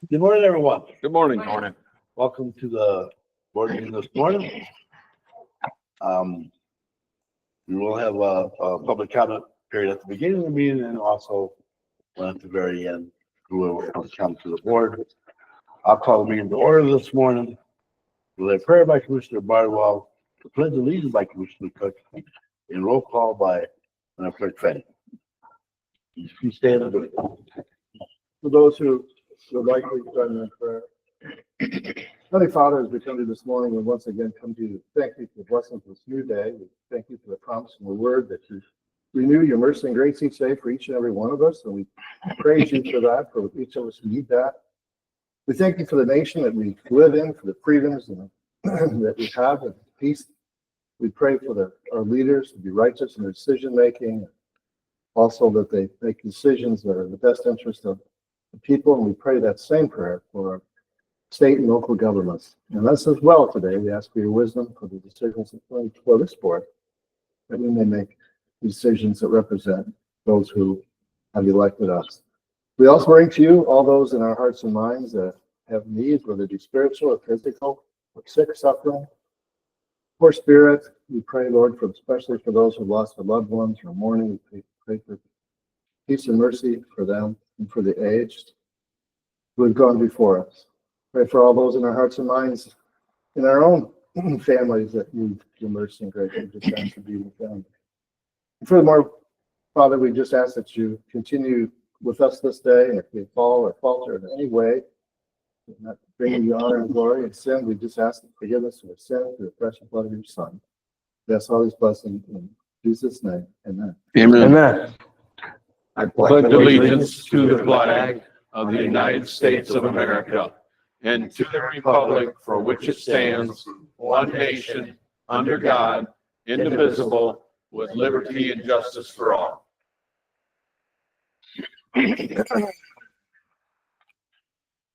Good morning, everyone. Good morning. Morning. Welcome to the board meeting this morning. We will have a public comment period at the beginning of the meeting and also one at the very end, who will come to the board. I'll call the meeting to order this morning. We'll have prayer by Commissioner Bardwell, the pledge of allegiance by Commissioner Cook, and roll call by Clerk Fenny. Please stand and do it. For those who would like to join in prayer. Heavenly Father, as we come to you this morning, we once again come to you. Thank you for the blessing of this new day. We thank you for the promise and the word that you renew your mercy and grace each day for each and every one of us. And we praise you for that, for each of us who need that. We thank you for the nation that we live in, for the freedoms and that we have, and peace. We pray for our leaders to be righteous in their decision making. Also that they make decisions that are in the best interest of the people, and we pray that same prayer for our state and local governments. And us as well today, we ask for your wisdom for the decisions for this board, that we may make decisions that represent those who have elected us. We also bring to you all those in our hearts and minds that have needs, whether it be spiritual or physical, or sick, suffering, or spirit. We pray, Lord, especially for those who lost their loved ones or mourning. We pray for peace and mercy for them and for the aged who have gone before us. Pray for all those in our hearts and minds, in our own families that need your mercy and grace. We just ask to be with them. And furthermore, Father, we just ask that you continue with us this day, and if we fall or falter in any way, not bringing you honor and glory and sin, we just ask for forgiveness of our sin through the precious blood of your Son. That's all these blessings in Jesus' name. Amen. Amen. Amen. I pledge allegiance to the flag of the United States of America and to the republic for which it stands, one nation, under God, indivisible, with liberty and justice for all.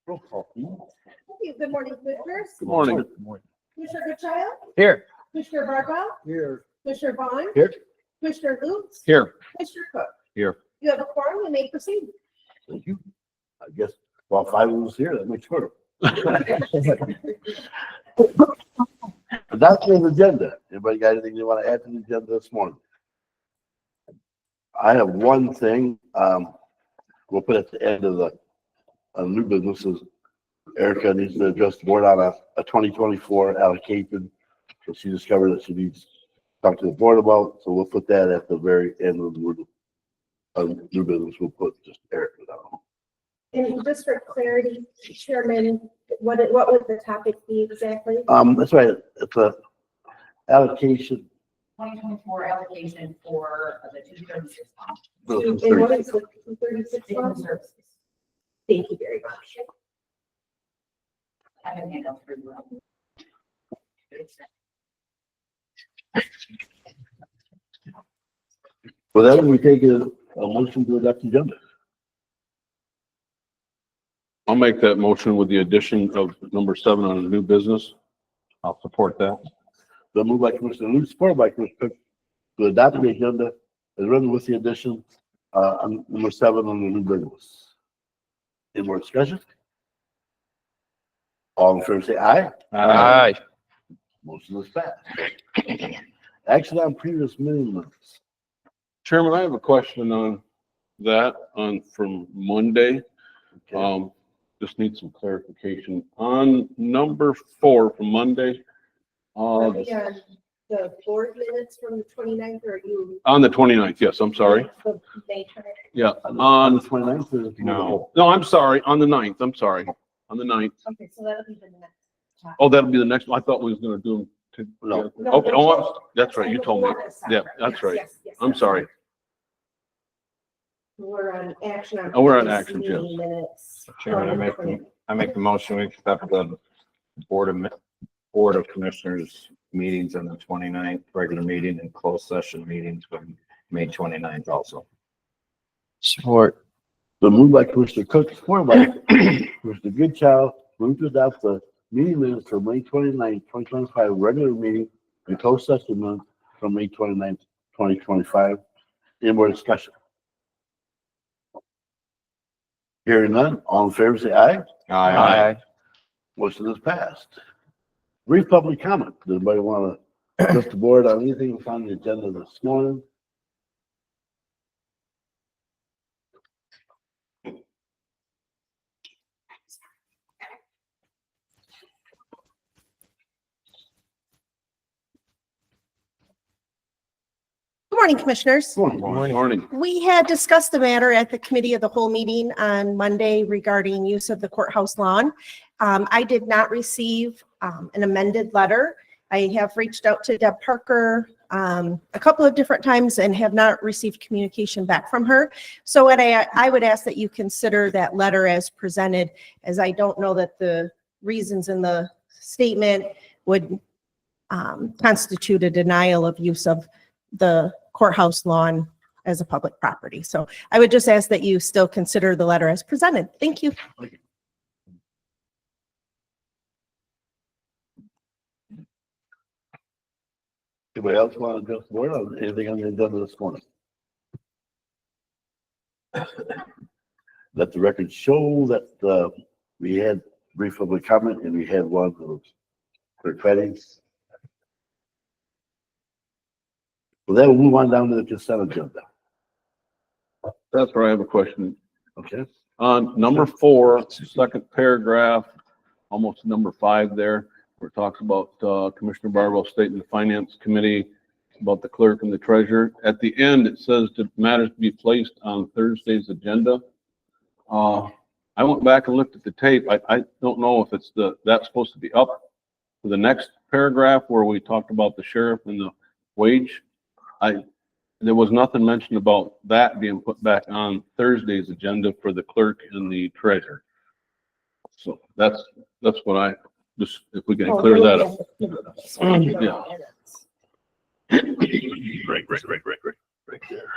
Roll call, please. Thank you. Good morning, Commissioners. Good morning. Good morning. Commissioner Goodchild, Here. Commissioner Bardwell, Here. Commissioner Vaughn. Here. Commissioner Lutz. Here. Commissioner Cook. Here. You have a quorum, you may proceed. Thank you. I guess, well, 5 of us here, that makes 4. Adoption of the agenda. Anybody got anything they want to add to the agenda this morning? I have one thing, we'll put at the end of the new businesses. Erica needs to address the board on a 2024 allocation. So she discovered that she needs to talk to the board about, so we'll put that at the very end of the new business. We'll put just Erica down. And just for clarity, Chairman, what would the topic be exactly? That's right, it's a allocation. 2024 allocation for the 236 fund. And what is the 236 Student fund? services. Thank you very much. I have a handout for you. Well, then we take a motion to adopt the agenda. I'll make that motion with the addition of number 7 on a new business. I'll support that. The move by Commissioner Lutz, supported by Commissioner Cook, to adopt the agenda as written with the addition on number 7 on the new business. Any more discussion? All in favor say aye. Aye. Motion is passed. Action on previous meeting minutes. Chairman, I have a question on that from Monday. Okay. Just need some clarification on number 4 from Monday. The board minutes from the 29th, or you? On the 29th, yes, I'm sorry. The May 29th. Yeah, On the on, 29th or? no, I'm sorry, on the 9th, I'm sorry, on the 9th. Okay, so that'll be the next. topic. Oh, that'll be the next one. I thought we was gonna do them. No. Okay, that's right, you told me. Yeah, that's right. Yes, I'm sorry. We're on action on. Oh, we're on previous action, yes. meeting minutes. Chairman, I make the motion, we accept the Board of Commissioners meetings on the 29th, regular meeting and closed session meetings from May 29th also. Support. The move by Commissioner Cook, supported by Commissioner Goodchild, move to adopt the meeting minutes for May 29th, 2025, regular meeting and closed session minutes from May 29th, 2025. Any more discussion? Hearing none, all in favor say aye. Aye. Motion is passed. Brief public comment. Does anybody want to address the board on anything that's on the agenda this morning? Good morning, Commissioners. Morning. We had discussed the matter at the Committee of the Whole meeting on Monday regarding use of the courthouse lawn. I did not receive an amended letter. I have reached out to Deb Parker a couple of different times and have not received communication back from her. So what I would ask that you consider that letter as presented, as I don't know that the reasons in the statement would constitute a denial of use of the courthouse lawn as a public property. So I would just ask that you still consider the letter as presented. Thank you. Anybody else want to address the board on anything on the agenda this morning? Let the record show that we had brief public comment and we had one of Clerk Fetting. Well, then we'll move on down to the consent agenda. That's where I have a question. Okay. On number 4, second paragraph, almost number 5 there, where it talks about Commissioner Barwell stating the Finance Committee about the clerk and the treasurer. At the end, it says the matters to be placed on Thursday's agenda. I went back and looked at the tape. I don't know if it's that's supposed to be up for the next paragraph where we talked about the sheriff and the wage. There was nothing mentioned about that being put back on Thursday's agenda for the clerk and the treasurer. So that's what I just, if we can clear that up. Yeah. Right there.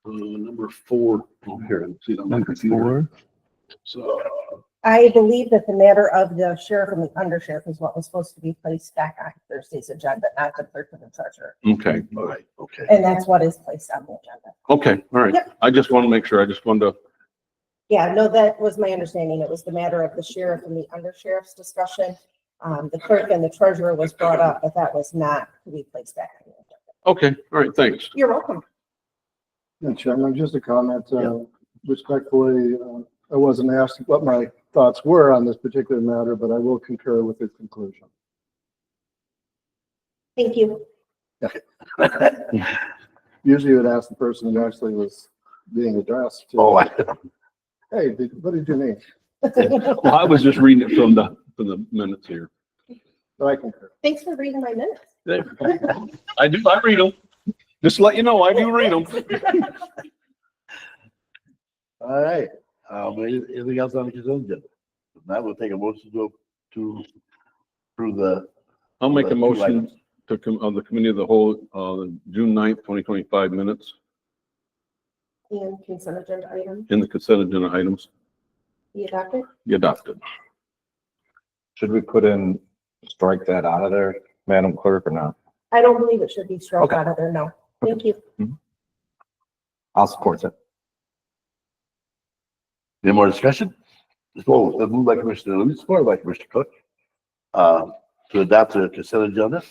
Number 4. Oh, here, see that number 4. So, I believe that the matter of the sheriff and the undersheriff is what was supposed to be placed back on Thursday's agenda, not the clerk and the treasurer. Okay. all right, okay. And that's what is placed on the agenda. Okay. All right. Yep. I just want to make sure. I just wanted to. Yeah, no, that was my understanding. It was the matter of the sheriff and the undersheriff's discussion. The clerk and the treasurer was brought up, but that was not to be placed back on the agenda. Okay. All right. Thanks. You're welcome. And Chairman, just a comment, respectfully, I wasn't asked what my thoughts were on this particular matter, but I will concur with his conclusion. Thank you. Usually you would ask the person who actually was being addressed. Oh, Hey, what did you mean? Well, I was just reading it from the minutes here. But I concur. Thanks for reading my minutes. I do. I read them. Just to let you know, I do read them. all right. Anything else on the consent agenda? If not, we'll take a motion to approve the. I'll make a Two motion items. to come on the committee of the whole, June 9th, 2025 minutes And consent agenda item in the consent agenda items be adopted. be adopted. Should we strike that out of there, Madam Clerk, or not? I don't believe it should be struck Okay. out of there, no. Thank you. I'll support it. Any more discussion? So, moved by Commissioner Lewis, supported by Commissioner Cook, to adopt the consent agenda.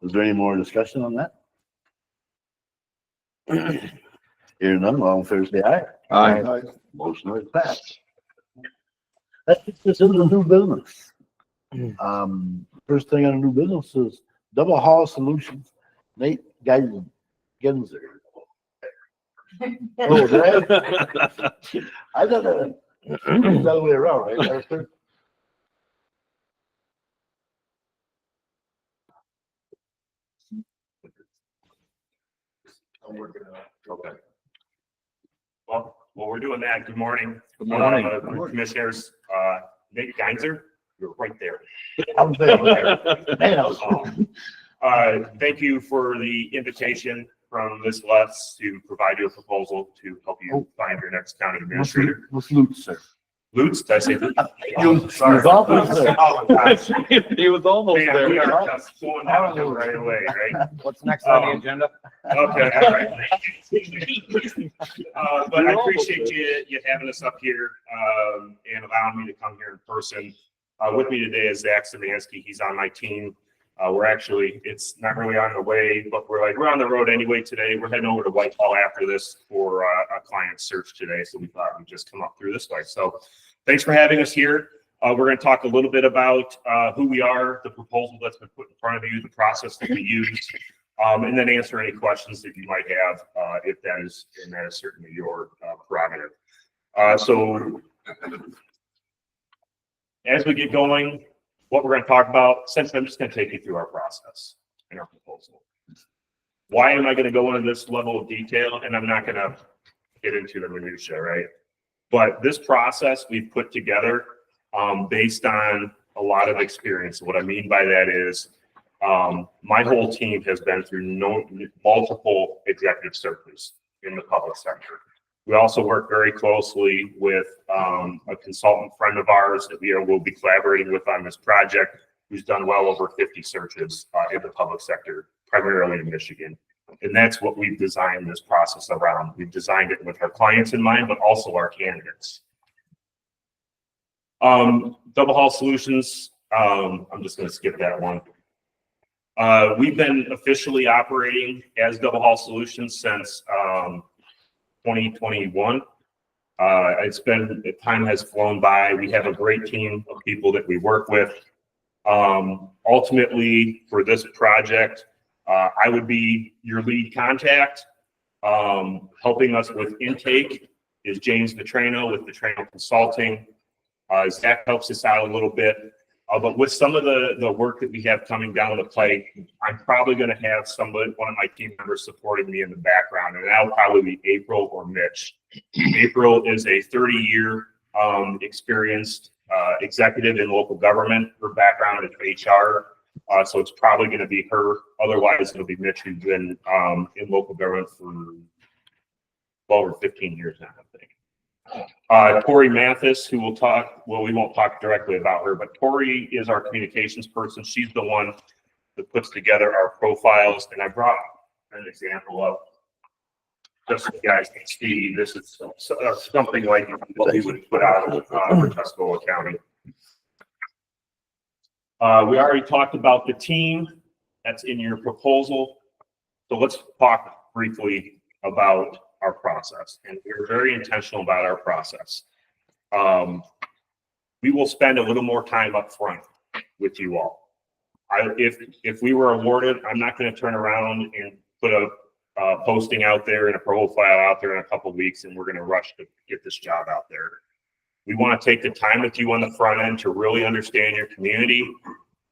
Is there any more discussion on that? Hearing none, all in favor, say aye. Aye. Motion is passed. That takes us into new business. First thing on the new business is Double Haul Solutions, Nate Genzer. Oh, did I thought that it's the other way around, right? Okay. Well, while we're doing that, good morning. Good morning. Commissioners, Nate Geinzer, you're right there. I'm there. Man, I was Thank you for the invitation from Ms. Lutz to provide you a proposal to help you find your next county administrator. Let's loot, sir. Lutz, did I say Lutz? He was Sorry. almost there. Oh, gosh. He was almost Man, we there. are just going downhill right away, right? What's next on the agenda? Okay, all right. But I appreciate you having us up here, and allowing me to come here in person. With me today is Zach Szymanski. He's on my team. We're actually, it's not really on the way, but we're on the road anyway today. We're heading over to Whitehall after this for a client search today. So we thought we'd just come up through this way. So thanks for having us here. We're going to talk a little bit about who we are, the proposal that's been put in front of you, the process that we use, and then answer any questions that you might have if that is certainly your prerogative. So as we get going, what we're going to talk about, essentially, I'm just going to take you through our process and our proposal. Why am I going to go into this level of detail? And I'm not going to get into the minutia, right? But this process we've put together based on a lot of experience. What I mean by that is my whole team has been through multiple executive searches in the public sector. We also work very closely with a consultant friend of ours that will be collaborating with on this project, who's done well over 50 searches in the public sector, primarily in Michigan. And that's what we've designed this process around. We've designed it with our clients in mind, but also our candidates. Double Hall Solutions, I'm just going to skip that one. We've been officially operating as Double Hall Solutions since 2021. Time has flown by. We have a great team of people that we work with. Ultimately, for this project, I would be your lead contact. Helping us with intake is James Vitrano with Vitrano Consulting. Zach helps us out a little bit. But with some of the work that we have coming down the pike, I'm probably going to have one of my team members supporting me in the background, and that'll probably be April or Mitch. April is a 30-year experienced executive in local government. Her background is HR, so it's probably going to be her. Otherwise, it'll be Mitch, who's been in local government for well over 15 years now, I think. Tori Mathis, who will talk, well, we won't talk directly about her, but Tori is our communications person. She's the one that puts together our profiles. And I brought an example of, just so you guys can see, this is something like what we would put out for Tuscola County. We already talked about the team that's in your proposal. So let's talk briefly about our process, and we're very intentional about our process. We will spend a little more time up front with you all. If we were awarded, I'm not going to turn around and put a posting out there and a profile out there in a couple of weeks, and we're going to rush to get this job out there. We want to take the time with you on the front end to really understand your community,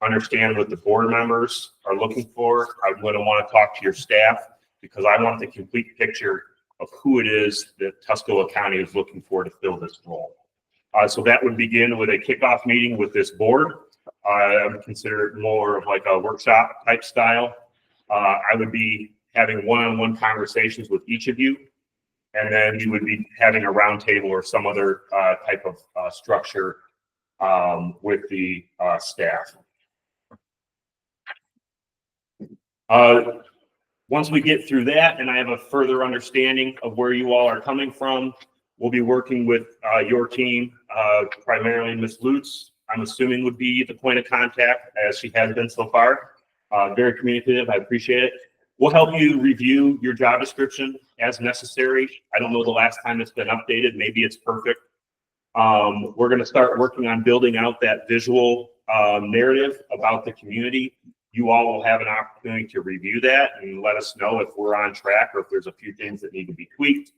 understand what the board members are looking for. I'm going to want to talk to your staff because I want the complete picture of who it is that Tuscola County is looking for to fill this role. So that would begin with a kickoff meeting with this board. I would consider it more of like a workshop type style. I would be having one-on-one conversations with each of you, and then you would be having a roundtable or some other type of structure with the staff. Once we get through that and I have a further understanding of where you all are coming from, we'll be working with your team, primarily Ms. Lutz, I'm assuming would be the point of contact as she has been so far. Very communicative, I appreciate it. We'll help you review your job description as necessary. I don't know the last time it's been updated, maybe it's perfect. We're gonna start working on building out that visual narrative about the community. You all will have an opportunity to review that and let us know if we're on track or if there's a few things that need to be tweaked.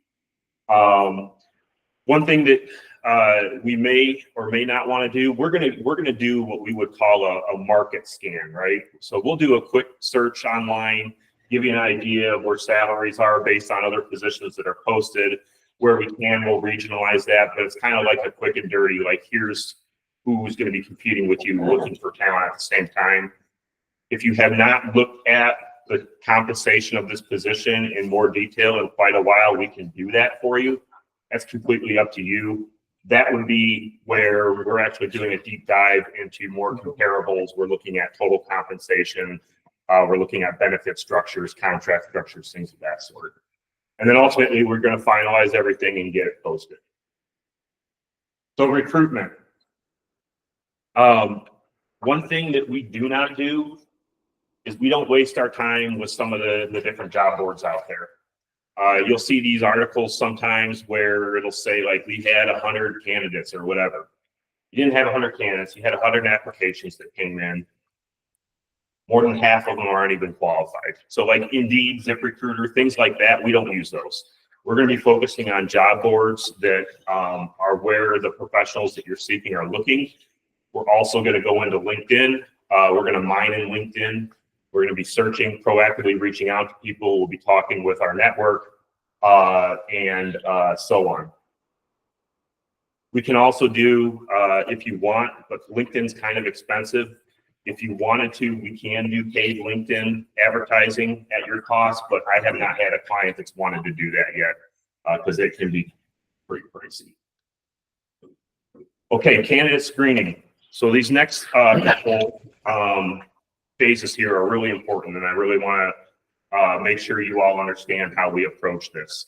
One thing that we may or may not want to do, we're gonna do what we would call a market scan, right? So we'll do a quick search online, give you an idea of where salaries are based on other positions that are posted. Where we can, we'll regionalize that, but it's kind of like a quick and dirty, like here's who's going to be competing with you looking for talent at the same time. If you have not looked at the compensation of this position in more detail in quite a while, we can do that for you. That's completely up to you. That would be where we're actually doing a deep dive into more comparables. We're looking at total compensation. We're looking at benefit structures, contract structures, things of that sort. And then ultimately, we're going to finalize everything and get it posted. So recruitment. One thing that we do not do is we don't waste our time with some of the different job boards out there. You'll see these articles sometimes where it'll say like, we had 100 candidates or whatever. You didn't have 100 candidates, you had 100 applications that came in. More than half of them aren't even qualified. So like Indeed, ZipRecruiter, things like that, we don't use those. We're going to be focusing on job boards that are where the professionals that you're seeking are looking. We're also going to go into LinkedIn. We're going to mine in LinkedIn. We're going to be searching, proactively reaching out to people. We'll be talking with our network and so on. We can also do, if you want, but LinkedIn's kind of expensive. If you wanted to, we can do paid LinkedIn advertising at your cost, but I have not had a client that's wanted to do that yet because it can be pretty pricey. Okay, candidate screening. So these next couple phases here are really important, and I really want to make sure you all understand how we approach this.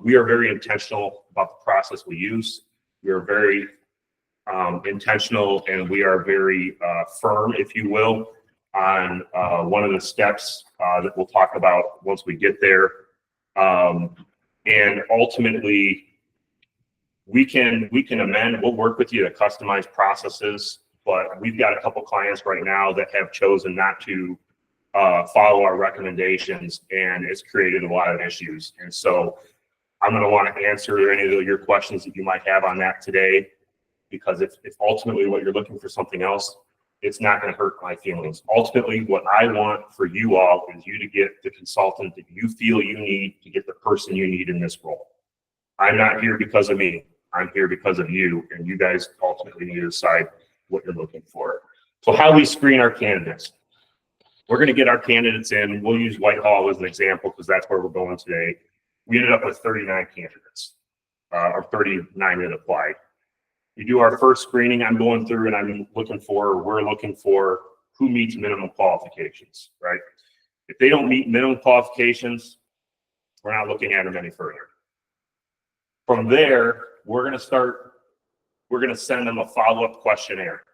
We are very intentional about the process we use. We are very intentional, and we are very firm, if you will, on one of the steps that we'll talk about once we get there. And ultimately, we can amend. We'll work with you to customize processes, but we've got a couple clients right now that have chosen not to follow our recommendations, and it's created a lot of issues. And so I'm going to want to answer any of your questions that you might have on that today, because if ultimately what you're looking for something else, it's not going to hurt my feelings. Ultimately, what I want for you all is you to get the consultant that you feel you need to get the person you need in this role. I'm not here because of me. I'm here because of you, and you guys ultimately need to decide what you're looking for. So how we screen our candidates. We're going to get our candidates in. We'll use Whitehall as an example because that's where we're going today. We ended up with 39 candidates, or 39 that applied. You do our first screening. I'm going through and we're looking for who meets minimum qualifications, right? If they don't meet minimum qualifications, we're not looking at them any further. From there, we're going to send them a follow-up questionnaire.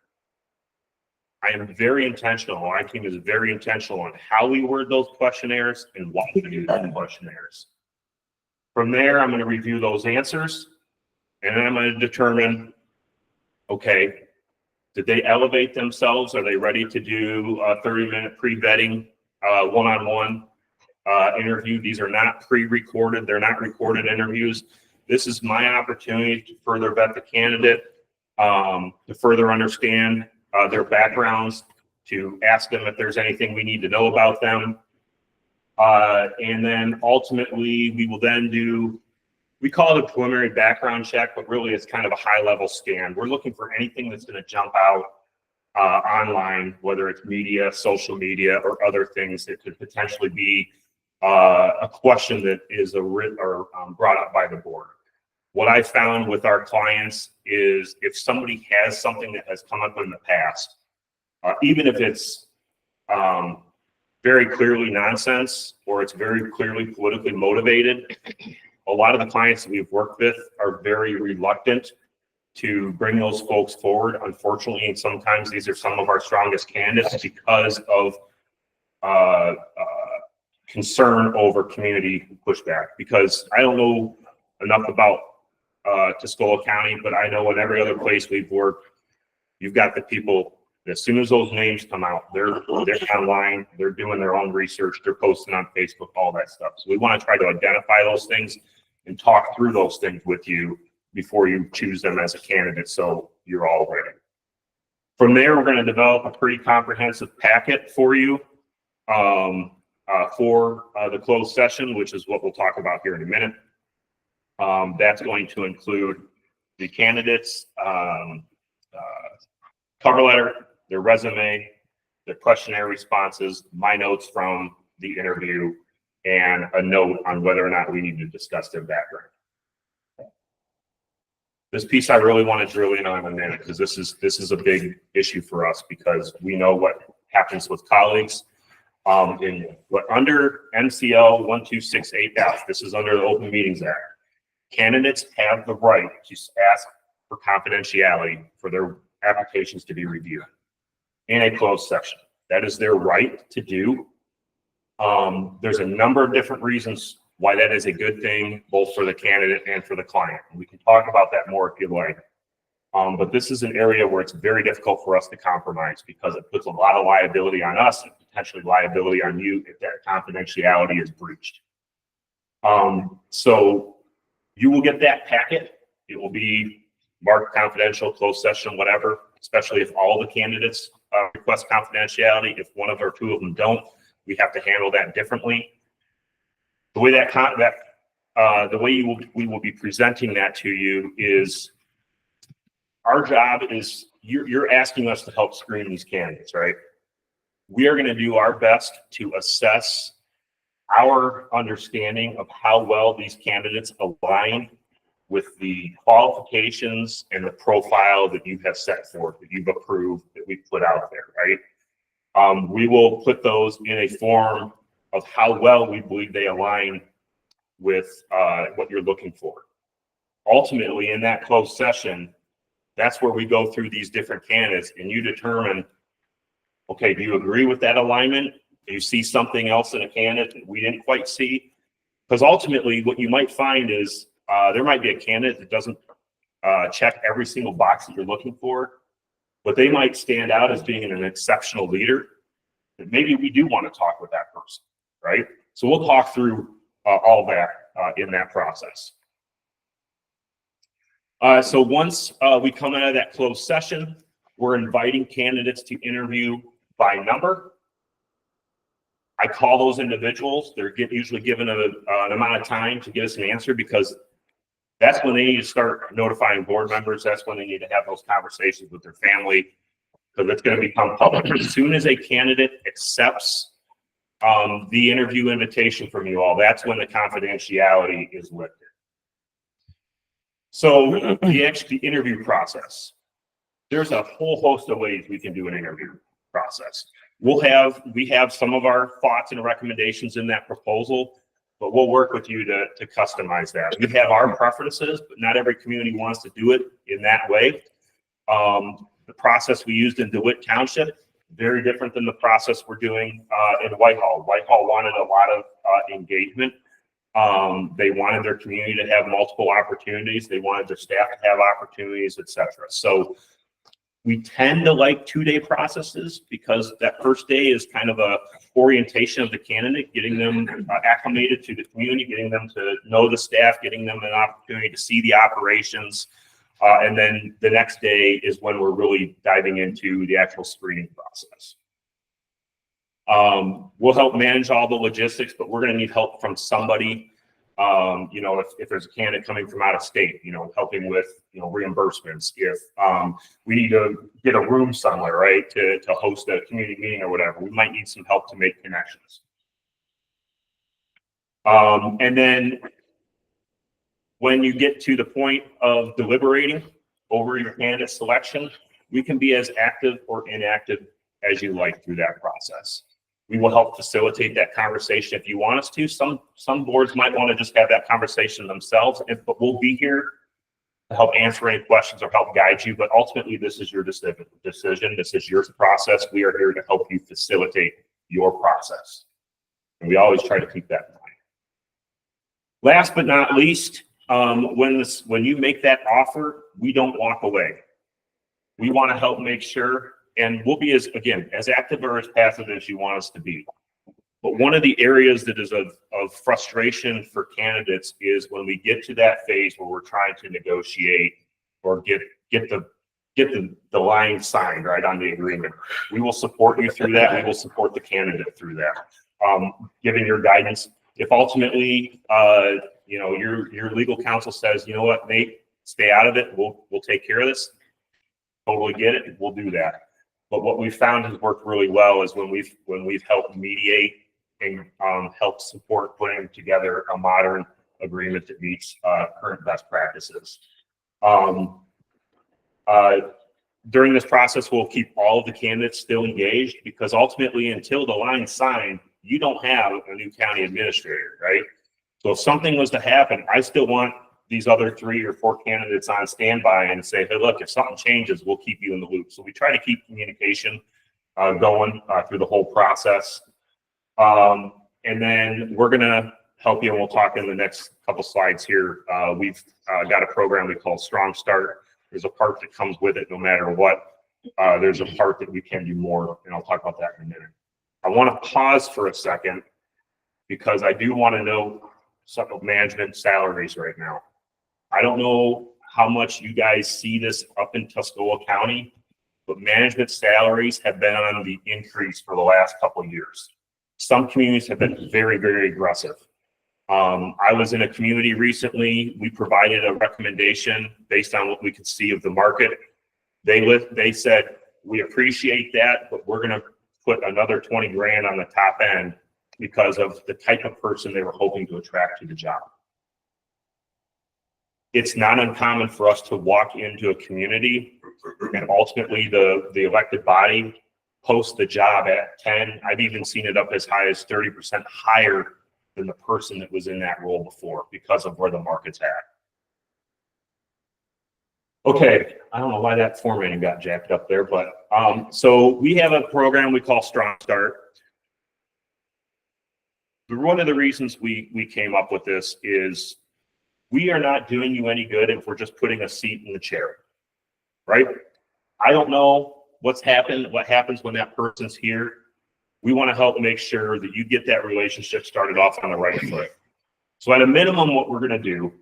I am very intentional. My team is very intentional on how we word those questionnaires and why we do those questionnaires. From there, I'm going to review those answers, and then I'm going to determine, okay, did they elevate themselves? Are they ready to do a 30-minute pre-vetting one-on-one interview? These are not pre-recorded. They're not recorded interviews. This is my opportunity to further vet the candidate, to further understand their backgrounds, to ask them if there's anything we need to know about them. And then ultimately, we will then we call it a preliminary background check, but really it's kind of a high-level scan. We're looking for anything that's going to jump out online, whether it's media, social media, or other things that could potentially be a question that is brought up by the board. What I found with our clients is if somebody has something that has come up in the past, even if it's very clearly nonsense or it's very clearly politically motivated, a lot of the clients that we've worked with are very reluctant to bring those folks forward. Unfortunately, and sometimes these are some of our strongest candidates because of concern over community pushback. Because I don't know enough about Tuscola County, but I know in every other place we've worked, you've got the people, as soon as those names come out, they're online, they're doing their own research, they're posting on Facebook, all that stuff. So we want to try to identify those things and talk through those things with you before you choose them as a candidate, so you're all ready. From there, we're going to develop a pretty comprehensive packet for you for the closed session, which is what we'll talk about here in a minute. That's going to include the candidates' cover letter, their resume, their questionnaire responses, my notes from the interview, and a note on whether or not we need to discuss their background. This piece I really want to drill in on a minute, because this is a big issue for us, because we know what happens with colleagues. But under MCL 1268F, this is under the Open Meetings Act, candidates have the right to ask for confidentiality for their applications to be reviewed in a closed session. That is their right to do. There's a number of different reasons why that is a good thing, both for the candidate and for the client. We can talk about that more if you like. But this is an area where it's very difficult for us to compromise, because it puts a lot of liability on us and potentially liability on you if that confidentiality is breached. So you will get that packet. It will be marked confidential, closed session, whatever, especially if all the candidates request confidentiality. If one of or two of them don't, we have to handle that differently. The way we will be presenting that to you is, our job is, you're asking us to help screen these candidates, right? We are going to do our best to assess our understanding of how well these candidates align with the qualifications and the profile that you have set forth, that you've approved, that we've put out there, right? We will put those in a form of how well we believe they align with what you're looking for. Ultimately, in that closed session, that's where we go through these different candidates and you determine, okay, do you agree with that alignment? Do you see something else in a candidate that we didn't quite see? Because ultimately what you might find is there might be a candidate that doesn't check every single box that you're looking for, but they might stand out as being an exceptional leader. And maybe we do want to talk with that person, right? So we'll talk through all that in that process. So once we come out of that closed session, we're inviting candidates to interview by number. I call those individuals. They're usually given an amount of time to get us an answer, because that's when they need to start notifying board members. That's when they need to have those conversations with their family, because it's going to become public. As soon as a candidate accepts the interview invitation from you all, that's when the confidentiality is lifted. So the interview process, there's a whole host of ways we can do an interview process. We have some of our thoughts and recommendations in that proposal, but we'll work with you to customize that. We have our preferences, but not every community wants to do it in that way. The process we used in DeWitt Township, very different than the process we're doing in Whitehall. Whitehall wanted a lot of engagement. They wanted their community to have multiple opportunities. They wanted their staff to have opportunities, etc. So we tend to like 2-day processes, because that first day is kind of a orientation of the candidate, getting them acclimated to the community, getting them to know the staff, getting them an opportunity to see the operations. And then the next day is when we're really diving into the actual screening process. We'll help manage all the logistics, but we're going to need help from somebody. If there's a candidate coming from out of state, helping with, reimbursements. If we need to get a room somewhere, right, to host a community meeting or whatever, we might need some help to make connections. And then when you get to the point of deliberating over your candidate selection, we can be as active or inactive as you like through that process. We will help facilitate that conversation if you want us to. Some boards might want to just have that conversation themselves, but we'll be here to help answer any questions or help guide you. But ultimately, this is your decision. This is your process. We are here to help you facilitate your process. And we always try to keep that in mind. Last but not least, when you make that offer, we don't walk away. We want to help make sure, and we'll be as active or as passive as you want us to be. But one of the areas that is of frustration for candidates is when we get to that phase where we're trying to negotiate or get the line signed right on the agreement. We will support you through that. We will support the candidate through that. Giving your guidance. If ultimately, your legal counsel says, you know what, Nate, stay out of it. We'll take care of this. Totally get it. We'll do that. But what we found has worked really well is when we've helped mediate and help support putting together a modern agreement that meets current best practices. Um, during this process, we'll keep all of the candidates still engaged because ultimately, until the line's signed, you don't have a new county administrator, right? So if something was to happen, I still want these other 3 or 4 candidates on standby and say, hey, look, if something changes, we'll keep you in the loop. So we try to keep communication going through the whole process. And then we're going to help you, and we'll talk in the next couple slides here. We've got a program we call Strong Start. There's a part that comes with it no matter what. There's a part that we can do more, and I'll talk about that in a minute. I want to pause for a second because I do want to know some of management salaries right now. I don't know how much you guys see this up in Tuscola County, but management salaries have been on the increase for the last couple of years. Some communities have been very, very aggressive. I was in a community recently. We provided a recommendation based on what we could see of the market. They said, we appreciate that, but we're going to put another 20 grand on the top end because of the type of person they were hoping to attract to the job. It's not uncommon for us to walk into a community and ultimately the elected body post the job at 10. I've even seen it up as high as 30% higher than the person that was in that role before because of where the market's at. Okay, I don't know why that formatting got jacked up there, but so we have a program we call Strong Start. One of the reasons we came up with this is we are not doing you any good if we're just putting a seat in the chair, right? I don't know what happens when that person's here. We want to help make sure that you get that relationship started off on the right foot. So at a minimum, what we're going to do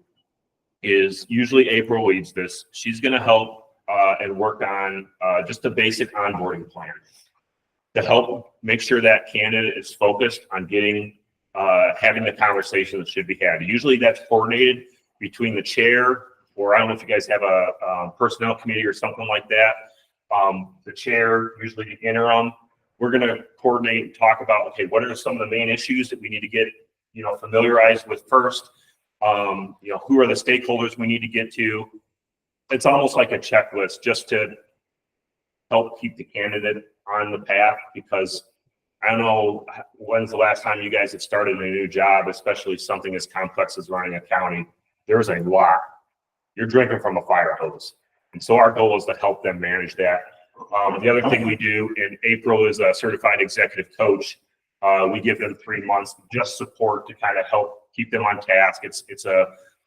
is usually April leads this. She's going to help and work on just a basic onboarding plan to help make sure that candidate is focused on getting having the conversation that should be had. Usually that's coordinated between the chair, or I don't know if you guys have a personnel committee or something like that. The chair, usually the interim, we're going to coordinate and talk about, okay, what are some of the main issues that we need to get, familiarized with first? Who are the stakeholders we need to get to? It's almost like a checklist just to help keep the candidate on the path, because I don't know when's the last time you guys have started a new job, especially something as complex as running a county. There's a lot. You're drinking from a fire hose. And so our goal is to help them manage that. The other thing we do in April is a certified executive coach. We give them 3 months just support to kind of help keep them on task. It's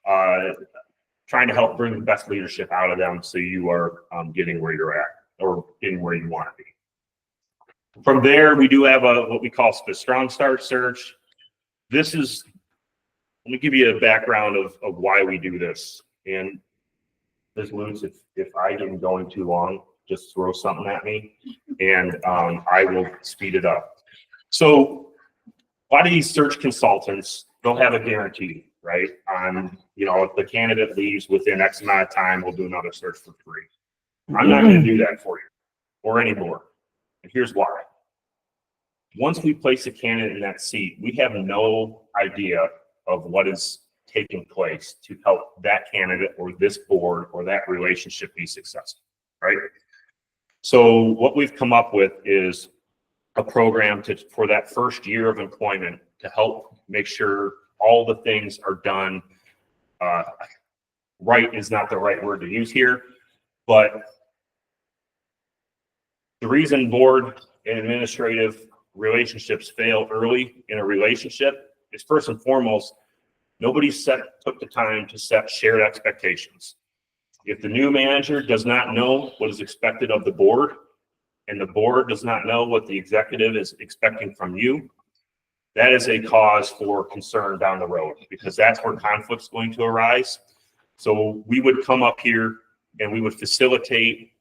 trying to help bring the best leadership out of them so you are getting where you're at or getting where you want to be. From there, we do have what we call the Strong Start search. Let me give you a background of why we do this. And Ms. Lutz, if I am going too long, just throw something at me and I will speed it up. So a lot of these search consultants, they'll have a guarantee, right? If the candidate leaves within X amount of time, we'll do another search for free. I'm not going to do that for you or anymore. And here's why. Once we place a candidate in that seat, we have no idea of what is taking place to help that candidate or this board or that relationship be successful, right? So what we've come up with is a program for that first year of employment to help make sure all the things are done. Right is not the right word to use here, but the reason board and administrative relationships fail early in a relationship is, first and foremost, nobody took the time to set shared expectations. If the new manager does not know what is expected of the board, and the board does not know what the executive is expecting from you, that is a cause for concern down the road, because that's where conflict's going to arise. So we would come up here and we would facilitate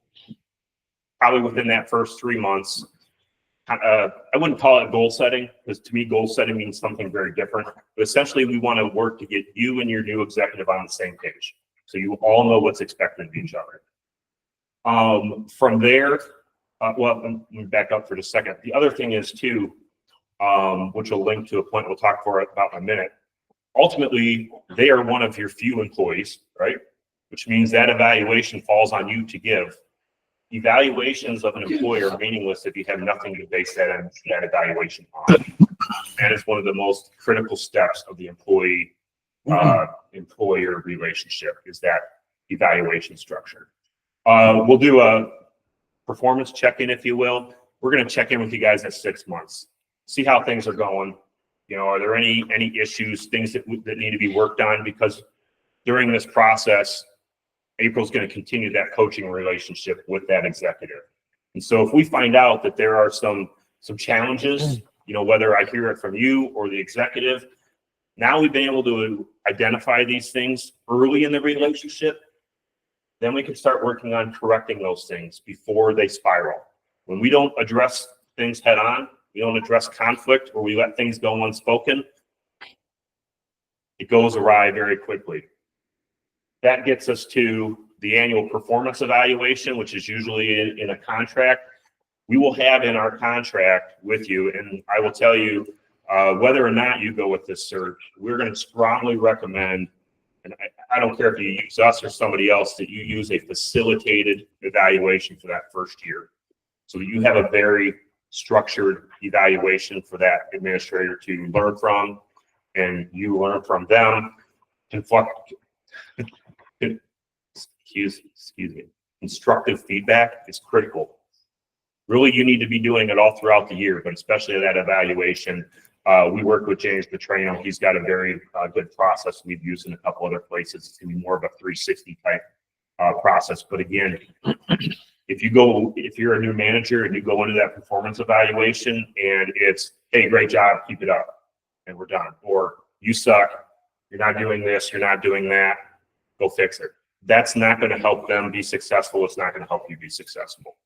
probably within that first 3 months. I wouldn't call it goal setting, because to me, goal setting means something very different. But essentially, we want to work to get you and your new executive on the same page, so you all know what's expected of each other. From there, let me back up for just a second. The other thing is too, which will link to a point we'll talk about in a minute. Ultimately, they are one of your few employees, right? which means that evaluation falls on you to give. Evaluations of an employer are meaningless if you have nothing to base that evaluation on. That is one of the most critical steps of the employer relationship, is that evaluation structure. We'll do a performance check-in, if you will. We're going to check in with you guys at 6 months, see how things are going. You know, are there any issues, things that need to be worked on? Because during this process, April's going to continue that coaching relationship with that executive. And so if we find out that there are some challenges, you know, whether I hear it from you or the executive, now we've been able to identify these things early in the relationship, then we can start working on correcting those things before they spiral. When we don't address things head on, we don't address conflict, or we let things go unspoken, it goes awry very quickly. That gets us to the annual performance evaluation, which is usually in a contract. We will have in our contract with you, and I will tell you, whether or not you go with this search, we're going to strongly recommend, and I don't care if you use us or somebody else, that you use a facilitated evaluation for that first year. So you have a very structured evaluation for that administrator to learn from, and you learn from them. Constructive feedback is critical. Really, you need to be doing it all throughout the year, but especially that evaluation. We work with James Petrino. He's got a very good process we've used in a couple other places. It's going to be more of a 360 type process. But again, if you're a new manager and you go into that performance evaluation and it's, hey, great job, keep it up, and we're done. Or you suck, you're not doing this, you're not doing that, go fix it. That's not going to help them be successful. It's not going to help you be successful.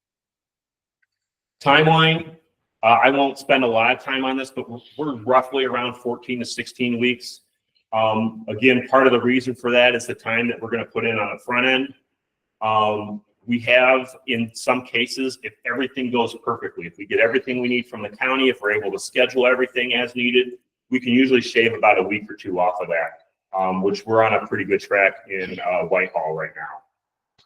Timeline, I won't spend a lot of time on this, but we're roughly around 14 to 16 weeks. Again, part of the reason for that is the time that we're going to put in on the front end. We have, in some cases, if everything goes perfectly, if we get everything we need from the county, if we're able to schedule everything as needed, we can usually shave about a week or two off of that, which we're on a pretty good track in Whitehall right now. A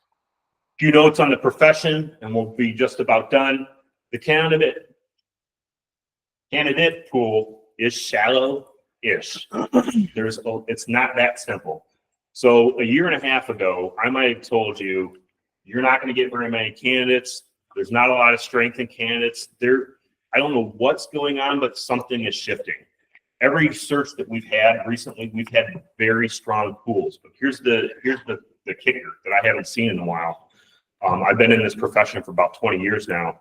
few notes on the profession, and we'll be just about done. The candidate pool is shallow-ish. It's not that simple. So a year and a half ago, I might have told you, you're not going to get very many candidates. There's not a lot of strength in candidates. I don't know what's going on, but something is shifting. Every search that we've had recently, we've had very strong pools. But here's the kicker that I haven't seen in a while. I've been in this profession for about 20 years now.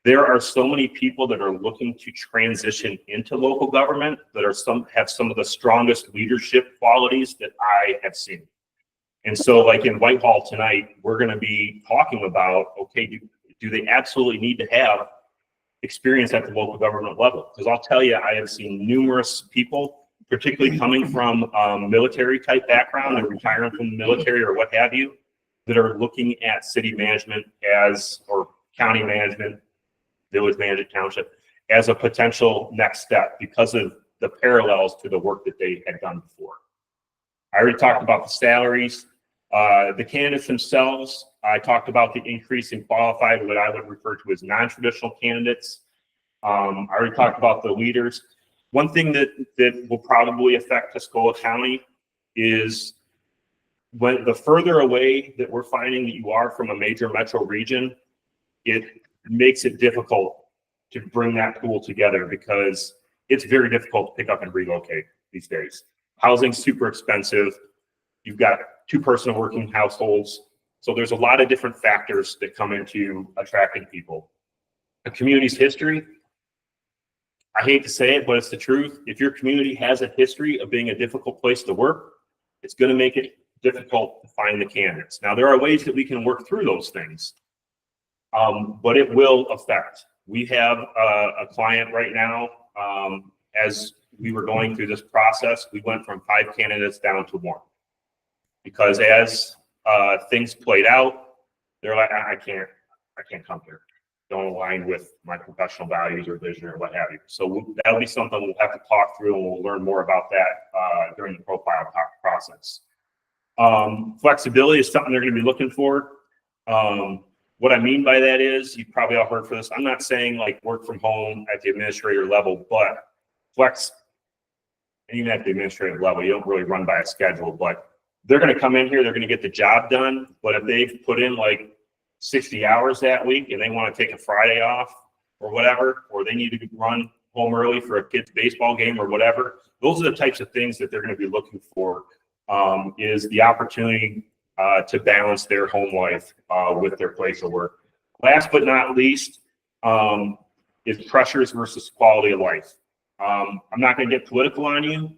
There are so many people that are looking to transition into local government that have some of the strongest leadership qualities that I have seen. And so, like in Whitehall tonight, we're going to be talking about, okay, do they absolutely need to have experience at the local government level? Because I'll tell you, I have seen numerous people, particularly coming from military type background and retiring from the military or what have you, that are looking at city management or county management, village management, township, as a potential next step because of the parallels to the work that they had done before. I already talked about the salaries. The candidates themselves, I talked about the increase in qualified, what I would refer to as non-traditional candidates. I already talked about the leaders. One thing that will probably affect Tuscola County is when the further away that we're finding that you are from a major metro region, it makes it difficult to bring that pool together because it's very difficult to pick up and relocate these days. Housing's super expensive. You've got two-person working households. So there's a lot of different factors that come into attracting people. A community's history, I hate to say it, but it's the truth. If your community has a history of being a difficult place to work, it's going to make it difficult to find the candidates. Now, there are ways that we can work through those things, but it will affect. We have a client right now, as we were going through this process, we went from 5 candidates down to 1. Because as things played out, they're like, I can't come here. Don't align with my professional values or vision or what have you. So that'll be something we'll have to talk through, and we'll learn more about that during the profile process. Flexibility is something they're going to be looking for. What I mean by that is, you probably all heard for this. I'm not saying like work from home at the administrator level, but flex, and even at the administrative level, you don't really run by a schedule, but they're going to come in here, they're going to get the job done. But if they've put in like 60 hours that week and they want to take a Friday off or whatever, or they need to run home early for a kid's baseball game or whatever, those are the types of things that they're going to be looking for, is the opportunity to balance their home life with their place of work. Last but not least, is pressures versus quality of life. I'm not going to get political on you,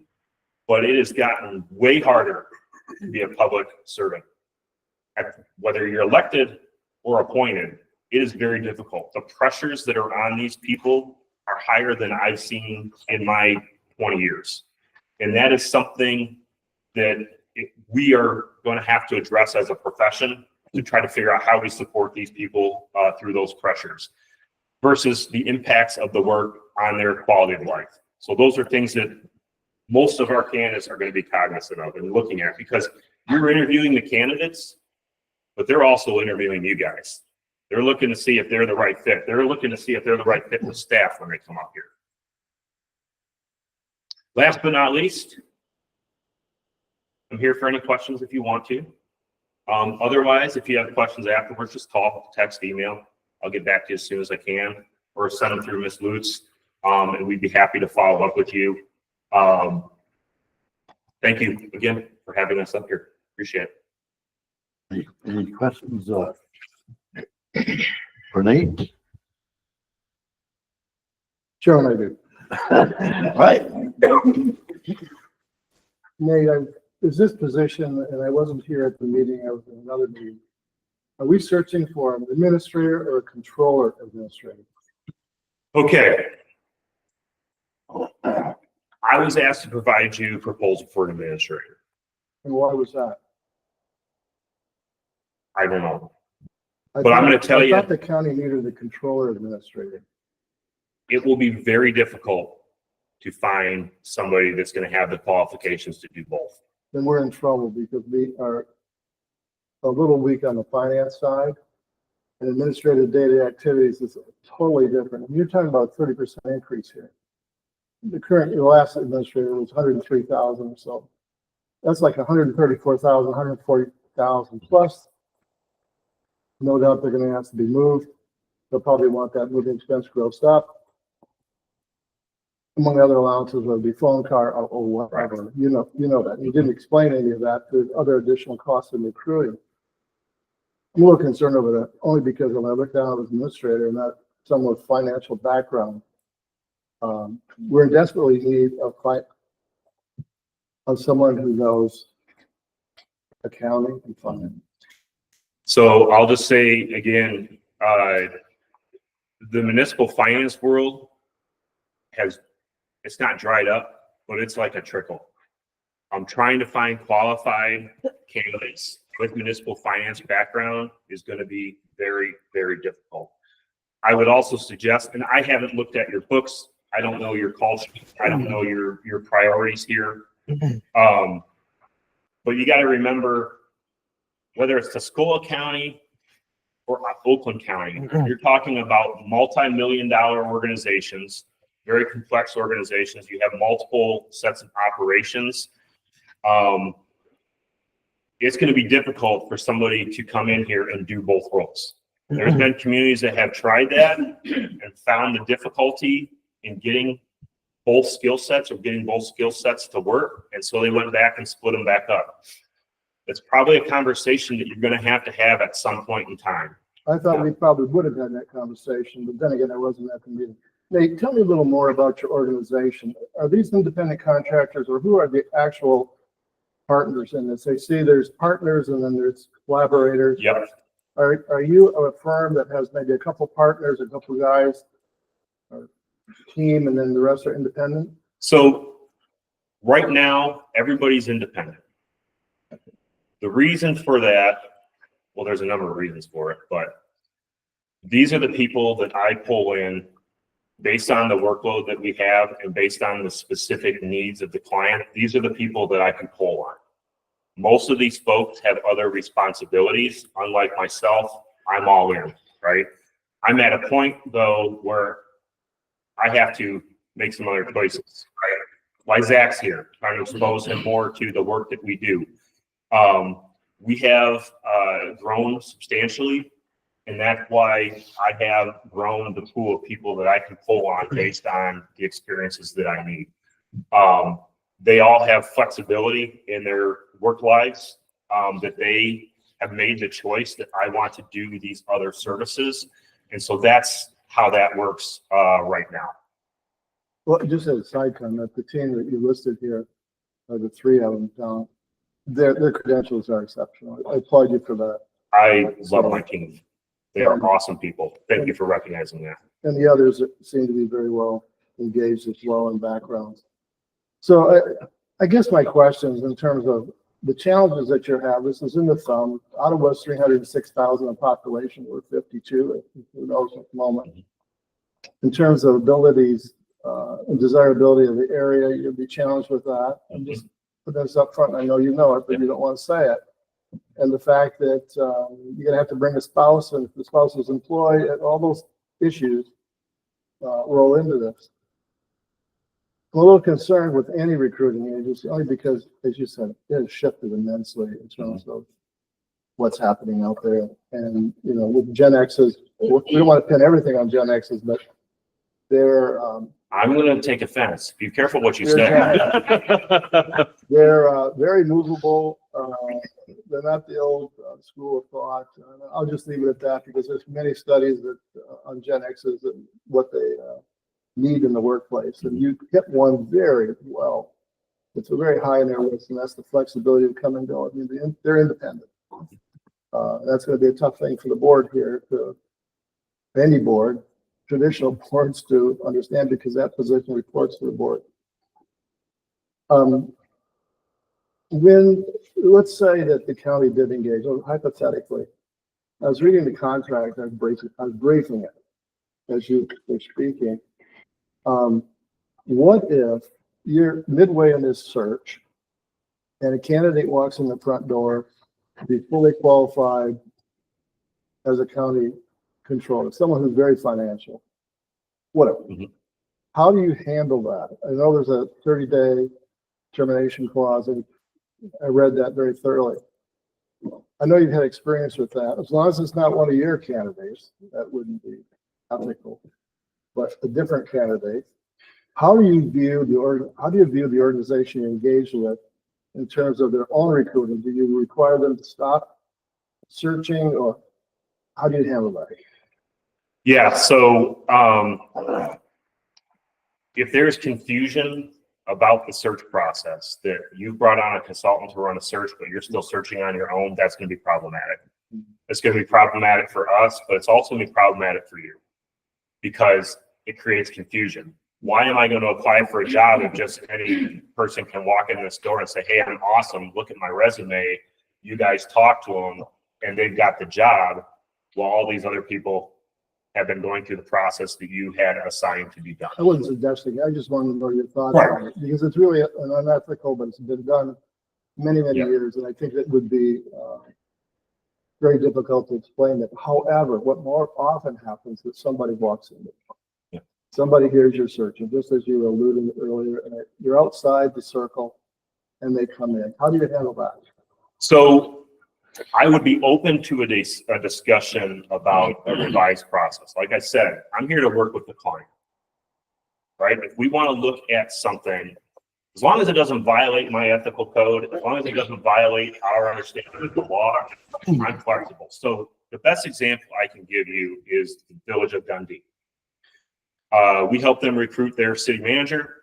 but it has gotten way harder to be a public servant. Whether you're elected or appointed, it is very difficult. The pressures that are on these people are higher than I've seen in my 20 years. And that is something that we are going to have to address as a profession to try to figure out how we support these people through those pressures versus the impacts of the work on their quality of life. So those are things that most of our candidates are going to be cognizant of and looking at, because you're interviewing the candidates, but they're also interviewing you guys. They're looking to see if they're the right fit. They're looking to see if they're the right fit with staff when they come up here. Last but not least, I'm here for any questions if you want to. Otherwise, if you have questions afterwards, just call, text, email. I'll get back to you as soon as I can, or send them through Ms. Lutz, and we'd be happy to follow up with you. Thank you again for having us up here. Appreciate it. Any questions for Nate? Sure, I do. Right. Nate, is this position, and I wasn't here at the meeting, I was in another meeting. Are we searching for an administrator or a controller administrator? Okay. I was asked to provide you a proposal for an administrator. And why was that? I don't know. I But I'm thought- gonna tell you- I thought the county needed a controller administrator. It will be very difficult to find somebody that's going to have the qualifications to do both. Then we're in trouble because we are a little weak on the finance side. And administrative data activities is totally different. And you're talking about a 30% increase here. The last administrator was 103,000 or so. That's like 134,000, 140,000 plus. No doubt they're going to have to be moved. They'll probably want that moving expense grossed up. Among other allowances would be phone car or whatever. You know that. You didn't explain any of that. There's other additional costs in recruiting. I'm a little concerned over that, only because when I look down as administrator and not someone with financial background, we're in desperately need of someone who knows accounting and finance. So I'll just say again, the municipal finance world it's not dried up, but it's like a trickle. I'm trying to find qualified candidates with municipal finance background is going to be very, very difficult. I would also suggest, and I haven't looked at your books. I don't know your culture. I don't know your priorities here. But you got to remember, whether it's Tuscola County or Oakland County, you're talking about multi-million-dollar organizations, very complex organizations. You have multiple sets of operations. It's going to be difficult for somebody to come in here and do both roles. There's been communities that have tried that and found the difficulty in getting both skill sets to work. And so they went back and split them back up. It's probably a conversation that you're going to have at some point in time. I thought we probably would have had that conversation, but then again, I wasn't at the meeting. Nate, tell me a little more about your organization. Are these independent contractors, or who are the actual partners in this? I see there's partners and then there's collaborators. Yep. Are you a firm that has maybe a couple partners, a couple guys, or team, and then the rest are independent? So right now, everybody's independent. The reason for that, well, there's a number of reasons for it, but these are the people that I pull in based on the workload that we have and based on the specific needs of the client. These are the people that I can pull Most of these folks have other responsibilities. Unlike myself, I'm all in, right? I'm at a point though where I have to make some other choices, right? Why Zach's here, trying to expose him more to the work that we do. We have grown substantially, and that's why I have grown the pool of people that I can pull on based on the experiences that I need. They all have flexibility in their work lives, that they have made the choice that I want to do these other services. And so that's how that works right now. Well, just as a side comment, the team that you listed here, the three of them, their credentials are exceptional. I applaud you for that. I love my team. They are awesome people. Thank you for recognizing that. And the others seem to be very well engaged as well in backgrounds. So I guess my questions in terms of the challenges that you have, this is in the thumb, Ottawa's 306,000 in population, we're 52, who knows at the moment. In terms of abilities and desirability of the area, you'll be challenged with that. And just put this up front, I know you know it, but you don't want to say it. And the fact that you're gonna have to bring a spouse, and if the spouse is employed, and all those issues roll into this. I'm a little concerned with any recruiting agency, only because, as you said, it has shifted immensely in terms of what's happening out there. And, you know, with Gen X's, we don't want to pin everything on Gen X's, but they're, I'm going to take offense. Be careful what you They're say. they're very movable. They're not the old school of thought. I'll just leave it at that because there's many studies that on Gen X's and what they need in the workplace. And you hit one very well. It's a very high in their list, and that's the flexibility to come and go. I mean, they're independent. That's going to be a tough thing for the board here, to any board, traditional boards, to understand, because that position reports to the board. When, let's say that the county did engage, or hypothetically, I was reading the contract, I was briefing it as you were speaking. What if you're midway in this search and a candidate walks in the front door to be fully qualified as a county controller, someone who's very financial, whatever. How do you handle that? I know there's a 30-day termination clause, and I read that very thoroughly. I know you've had experience with that. As long as it's not one of your candidates, that wouldn't be ethical. But a different candidate, how do you view the organization you engage with in terms of their own recruiting? Do you require them to stop searching, or how do you handle that? Yeah, so if there's confusion about the search process, that you brought on a consultant to run a search, but you're still searching on your own, that's going to be problematic. It's going to be problematic for us, but it's also going to be problematic for you because it creates confusion. Why am I going to apply for a job if just any person can walk in this door and say, hey, I'm awesome, look at my resume, you guys talk to them, and they've got the job, while all these other people have been going through the process that you had assigned to be done. I wasn't suggesting, I just wanted to know your thoughts Right. on it, because it's really unethical, but it's been done many Yeah. years, and I think it would be very difficult to explain it. However, what more often happens is that somebody walks in. Yeah. Somebody hears you're searching, just as you were alluding earlier, and you're outside the circle, and they come in. How do you handle that? So I would be open to a discussion about a revised process. Like I said, I'm here to work with the client, right? If we want to look at something, as long as it doesn't violate my ethical code, as long as it doesn't violate our understanding of the law, I'm flexible. So the best example I can give you is the Village of Dundee. We helped them recruit their city manager.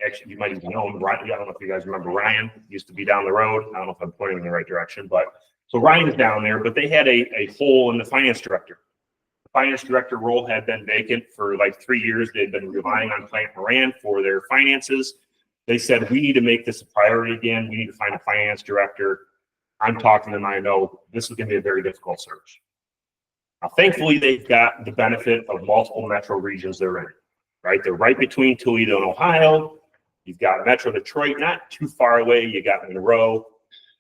Actually, you might even know him, Ryan. I don't know if you guys remember Ryan, used to be down the road. I don't know if I'm pointing in the right direction, but so Ryan's down there, but they had a hole in the finance director. The finance director role had been vacant for like 3 years. They'd been relying on Plant Moran for their finances. They said, we need to make this a priority again. We need to find a finance director. I'm talking to them. I know this is going to be a very difficult search. Now, thankfully, they've got the benefit of multiple metro regions they're in, right? They're right between Toledo and Ohio. You've got Metro Detroit, not too far away. You got Monroe.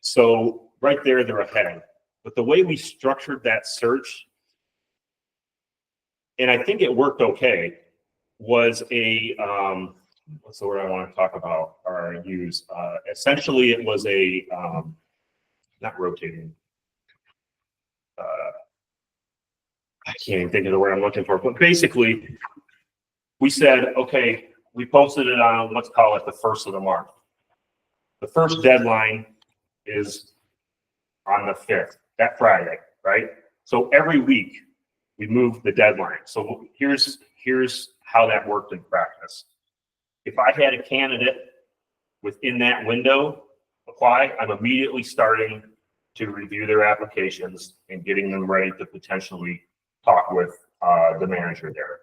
So right there, they're ahead. But the way we structured that search, and I think it worked okay, was a, what's the word I want to talk about or use? Essentially, it was a, not rotating. I can't even think of the word I'm looking for, but basically, we said, okay, we posted it on, let's call it the 1st of the month. The first deadline is on the 5th, that Friday, right? So every week we move the deadline. So here's how that worked in practice. If I had a candidate within that window apply, I'm immediately starting to review their applications and getting them ready to potentially talk with the manager there.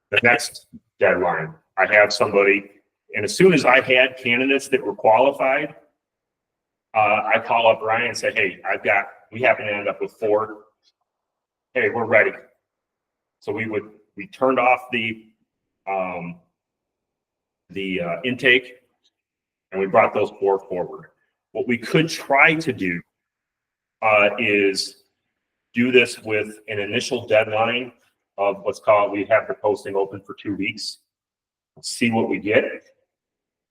The next deadline, I have somebody, and as soon as I had candidates that were qualified, I call up Ryan and say, hey, we happen to end up with 4. Hey, we're ready. So we turned off the intake and we brought those 4 forward. What we could try to do is do this with an initial deadline of what's called, we have the posting open for 2 weeks, see what we get.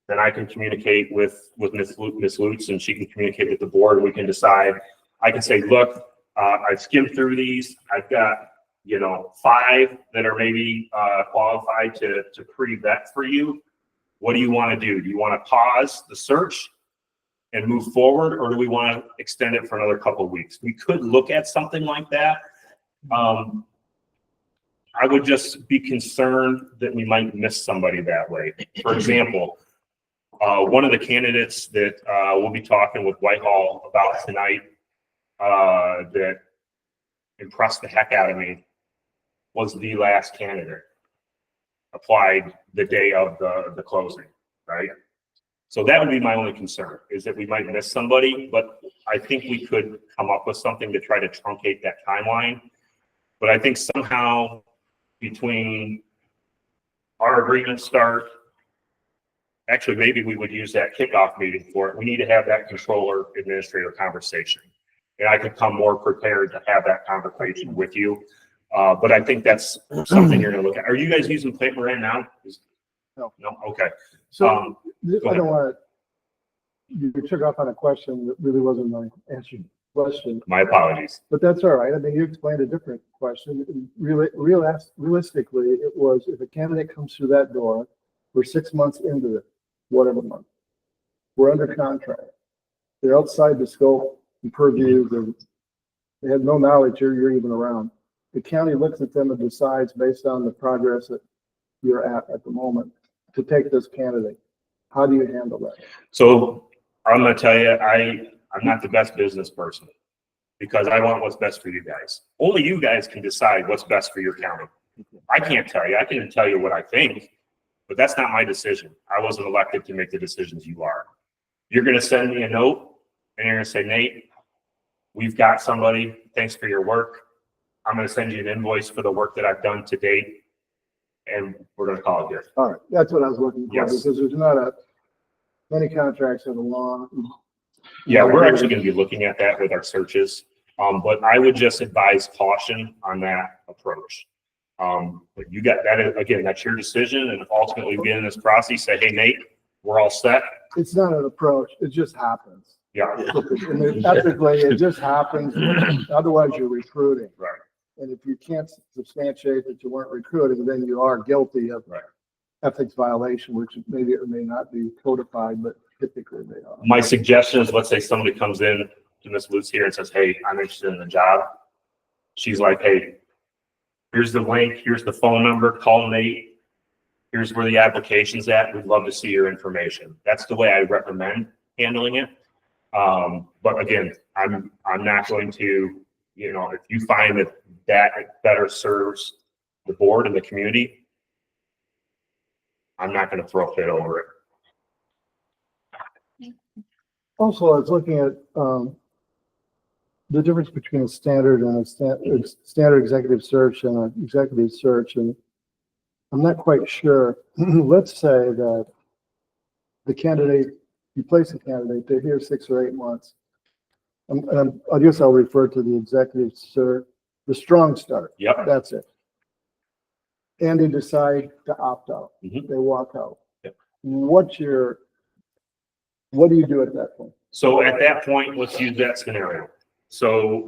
Then I can communicate with Ms. Lutz, and she can communicate with the board, and we can decide. I can say, look, I've skimmed through these. I've got, 5 that are maybe qualified to pre-vet for you. What do you want to do? Do you want to pause the search and move forward, or do we want to extend it for another couple of weeks? We could look at something like that. I would just be concerned that we might miss somebody that way. For example, one of the candidates that we'll be talking with Whitehall about tonight that impressed the heck out of me was the last candidate applied the day of the closing, right? So that would be my only concern, is that we might miss somebody, but I think we could come up with something to try to truncate that timeline. But I think somehow between our agreement start, actually, maybe we would use that kickoff meeting for it. We need to have that controller administrator conversation. And I could come more prepared to have that conversation with you. But I think that's something you're gonna look at. Are you guys using Plant Moran now? No. No, okay. So Go I ahead. don't want you took off on a question that really wasn't my answered question, My apologies. but that's all right. I mean, you explained a different question. Realistically, it was if a candidate comes through that door, we're 6 months into it, whatever month. We're under contract. They're outside the scope and purview. They have no knowledge you're even around. The county looks at them and decides based on the progress that you're at the moment to take this candidate. How do you handle that? So I'm gonna tell you, I'm not the best business person because I want what's best for you guys. Only you guys can decide what's best for your county. I can't tell you. I can tell you what I think, but that's not my decision. I wasn't elected to make the decisions you are. You're gonna send me a note and you're gonna say, Nate, we've got somebody. Thanks for your work. I'm gonna send you an invoice for the work that I've done to date, and we're gonna call it good. All right, that's what I was looking for, Yes. because there's not many contracts have a long. Yeah, we're actually gonna be looking at that with our searches. But I would just advise caution on that approach. But you got that, again, that's your decision, and ultimately we get in this process, say, hey, Nate, we're all set. It's not an approach, it just happens. Yeah, And ethically, it just happens, otherwise you're recruiting. right. And if you can't substantiate that you weren't recruiting, then you are guilty of Right. ethics violation, which maybe it may not be codified, but typically they are. My suggestion is, let's say somebody comes in to Ms. Lutz here and says, hey, I'm interested in the job. She's like, hey, here's the link, here's the phone number, call Nate. Here's where the application's at. We'd love to see your information. That's the way I recommend handling it. But again, I'm not going to, if you find that better serves the board and the community, I'm not going to throw a fit over it. Also, I was looking at the difference between a standard and a standard executive search and an executive search, and I'm not quite sure. Let's say that the candidate, you place a candidate, they're here 6 or 8 months. I guess I'll refer to the executive, sir, the strong start. Yep. That's it. And they decide to opt out. Mhm. They walk out. Yep. What do you do at that point? So at that point, let's use that scenario. So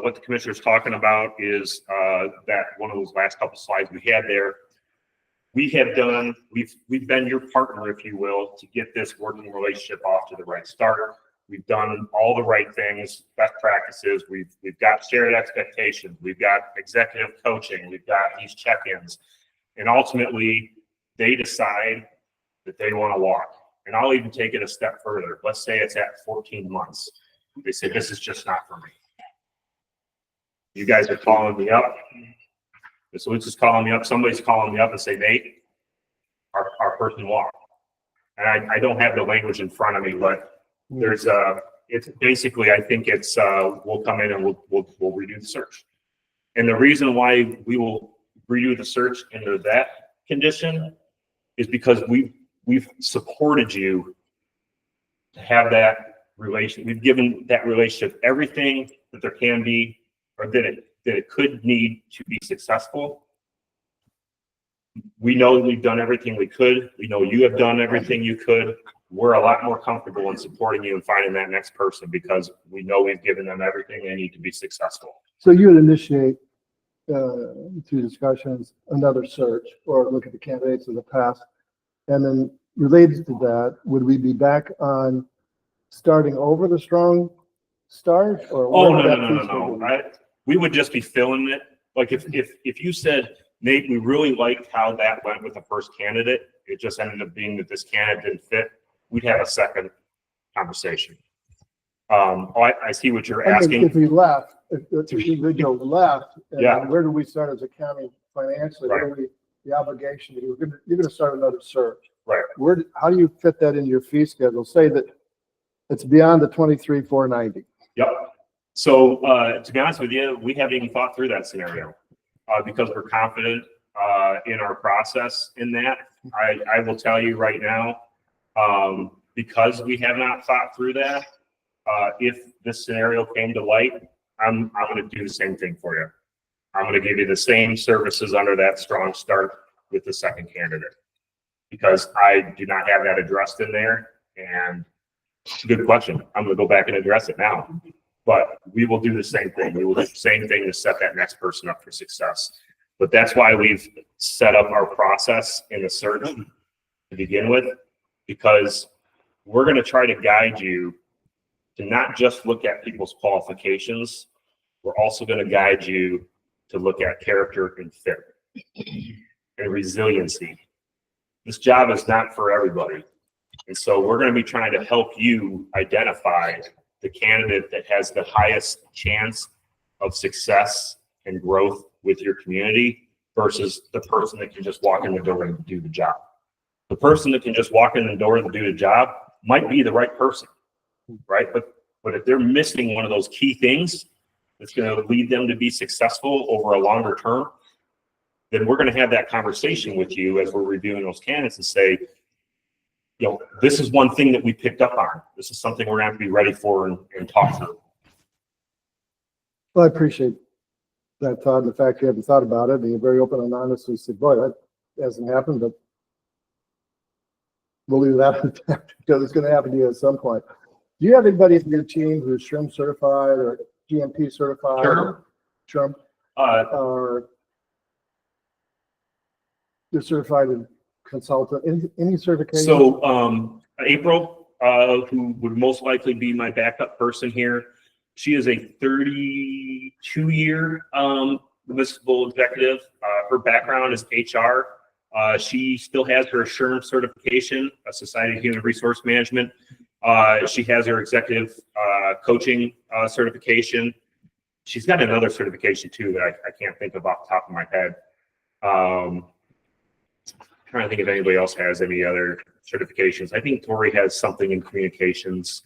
what the commissioner's talking about is that one of those last couple slides we had there. We've been your partner, if you will, to get this working relationship off to the right start. We've done all the right things, best practices. We've got shared expectations. We've got executive coaching. We've got these check-ins. And ultimately, they decide that they want to walk. And I'll even take it a step further. Let's say it's at 14 months. They say, this is just not for me. You guys are calling me up. So it's just calling me up. Somebody's calling me up and say, Nate, our person walked. And I don't have the language in front of me, but there's it's basically, I think it's, we'll come in and we'll redo the search. And the reason why we will redo the search under that condition is because we've supported you to have that relation. We've given that relationship everything that there can be, or that it could need to be successful. We know we've done everything we could. We know you have done everything you could. We're a lot more comfortable in supporting you and finding that next person because we know we've given them everything they need to be successful. So you would initiate through discussions, another search, or look at the candidates of the past. And then related to that, would we be back on starting over the strong start? Or Oh, where would that piece no. go? We would just be filling it. Like if you said, Nate, we really liked how that went with the first candidate, it just ended up being that this candidate didn't fit, we'd have a second conversation. I see what you're I think asking. if we left, if the individual left, and Yeah. then where do we start as a county financially? Right. Where do we, the obligation, you're gonna start another search. Right. How do you fit that into your fee schedule? Say that it's beyond the 23,490. Yep. So to be honest with you, we haven't even thought through that scenario because we're confident in our process in that. I will tell you right now, because we have not thought through that, if this scenario came to light, I'm going to do the same thing for you. I'm going to give you the same services under that strong start with the second candidate because I do not have that addressed in there. And it's a good question. I'm going to go back and address it now. But we will do the same thing. We will do the same thing to set that next person up for success. But that's why we've set up our process in the search to begin with, because we're going to try to guide you to not just look at people's qualifications. We're also going to guide you to look at character and fit and resiliency. This job is not for everybody. And so we're going to be trying to help you identify the candidate that has the highest chance of success and growth with your community versus the person that can just walk in the door and do the job. The person that can just walk in the door and do the job might be the right person, right? But if they're missing one of those key things that's going to lead them to be successful over a longer term, then we're going to have that conversation with you as we're reviewing those candidates and say, you know, this is one thing that we picked up on. This is something we're going to have to be ready for and talk through. Well, I appreciate that thought and the fact you haven't thought about it, and you're very open and honest and said, boy, that hasn't happened, but we'll leave that because it's going to happen to you at some point. Do you have anybody in your team who's SHRM certified or GMP certified? Sure. SHRM? Or you're certified in consultant, any certification? So April, who would most likely be my backup person here, she is a 32-year municipal executive. Her background is HR. She still has her SHRM certification, a Society of Human Resource Management. She has her executive coaching certification. She's got another certification too that I can't think of off the top of my head. Trying to think if anybody else has any other certifications. I think Tori has something in communications.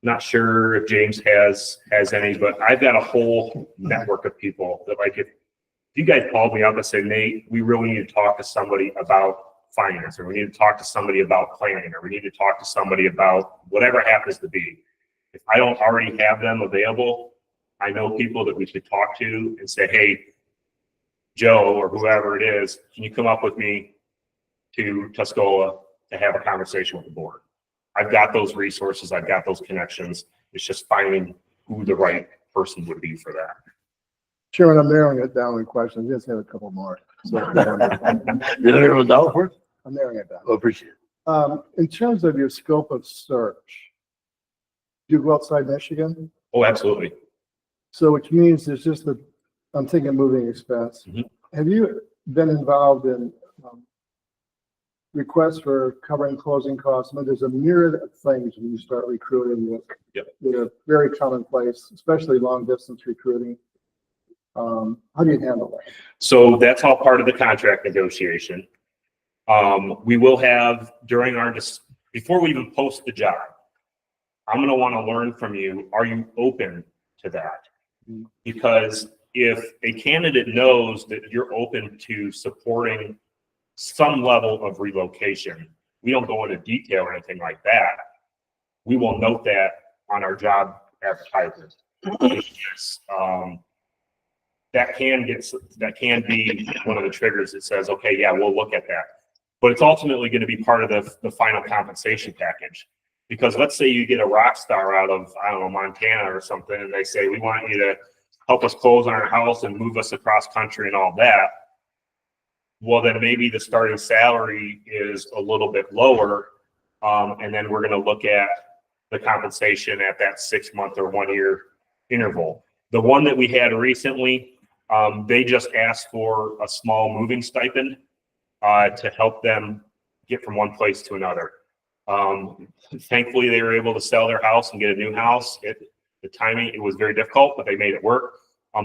Not sure if James has any, but I've got a whole network of people that, like, if you guys called me up and said, Nate, we really need to talk to somebody about finance, or we need to talk to somebody about planning, or we need to talk to somebody about whatever it happens to be. If I don't already have them available, I know people that we should talk to and say, hey, Joe, or whoever it is, can you come up with me to Tuscola to have a conversation with the board? I've got those resources. I've got those connections. It's just finding who the right person would be for that. Chairman, I'm narrowing it down in questions. Just have a couple more. So You know, it was out for it? I'm narrowing it down. I appreciate it. In terms of your scope of search, do you go outside Michigan? Oh, absolutely. So which means there's just the, I'm thinking moving expense. Mhm. Have you been involved in requests for covering closing costs? I mean, there's a myriad of things when you start recruiting that Yep. that are very commonplace, especially long distance recruiting. How do you handle that? So that's all part of the contract negotiation. We will have during our, before we even post the job, I'm going to want to learn from you. Are you open to that? Because if a candidate knows that you're open to supporting some level of relocation, we don't go into detail or anything like that. We will note that on our job advertisement. Yes, that can be one of the triggers that says, okay, yeah, we'll look at that. But it's ultimately going to be part of the final compensation package. Because let's say you get a rock star out of, I don't know, Montana or something, and they say, we want you to help us close on our house and move us across country and all that. Well, then maybe the starting salary is a little bit lower. And then we're going to look at the compensation at that 6 month or 1 year interval. The one that we had recently, they just asked for a small moving stipend to help them get from one place to another. Thankfully, they were able to sell their house and get a new house. The timing, it was very difficult, but they made it work.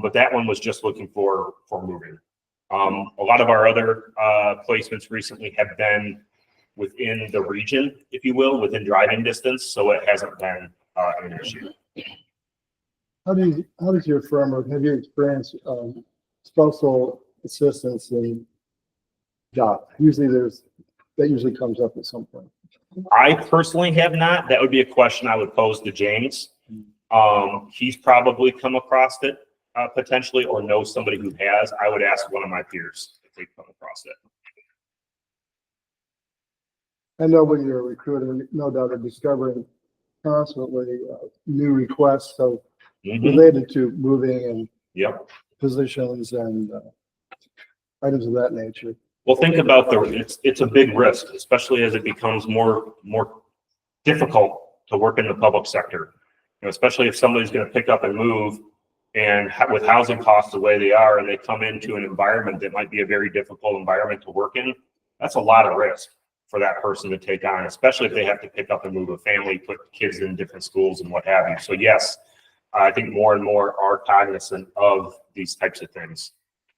But that one was just looking for moving. A lot of our other placements recently have been within the region, if you will, within driving distance, so it hasn't been an issue. How does your firm, or have you experienced spousal assistance in job? That usually comes up at some point. I personally have not. That would be a question I would pose to James. He's probably come across it potentially, or knows somebody who has. I would ask one of my peers if they've come across it. I know when you're recruiting, no doubt are discovering constantly new requests of related to moving and Yep. positions and items of that nature. Well, think about it's a big risk, especially as it becomes more difficult to work in the public sector. You know, especially if somebody's going to pick up and move, and with housing costs the way they are, and they come into an environment that might be a very difficult environment to work in. That's a lot of risk for that person to take on, especially if they have to pick up and move a family, put kids in different schools and what have you. So yes, I think more and more are cognizant of these types of things.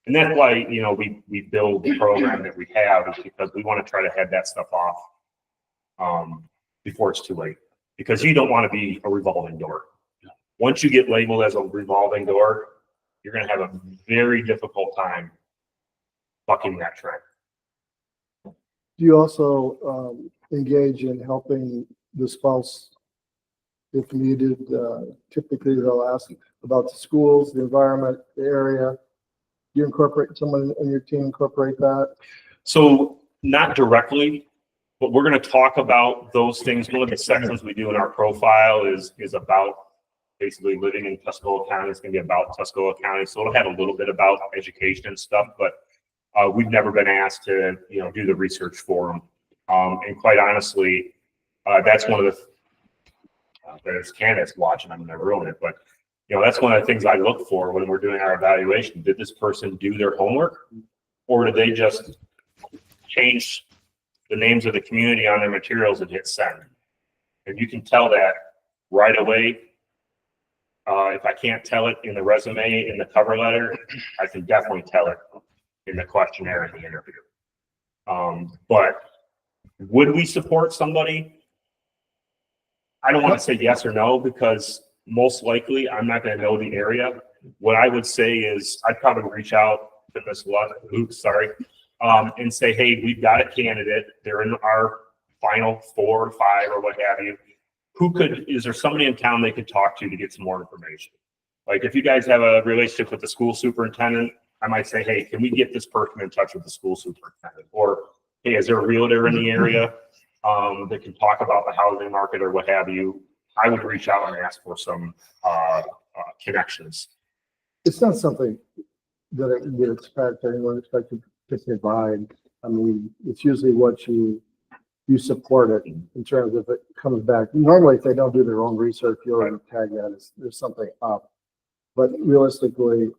And that's why, you know, we build the program that we have, is because we want to try to head that stuff off before it's too late. Because you don't want to be a revolving door. Once you get labeled as a revolving door, you're going to have a very difficult time bucking that trend. Do you also engage in helping the spouse if needed? Typically, they'll ask about the schools, the environment, the area. Do you incorporate someone in your team, incorporate that? So not directly, but we're going to talk about those things. One of the sections we do in our profile is about basically living in Tuscola County. It's going to be about Tuscola County. So it'll have a little bit about education and stuff, but we've never been asked to, you know, do the research for them. And quite honestly, that's one of the, there's candidates watching, I'm never ruin it, but you know, that's one of the things I look for when we're doing our evaluation. Did this person do their homework, or did they just change the names of the community on their materials and hit send? And you can tell that right away. If I can't tell it in the resume, in the cover letter, I can definitely tell it in the questionnaire in the interview. But would we support somebody? I don't want to say yes or no, because most likely I'm not going to know the area. What I would say is I'd probably reach out to Ms. Luck, and say, hey, we've got a candidate. They're in our final 4 or 5 or what have you. Is there somebody in town they could talk to get some more information? Like if you guys have a relationship with the school superintendent, I might say, hey, can we get this person in touch with the school superintendent? Or, hey, is there a realtor in the area that can talk about the housing market or what have you? I would reach out and ask for some connections. It's not something that you expect anyone expected to provide. I mean, it's usually what you support it in terms of it comes back. Normally, if they don't do their own research, you'll already tag that as there's something up. But realistically,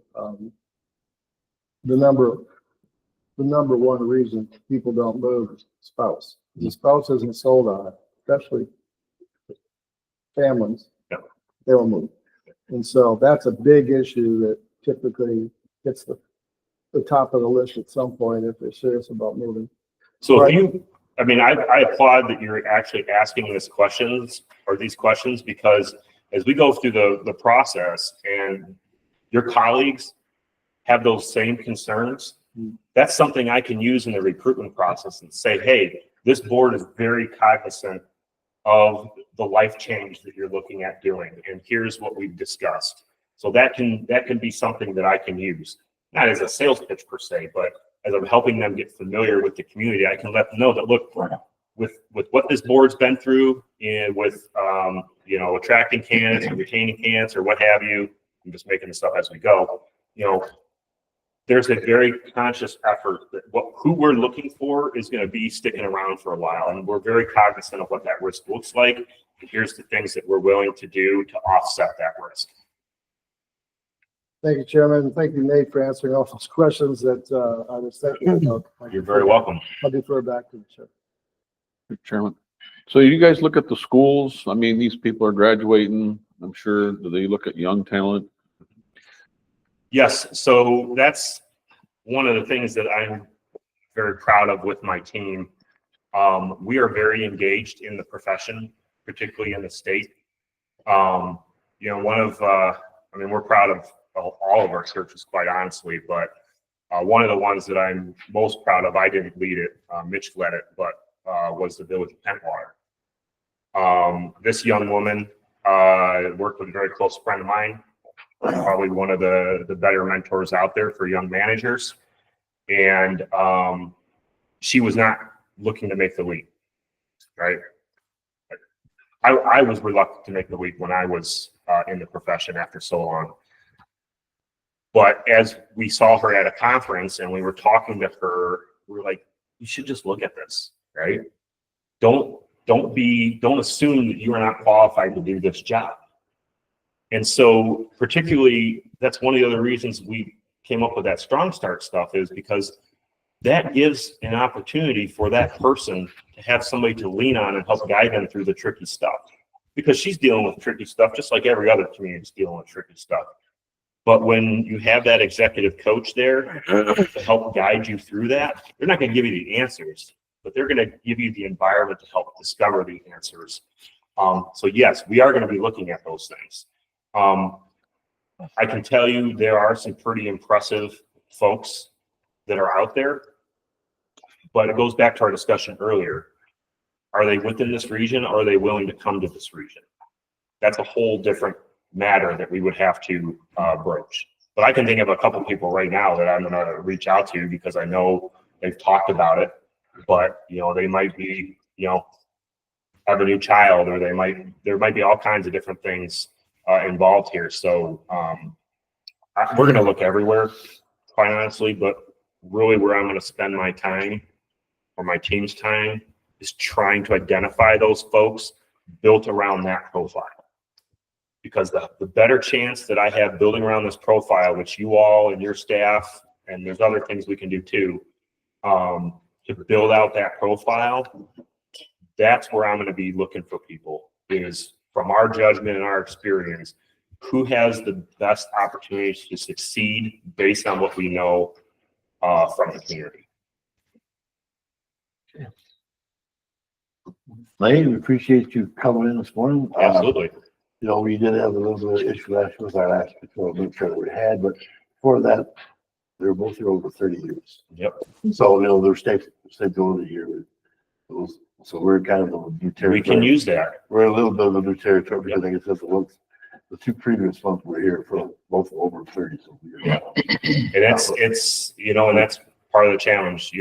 the number one reason people don't move is spouse. The spouse isn't sold on it, especially families. Yep. They will move. And so that's a big issue that typically hits the top of the list at some point if they're serious about moving. So Right. I applaud that you're actually asking these questions because as we go through the process and your colleagues have those same concerns, that's something I can use in the recruitment process and say, hey, this board is very cognizant of the life change that you're looking at doing. And here's what we've discussed. So that can be something that I can use, not as a sales pitch per se, but as I'm helping them get familiar with the community, I can let them know that, look, with what this board's been through and with, attracting candidates and retaining candidates or what have you, I'm just making this up as we go, there's a very conscious effort that who we're looking for is going to be sticking around for a while. And we're very cognizant of what that risk looks like. And here's the things that we're willing to do to offset that risk. Thank you, Chairman. Thank you, Nate, for answering all those questions that I was thinking about. You're very welcome. I'll defer back to the chair. Chairman. So you guys look at the schools. I mean, these people are graduating. I'm sure. Do they look at young talent? Yes, so that's one of the things that I'm very proud of with my team. We are very engaged in the profession, particularly in the state. We're proud of all of our searches, quite honestly, but one of the ones that I'm most proud of, I didn't lead it, Mitch led it, but was the Village of Pentwater. This young woman worked with a very close friend of mine, probably one of the better mentors out there for young managers. And she was not looking to make the leap, right? I was reluctant to make the leap when I was in the profession after so long. But as we saw her at a conference and we were talking to her, we were like, you should just look at this, right? Don't assume that you are not qualified to do this job. And so particularly, that's one of the other reasons we came up with that Strong Start stuff, is because that gives an opportunity for that person to have somebody to lean on and help guide them through the tricky stuff. Because she's dealing with tricky stuff just like every other community is dealing with tricky stuff. But when you have that executive coach there to help guide you through that, they're not going to give you the answers, but they're going to give you the environment to help discover the answers. So yes, we are going to be looking at those things. I can tell you there are some pretty impressive folks that are out there, but it goes back to our discussion earlier. Are they within this region, or are they willing to come to this region? That's a whole different matter that we would have to broach. But I can think of a couple people right now that I'm going to reach out to because I know they've talked about it, but they might be, have a new child, or there might be all kinds of different things involved here. So we're going to look everywhere, quite honestly, but really where I'm going to spend my time, or my team's time, is trying to identify those folks built around that profile. Because the better chance that I have building around this profile, which you all and your staff, and there's other things we can do too, to build out that profile, that's where I'm going to be looking for people, is from our judgment and our experience, who has the best opportunities to succeed based on what we know from the community. Lane, we appreciate you coming in this morning. Absolutely. We did have a little bit of issue last with our last patrol, make sure that we had, but for that, They're both here over 30 years. Yep. So, there's stability here. So we're kind of a new territory. We can use that. We're a little bit of a new territory because I guess the two previous ones were here for both over 30. So Yeah. And it's, and that's part of the challenge,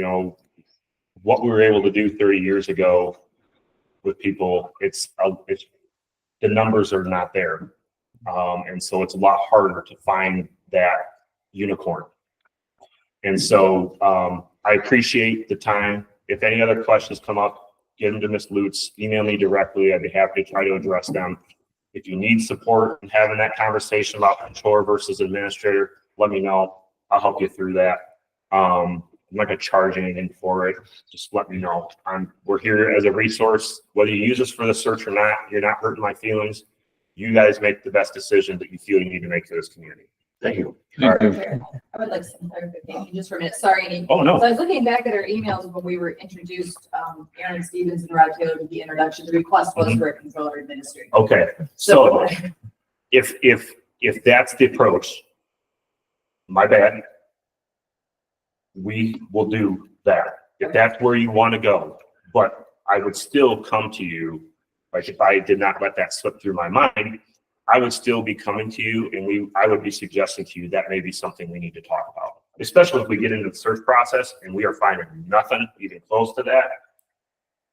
what we were able to do 30 years ago with people, it's the numbers are not there. And so it's a lot harder to find that unicorn. And so, I appreciate the time. If any other questions come up, get them to Ms. Lutz, email me directly. I'd be happy to try to address them. If you need support in having that conversation about controller versus administrator, let me know. I'll help you through that. I'm not gonna charge anything for it. Just let me know. We're here as a resource. Whether you use us for the search or not, you're not hurting my feelings. You guys make the best decision that you feel you need to make for this community. Thank you. Thank you. I would like some clarification just for a minute. Sorry, Andy. Oh, no. So I was looking back at our emails when we were introduced, Aaron Stevens and Rod Taylor did the introduction. The request was for a controller administrator. Okay, so if that's the approach, my bad. We will do that. If that's where you want to go, but I would still come to you, like if I did not let that slip through my mind, I would still be coming to you and I would be suggesting to you that may be something we need to talk about, especially if we get into the search process and we are finding nothing even close to that.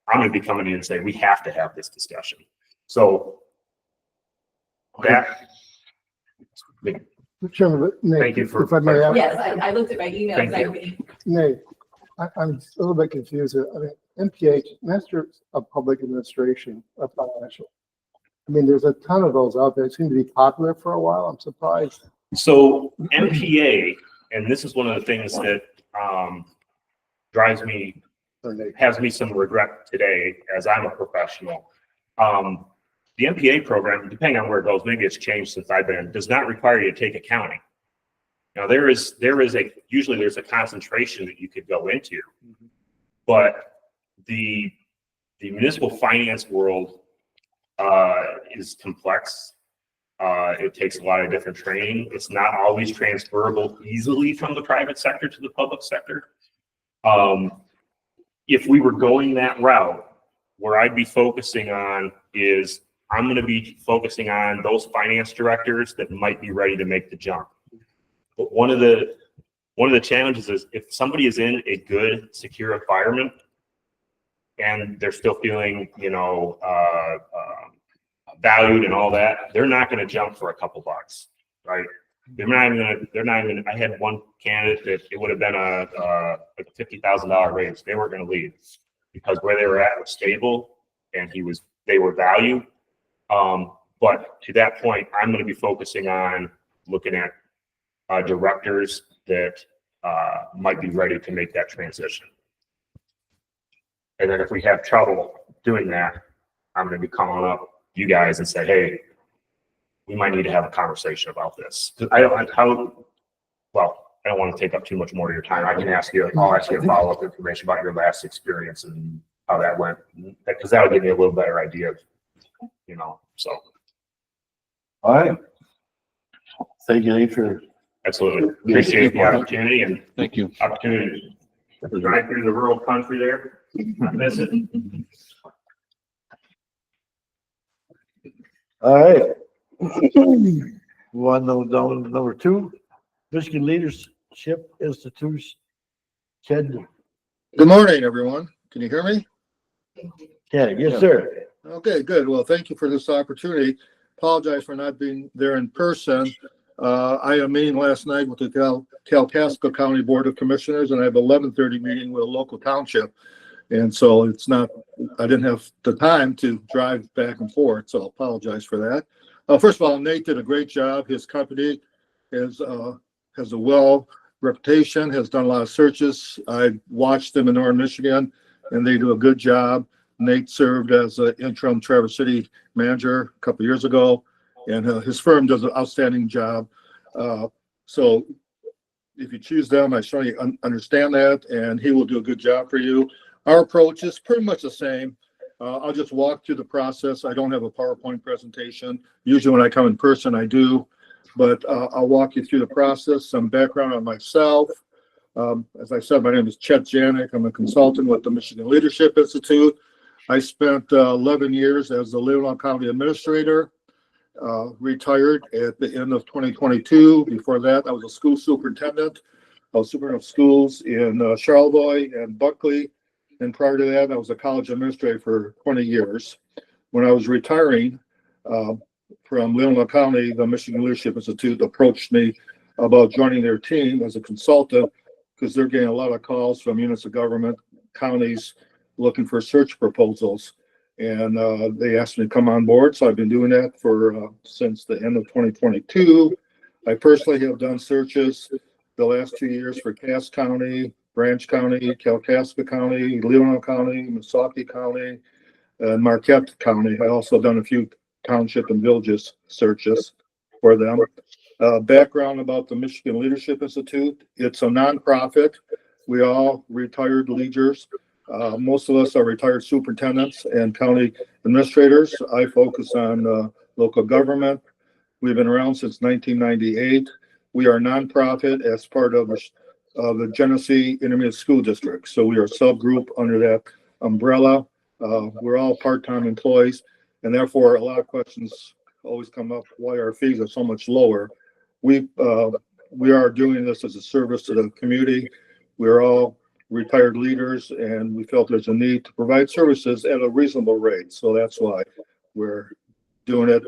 I'm going to be coming in and say, we have to have this discussion. So that, Chairman, Nate, Thank you for- if I may ask, Yes, I looked at my emails. Thank Nate, I'm a little bit confused here. I mean, MPH, Master of Public Administration of Financial. I mean, there's a ton of those out there. It seemed to be popular for a while. I'm surprised. So MPA, and this is one of the things that has me some regret today as I'm a professional. The MPA program, depending on where it goes, maybe it's changed since I've been, does not require you to take accounting. Now usually there's a concentration that you could go into, but the municipal finance world is complex. It takes a lot of different training. It's not always transferable easily from the private sector to the public sector. If we were going that route, where I'd be focusing on is I'm going to be focusing on those finance directors that might be ready to make the jump. But one of the challenges is if somebody is in a good, secure environment and they're still feeling, valued and all that, they're not going to jump for a couple bucks, right? I had one candidate that it would have been a $50,000 raise. They weren't going to leave because where they were at was stable and they were valued. But to that point, I'm going to be focusing on looking at directors that might be ready to make that transition. And then if we have trouble doing that, I'm going to be calling up you guys and say, hey, we might need to have a conversation about this. I don't want to take up too much more of your time. I'll ask you a follow-up information about your last experience and how that went, because that'll give me a little better idea of, so. All right. Thank you, Nate, for Absolutely. Appreciate the opportunity and Thank you. opportunity to drive through the rural country there. I miss it. all right. One number 2, Michigan Leadership Institute. Ted. Good morning, everyone. Can you hear me? Ted, yes, sir. Okay, good. Well, thank you for this opportunity. Apologize for not being there in person. I had a meeting last night with the Kalkaska County Board of Commissioners, and I have 11:30 meeting with a local township. And so I didn't have the time to drive back and forth, so I apologize for that. First of all, Nate did a great job. His company has a well reputation, has done a lot of searches. I watched them in Northern Michigan, and they do a good job. Nate served as an interim Traverse City manager a couple years ago, and his firm does an outstanding job. So if you choose them, I certainly understand that, and he will do a good job for you. Our approach is pretty much the same. I'll just walk through the process. I don't have a PowerPoint presentation. Usually when I come in person, I do. but I'll walk you through the process, some background on myself. As I said, my name is Chet Janik. I'm a consultant with the Michigan Leadership Institute. I spent 11 years as the Leelanau County Administrator, retired at the end of 2022. Before that, I was a school superintendent. I was superintendent of schools in Charlevoix and Buckley. And prior to that, I was a college administrator for 20 years. When I was retiring from Leelanau County, the Michigan Leadership Institute approached me about joining their team as a consultant because they're getting a lot of calls from units of government, counties, looking for search proposals. And they asked me to come on board. So I've been doing that for since the end of 2022. I personally have done searches the last 2 years for Cass County, Branch County, Kalkaska County, Leelanau County, Missaukee County, and Marquette County. I also done a few township and villages searches for them. Background about the Michigan Leadership Institute. It's a nonprofit. We all retired leaders. Most of us are retired superintendents and county administrators. I focus on local government. We've been around since 1998. We are a nonprofit as part of the Genesee Intermediate School District. So we are a subgroup under that umbrella. We're all part-time employees, and therefore a lot of questions always come up why our fees are so much lower. We are doing this as a service to the community. We're all retired leaders, and we felt there's a need to provide services at a reasonable rate. So that's why we're doing it.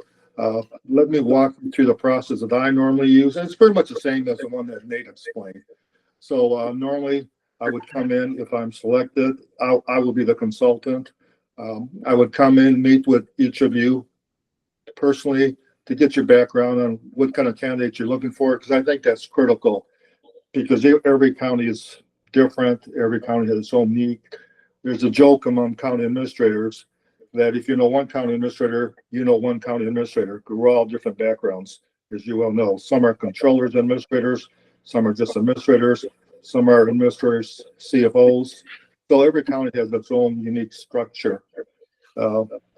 Let me walk you through the process that I normally use. And it's pretty much the same as the one that Nate explained. So normally I would come in, if I'm selected, I will be the consultant. I would come in, meet with each of you personally to get your background on what kind of candidate you're looking for, because I think that's critical, because every county is different. Every county has its own need. There's a joke among county administrators that if you know one county administrator, you know one county administrator, because we're all different backgrounds, as you well know. Some are controllers, administrators, some are just administrators, some are administrators, CFOs. So every county has its own unique structure.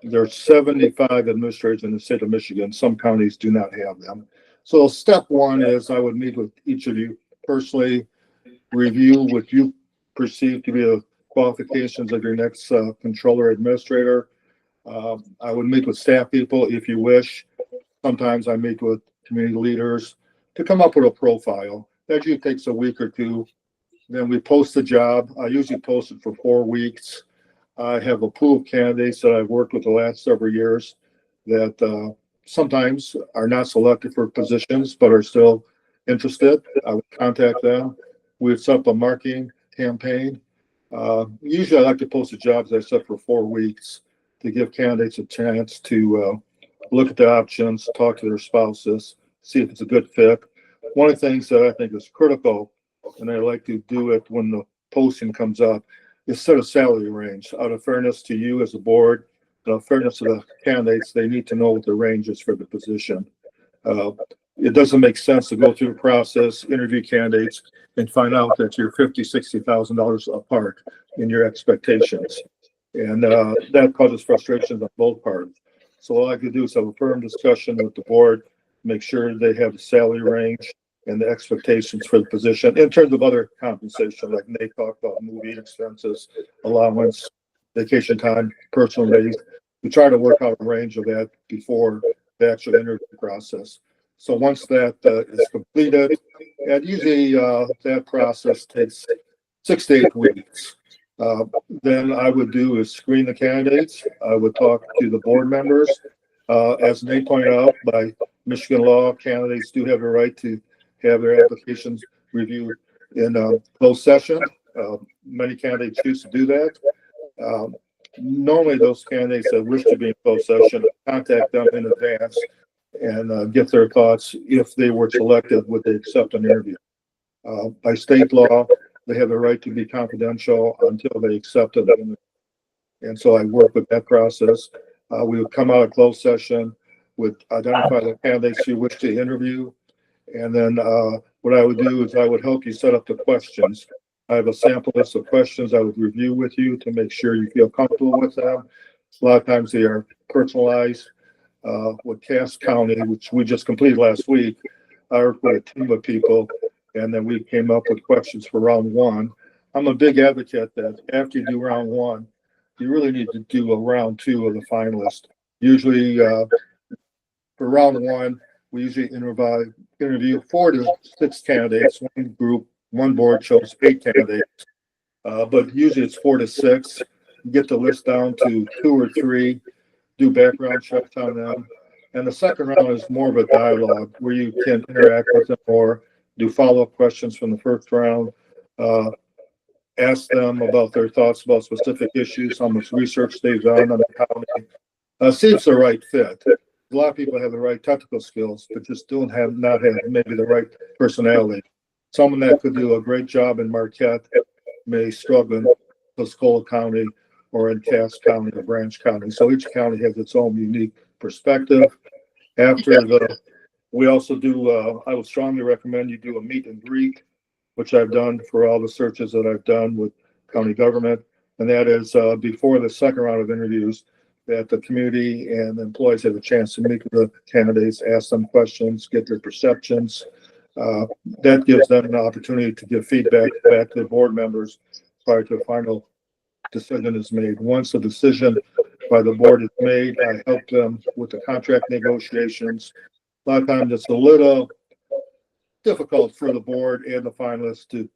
There's 75 administrators in the state of Michigan. Some counties do not have them. So step one is I would meet with each of you personally, review what you perceive to be the qualifications of your next controller administrator. I would meet with staff people if you wish. Sometimes I meet with community leaders to come up with a profile. That usually takes a week or two. Then we post the job. I usually post it for 4 weeks. I have a pool of candidates that I've worked with the last several years that sometimes are not selected for positions, but are still interested. I would contact them. We would set up a marketing campaign. Usually I like to post the jobs I set for 4 weeks to give candidates a chance to look at the options, talk to their spouses, see if it's a good fit. One of the things that I think is critical, and I like to do it when the posting comes up, is set a salary range. Out of fairness to you as a board, out of fairness to the candidates, they need to know what the range is for the position. It doesn't make sense to go through the process, interview candidates, and find out that you're $50,000, $60,000 apart in your expectations. And that causes frustrations on both parts. So all I could do is have a firm discussion with the board, make sure they have the salary range and the expectations for the position. In terms of other compensation, like Nate talked about, movie expenses, allowance, vacation time, personal days, we try to work out a range of that before the actual interview process. So once that is completed, and usually that process takes 6 to 8 weeks. Then I would do is screen the candidates. I would talk to the board members. As Nate pointed out, by Michigan law, candidates do have a right to have their applications reviewed in closed session. Many candidates choose to do that. Normally, those candidates that wish to be in closed session, contact them in advance and get their thoughts. If they were selected, would they accept an interview? By state law, they have the right to be confidential until they accept it. And so I work with that process. We would come out of closed session, would identify the candidates you wish to interview. And then what I would do is I would help you set up the questions. I have a sample list of questions I would review with you to make sure you feel comfortable with them. A lot of times they are personalized. with Cass County, which we just completed last week. I worked with a team of people, and then we came up with questions for round one. I'm a big advocate that after you do round one, you really need to do a round two of the finalists. Usually, for round one, we usually interview 4 to 6 candidates. One group, one board chose 8 candidates. But usually it's 4 to 6. Get the list down to 2 or 3, do background checks on them. And the second round is more of a dialogue where you can interact with them more, do follow-up questions from the first round, ask them about their thoughts about specific issues, how much research they've done on the county. See if it's the right fit. A lot of people have the right technical skills, but just not have maybe the right personality. Someone that could do a great job in Marquette may struggle in Tuscola County or in Cass County or Branch County. So each county has its own unique perspective. We also do, I would strongly recommend you do a meet and greet, which I've done for all the searches that I've done with county government. And that is before the second round of interviews, that the community and employees have a chance to meet with the candidates, ask them questions, get their perceptions. That gives them an opportunity to give feedback back to the board members prior to a final decision is made. Once a decision by the board is made, I help them with the contract negotiations. A lot of times it's a little difficult for the board and the finalists to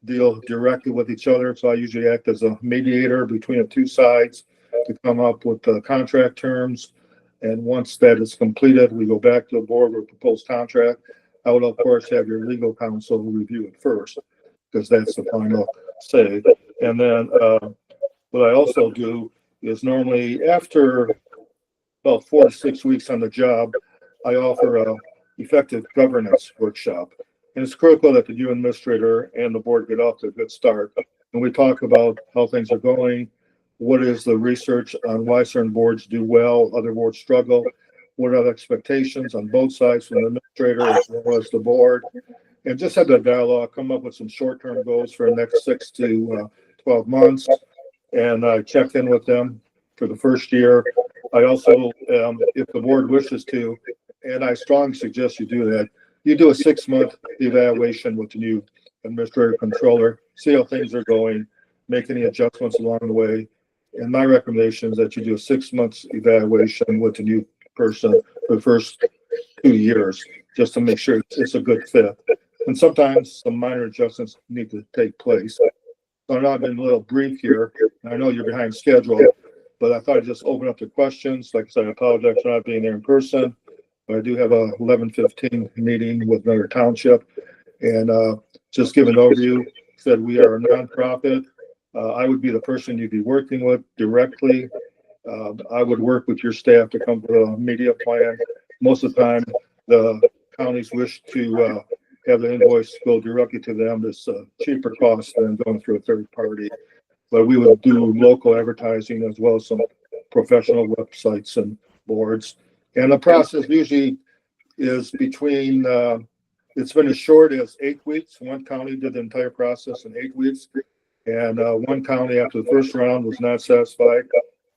deal directly with each other. So I usually act as a mediator between the two sides to come up with the contract terms. And once that is completed, we go back to the board with a proposed contract. I would, of course, have your legal counsel review it first, because that's the final say. And then what I also do is normally after about 4 to 6 weeks on the job, I offer a effective governance workshop. And it's critical that the new administrator and the board get off to a good start. And we talk about how things are going. What is the research on why certain boards do well, other boards struggle? What are the expectations on both sides from the administrator as well as the board? And just have that dialogue, come up with some short-term goals for the next 6 to 12 months. And I check in with them for the first year. I also, if the board wishes to, and I strongly suggest you do that, you do a 6-month evaluation with the new administrative controller, see how things are going, make any adjustments along the way. And my recommendation is that you do a 6 months evaluation with the new person for the first 2 years, just to make sure it's a good fit. And sometimes some minor adjustments need to take place. So I know I've been a little brief here, and I know you're behind schedule, but I thought I'd just open up to questions. Like I said, I apologize for not being there in person, but I do have a 11:15 meeting with another township. And just give an overview, said we are a nonprofit. I would be the person you'd be working with directly. I would work with your staff to come up with a media plan. Most of the time, the counties wish to have the invoice go directly to them. It's a cheaper cost than going through a third party. But we would do local advertising as well as some professional websites and boards. And the process usually is between, it's been as short as 8 weeks. One county did the entire process in 8 weeks. And one county after the first round was not satisfied.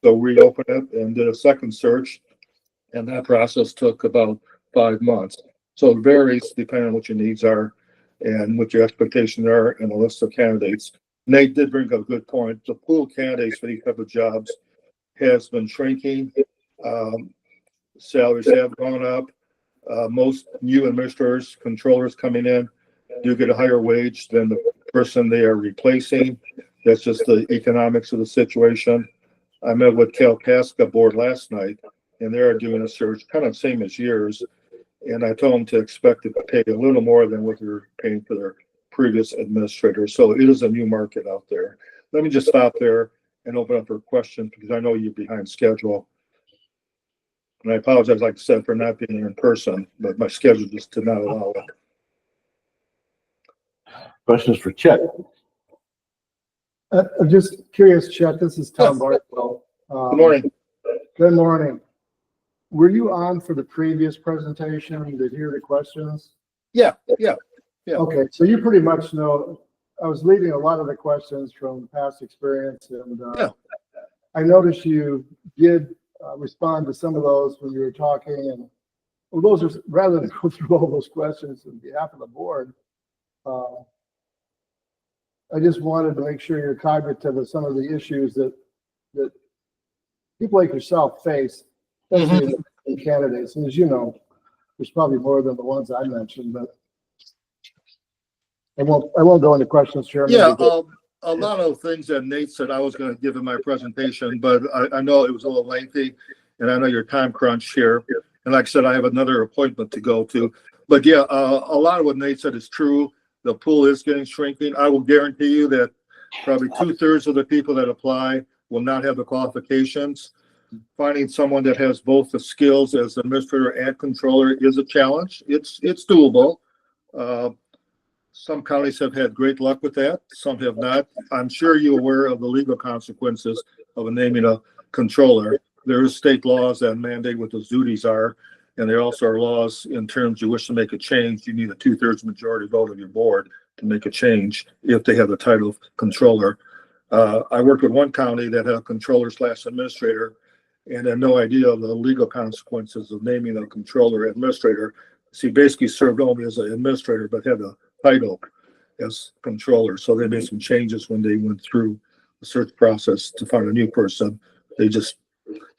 So we opened it and did a second search. And that process took about 5 months. So it varies depending on what your needs are and what your expectations are and the list of candidates. Nate did bring up a good point. The pool of candidates for these type of jobs has been shrinking. Salaries have gone up. Most new administrators, controllers coming in do get a higher wage than the person they are replacing. That's just the economics of the situation. I met with Kalkaska board last night, and they're doing a search, kind of same as yours. And I told them to expect to pay a little more than what they're paying for their previous administrator. So it is a new market out there. Let me just stop there and open up for questions because I know you're behind schedule. And I apologize, like I said, for not being here in person, but my schedule just did not allow it. Questions for Chet? I'm just curious, Chet, this is Tom Bartwell. Good morning. Good morning. Were you on for the previous presentation to hear the questions? Yeah. Okay, so you pretty much know, I was leading a lot of the questions from past experience, and Yeah. I noticed you did respond to some of those when you were talking, and well, those are, rather than go through all those questions on behalf of the board, I just wanted to make sure you're cognizant of some of the issues that people like yourself face, especially in candidates. And as you know, there's probably more than the ones I mentioned, but I won't go into questions, Chairman. Yeah, a lot of things that Nate said I was going to give in my presentation, but I know it was a little lengthy, and I know your time crunch here. And like I said, I have another appointment to go to. But yeah, a lot of what Nate said is true. The pool is getting shrinking. I will guarantee you that probably 2/3 of the people that apply will not have the qualifications. Finding someone that has both the skills as administrator and controller is a challenge. It's doable. Some counties have had great luck with that. Some have not. I'm sure you're aware of the legal consequences of naming a controller. There is state laws that mandate what those duties are. And there also are laws in terms you wish to make a change. You need a 2/3 majority vote of your board to make a change if they have the title of controller. I worked with one county that had a controller/administrator and had no idea of the legal consequences of naming a controller administrator. So he basically served only as an administrator, but had a title as controller. So they made some changes when they went through the search process to find a new person. They just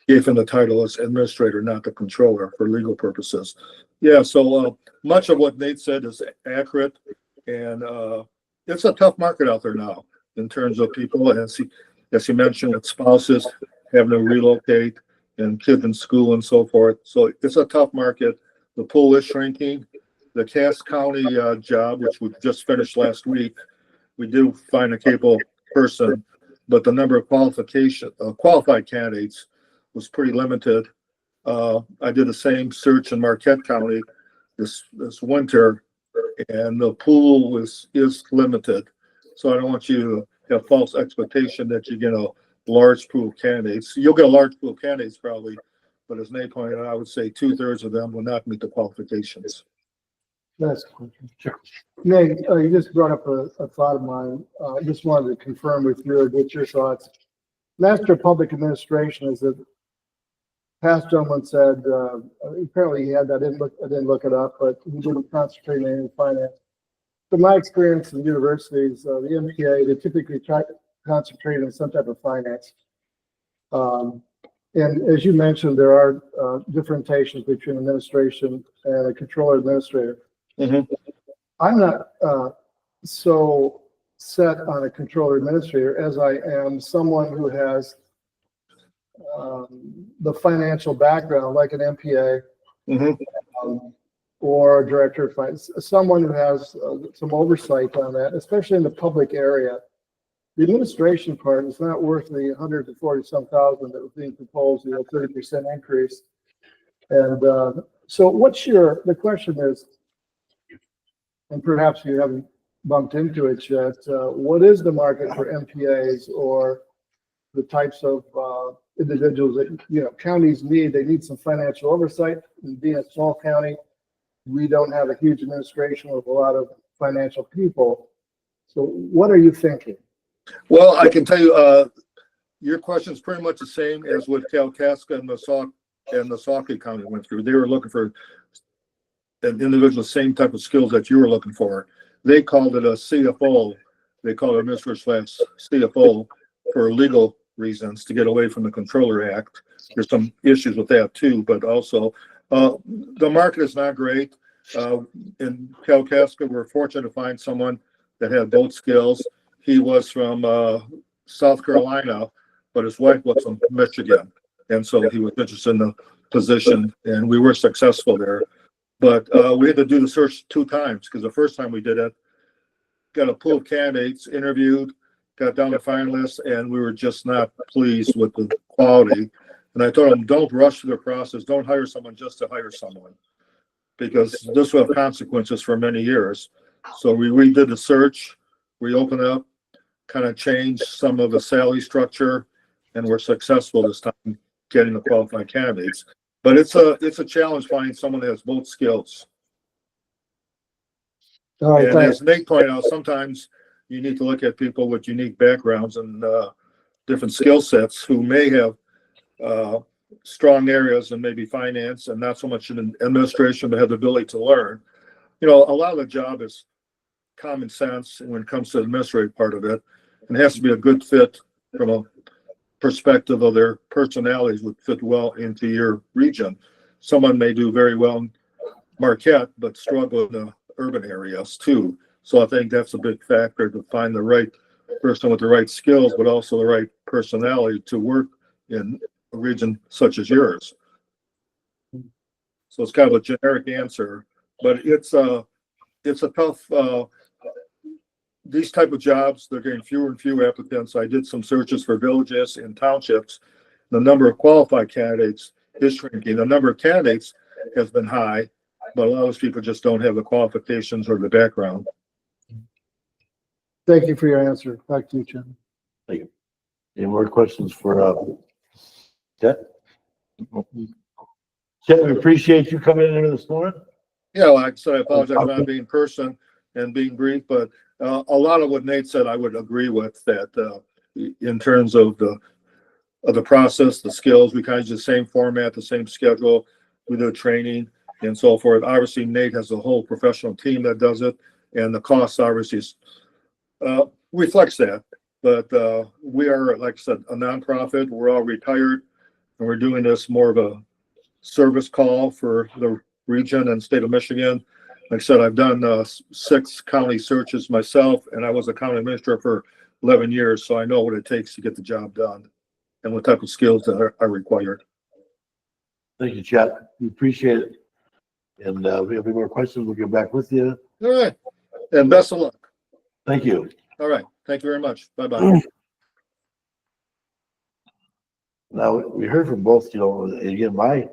gave him the title as administrator, not the controller, for legal purposes. Yeah, so much of what Nate said is accurate, and it's a tough market out there now in terms of people, as he mentioned, with spouses having to relocate and kids in school and so forth. So it's a tough market. The pool is shrinking. The Cass County job, which we just finished last week, we do find a capable person, but the number of qualified candidates was pretty limited. I did the same search in Marquette County this winter, and the pool is limited. So I don't want you to have false expectation that you get a large pool of candidates. You'll get a large pool of candidates probably, but as Nate pointed out, I would say 2/3 of them will not meet the qualifications. That's sure. Nate, you just brought up a thought of mine. I just wanted to confirm with you or get your thoughts. Master of Public Administration is that past gentleman said, apparently he had that, I didn't look it up, but he didn't concentrate in finance. From my experience in universities, the MPA, they typically try to concentrate on some type of finance. And as you mentioned, there are differentiations between administration and a controller administrator. Mm-hmm. I'm not so set on a controller administrator as I am someone who has the financial background, like an MPA, or a director of finance, someone who has some oversight on that, especially in the public area. The administration part is not worth the 140-some thousand that was being proposed, 30% increase. And so the question is, and perhaps you haven't bumped into it yet, what is the market for MPAs or the types of individuals that, counties need? They need some financial oversight. And being a small county, we don't have a huge administration with a lot of financial people. So what are you thinking? Well, I can tell you, your question is pretty much the same as what Kalkaska and Nausauqua County went through. They were looking for an individual, same type of skills that you were looking for. They called it a CFO. They called it administrator/CFO for legal reasons to get away from the Controller Act. There's some issues with that too, but also the market is not great. In Kalkaska, we're fortunate to find someone that had both skills. He was from South Carolina, but his wife was from Michigan. And so he was interested in the position, and we were successful there. But we had to do the search 2 times, because the first time we did it, got a pool of candidates, interviewed, got down to finalists, and we were just not pleased with the quality. And I told them, don't rush through the process. Don't hire someone just to hire someone, because this will have consequences for many years. So we redid the search, we opened up, kind of changed some of the salary structure, and we're successful this time getting the qualified candidates. But it's a challenge finding someone that has both skills. All right, And thanks. as Nate pointed out, sometimes you need to look at people with unique backgrounds and different skill sets who may have strong areas and maybe finance and not so much in administration, but have the ability to learn. You know, a lot of the job is common sense when it comes to the administrative part of it. And it has to be a good fit from a perspective of their personalities would fit well into your region. Someone may do very well in Marquette, but struggle in the urban areas too. So I think that's a big factor to find the right person with the right skills, but also the right personality to work in a region such as yours. So it's kind of a generic answer, but it's a tough, these type of jobs, they're getting fewer and fewer applicants. I did some searches for villages and townships. The number of qualified candidates is shrinking. The number of candidates has been high, but a lot of those people just don't have the qualifications or the background. Thank you for your answer. Back to you, Chairman. Any more questions for, Chet? Chet, we appreciate you coming in here this morning. Yeah, like I said, I apologize for not being in person and being brief, but a lot of what Nate said, I would agree with that, in terms of the process, the skills, we kind of use the same format, the same schedule, we do training and so forth. Obviously, Nate has a whole professional team that does it, and the cost obviously is, reflects that. But we are, like I said, a nonprofit. We're all retired, and we're doing this more of a service call for the region and state of Michigan. Like I said, I've done 6 county searches myself, and I was a county administrator for 11 years, so I know what it takes to get the job done and what type of skills that are required. Thank you, Chet. We appreciate it. And if we have any more questions, we'll get back with you. All right, and best of luck. Thank you. All right, thank you very much. Bye-bye. Now, we heard from both, again, my,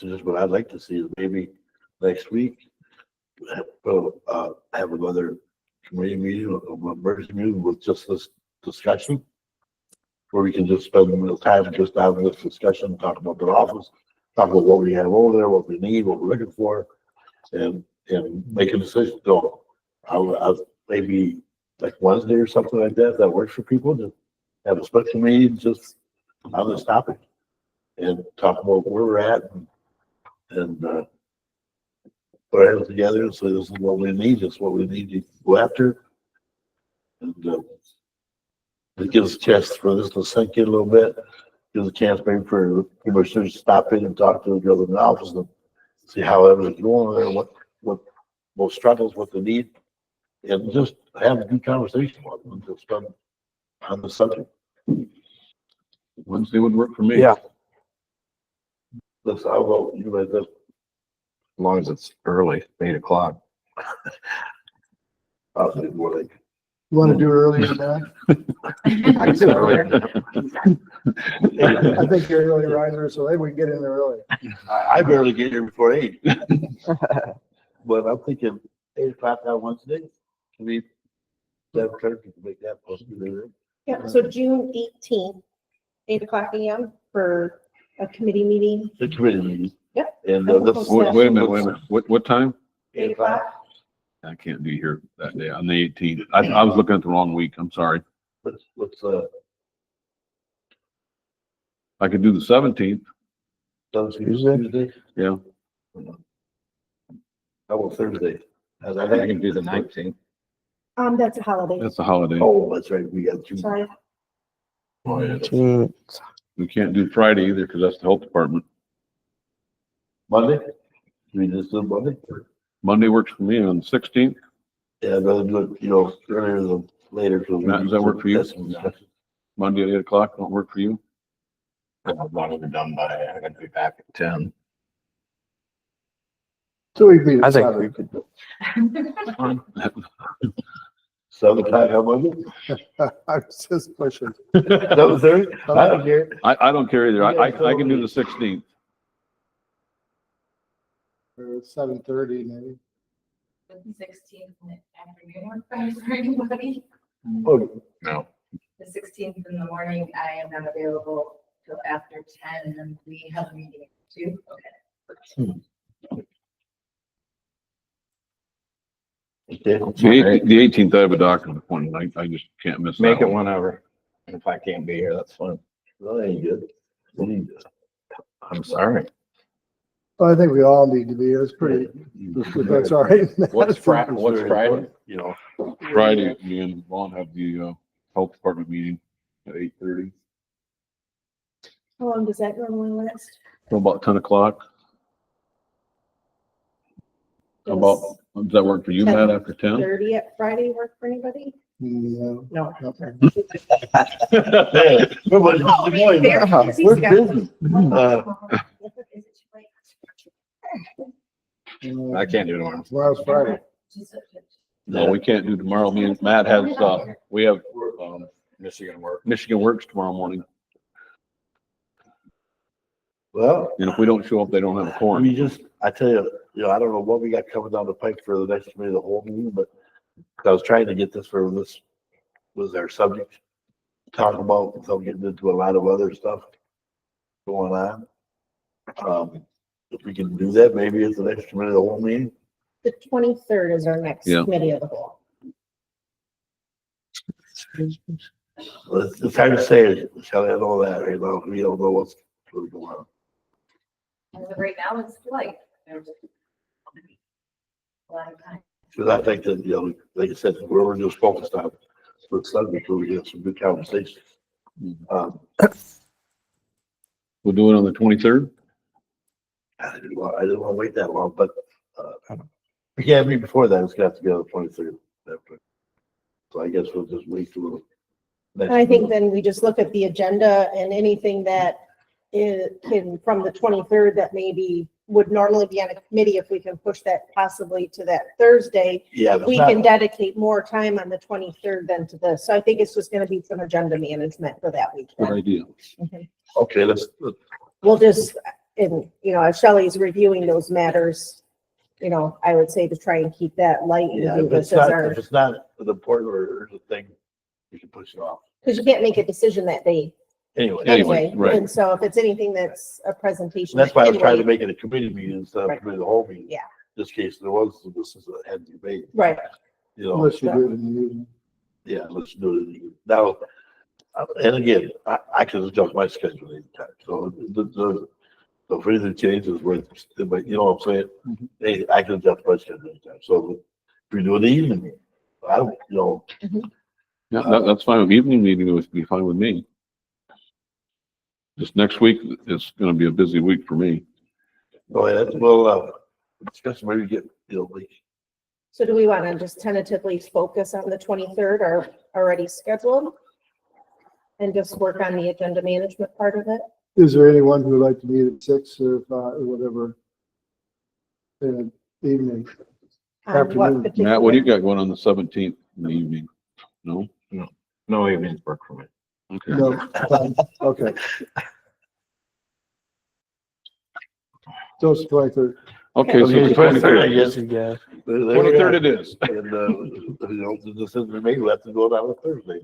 this is what I'd like to see is maybe next week, we'll, have another committee meeting, emergency meeting with just this discussion, where we can just spend a little time just having this discussion, talk about the office, talk about what we have over there, what we need, what we're looking for, and make a decision. So I'll maybe like Wednesday or something like that, if that works for people, to have a special meeting just on this topic and talk about where we're at and put our heads together and say this is what we need, this is what we need to go after. And it gives a chance for this to sink in a little bit, gives a chance maybe for commissioners to stop in and talk to each other in the office and see how everything's going there, what struggles, what they need, and just have a good conversation with them, just on the subject. Wednesday would work for me. Yeah. Let's, I'll vote you like this. As long as it's early, 8 o'clock. I'll say more like. You want to do it earlier than that? I can do it earlier. I think you're an early riser, so maybe we can get in there early. I barely get here before 8. But I'm thinking 8 o'clock on Wednesday. Can we, that clerk can make that possible. Yeah, so June 18th, 8:00 a.m. for a committee meeting. The committee meeting. Yep. And Wait a minute. What time? 8 o'clock. I can't be here that day on the 18th. I was looking at the wrong week. I'm sorry. Let's I could do the 17th. Tuesday. Yeah. How about Thursday? I can do the 19th. That's a holiday. That's a holiday. Oh, that's right. We got two. Sorry. We can't do Friday either because that's the health department. Monday? We just do Monday? Monday works for me on the 16th. Yeah, I'd rather do it, earlier than later. Matt, does that work for you? Monday at 8 o'clock don't work for you? I want to be done by, I'm gonna be back at 10. So we can. I think we could. 7 o'clock on Monday? I was just pushing. 7:30? I don't care. I don't care either. I can do the 16th. Or 7:30 maybe. The 16th in the afternoon work for anybody? Oh, No. The 16th in the morning, I am not available till after 10, and we have a meeting at 2. Okay. okay. The 18th, I have a doctor's appointment. I just can't miss that Make it one. whenever. And if I can't be here, that's fine. That ain't good. We need to- I'm sorry. I think we all need to be, it's pretty, if that's all right. What's Friday? You know, Friday, me and Vaughn have the health department meeting at 8:30. How long does that normally last? Till about 10 o'clock. How about, does that work for you, Matt, after 10? 30 at Friday work for anybody? No. No. Hey, everybody's disappointed. We're busy. I can't do tomorrow. Tomorrow's Friday. No, we can't do tomorrow. Me and Matt has, we have, Michigan work. Michigan Works tomorrow morning. Well, And if we don't show up, they don't have a quorum. I tell you, I don't know what we got coming down the pike for the next committee, of the whole meeting, but I was trying to get this for this was our subject. Talk about, without getting into a lot of other stuff going on. If we can do that, maybe it's the next committee, of the whole meeting. The 23rd is our next Yeah. committee of the whole. It's hard to say, Shelley, I know that right now. We don't know what's going on. As of right now, it's light. There's a lot of time. Because I think that, like I said, we're just focused on the subject, we get some good conversations. We'll do it on the 23rd. I didn't want to wait that long, but, yeah, before that, it's got to be on the 23rd. So I guess we'll just wait till. I think then we just look at the agenda and anything that from the 23rd that maybe would normally be on a committee, if we can push that possibly to that Thursday, Yeah. we can dedicate more time on the 23rd than to this. So I think it's just going to be some agenda management for that week. Good idea. Okay, We'll just, and, as Shelley's reviewing those matters, I would say to try and keep that light. yeah, if it's not an important or urgent thing, we can push it off. Because you can't make a decision that day Anyway, anyway. right. And so if it's anything that's a presentation. that's why I was trying to anyway- make it a committee meeting instead of Right. committee of the whole meeting. Yeah. This case, this is a head debate, Right. Unless you do it in the evening. Yeah, let's do it now. And again, I can adjust my schedule anytime, so so if anything changes, but you know what I'm saying? Hey, I can adjust my schedule anytime, so if we do it in the evening, I don't, Yeah, that's fine. Evening meeting would be fine with me. Just next week, it's gonna be a busy week for me. go ahead, we'll, discuss, maybe get, like, So do we want to just tentatively focus on the 23rd or already scheduled? And just work on the agenda management part of it? Is there anyone who would like to meet at 6 or whatever? In the evening? On what Afternoon. particular- Matt, what do you got going on the 17th in the evening? No? No evenings work for me. Okay. No, okay. So it's 23rd. Okay, so the 23rd, I 23rd. guess. Yeah. There we 23rd are. it is. And, the decision we made, we have to go down on Thursday.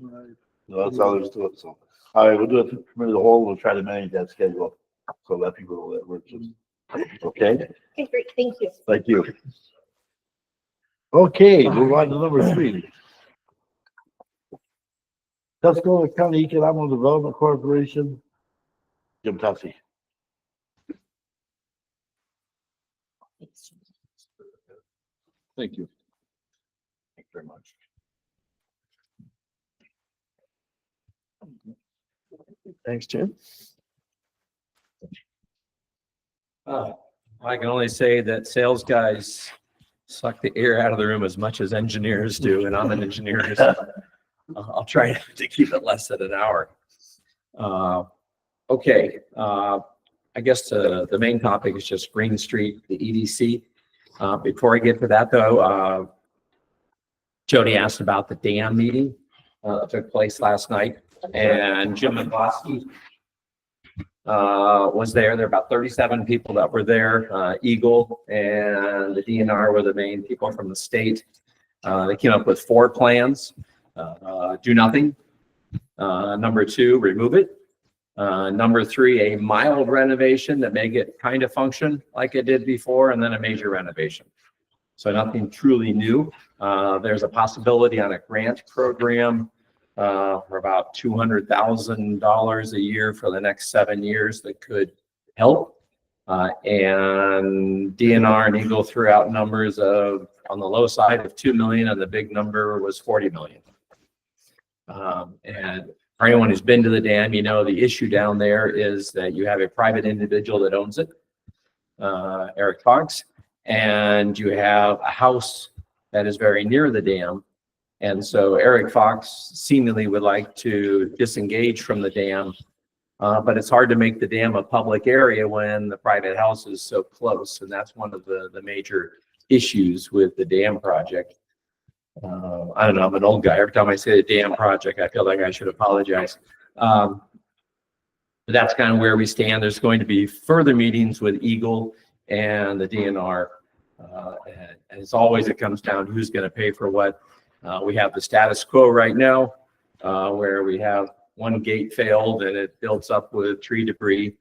That's all there's to it, so. All right, we'll do it committee of the whole, we'll try to manage that schedule, so let people know that we're just, okay? Okay, great, thank you. Thank you. Okay, move on to number 3. Tuscola County Economic Development Corporation. Jim Tussey. Thank you. Thank you very much. Thanks, Jim. I can only say that sales guys suck the air out of the room as much as engineers do, and I'm an engineer. So I'll try to keep it less than an hour. Okay, I guess the main topic is just Green Street, the EDC. Before I get to that though, Jody asked about the dam meeting that took place last night, and Jim McCloskey was there. There were about 37 people that were there. Eagle and the DNR were the main people from the state. They came up with 4 plans. Do nothing. Number 2, remove it. Number 3, a mild renovation that make it kind of function like it did before, and then a major renovation. So nothing truly new. There's a possibility on a grant program for about $200,000 a year for the next 7 years that could help. And DNR and Eagle threw out numbers of, on the low side of 2 million, and the big number was 40 million. And for anyone who's been to the dam, you know, the issue down there is that you have a private individual that owns it, Eric Fox, and you have a house that is very near the dam. And so Eric Fox seemingly would like to disengage from the dam, but it's hard to make the dam a public area when the private house is so close. And that's one of the major issues with the dam project. I don't know, I'm an old guy. Every time I say the dam project, I feel like I should apologize. But that's kind of where we stand. There's going to be further meetings with Eagle and the DNR. And as always, it comes down to who's going to pay for what. We have the status quo right now, where we have one gate failed and it builds up with tree debris,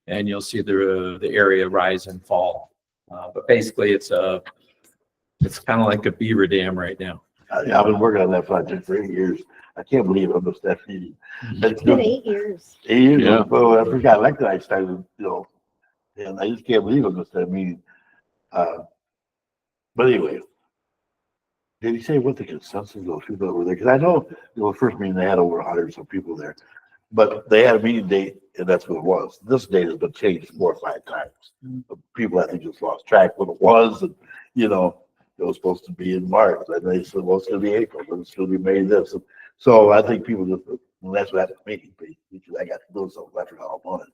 and you'll see the area rise and fall. But basically, it's kind of like a beaver dam right now. I've been working on that project for 8 years. I can't believe I'm a staff meeting. It's been 8 years. 8 years. Yeah. Well, after I got elected, I started, you know, and I just can't believe I'm a staff meeting. But anyway, did he say what the consensus of those people that were there? Because I know, you know, the first meeting they had over 100 some people there, but they had a meeting date and that's what it was. This date has been changed 4 or 5 times. People, I think, just lost track what it was, and you know, it was supposed to be in March, and they said, well, it's going to be April, but it's going to be May this. And so I think people just, well, that's what happened to me, because I got to do something after how I wanted.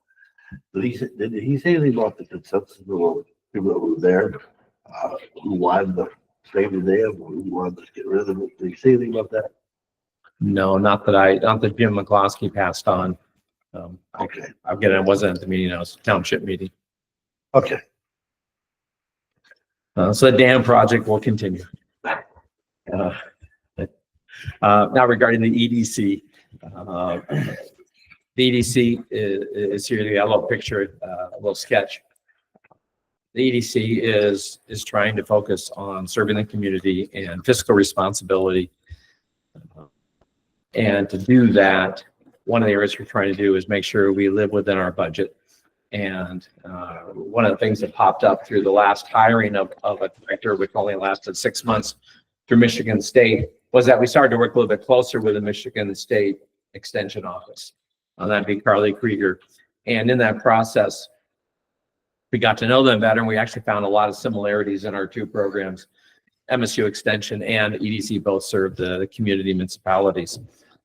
Did he say anything about the consensus of the people that were there, who wanted to save the dam, who wanted to get rid of it? Did he say anything about that? No, not that Jim McCloskey passed on. Okay. Again, I wasn't at the meeting, I was at the township meeting. Okay. So the dam project will continue. Now regarding the EDC, the EDC is here. You got a little picture, a little sketch. The EDC is trying to focus on serving the community and fiscal responsibility. And to do that, one of the areas we're trying to do is make sure we live within our budget. And one of the things that popped up through the last hiring of a director, which only lasted 6 months through Michigan State, was that we started to work a little bit closer with the Michigan State Extension Office. That'd be Carly Krieger. And in that process, we got to know them better, and we actually found a lot of similarities in our 2 programs. MSU Extension and EDC both serve the community municipalities.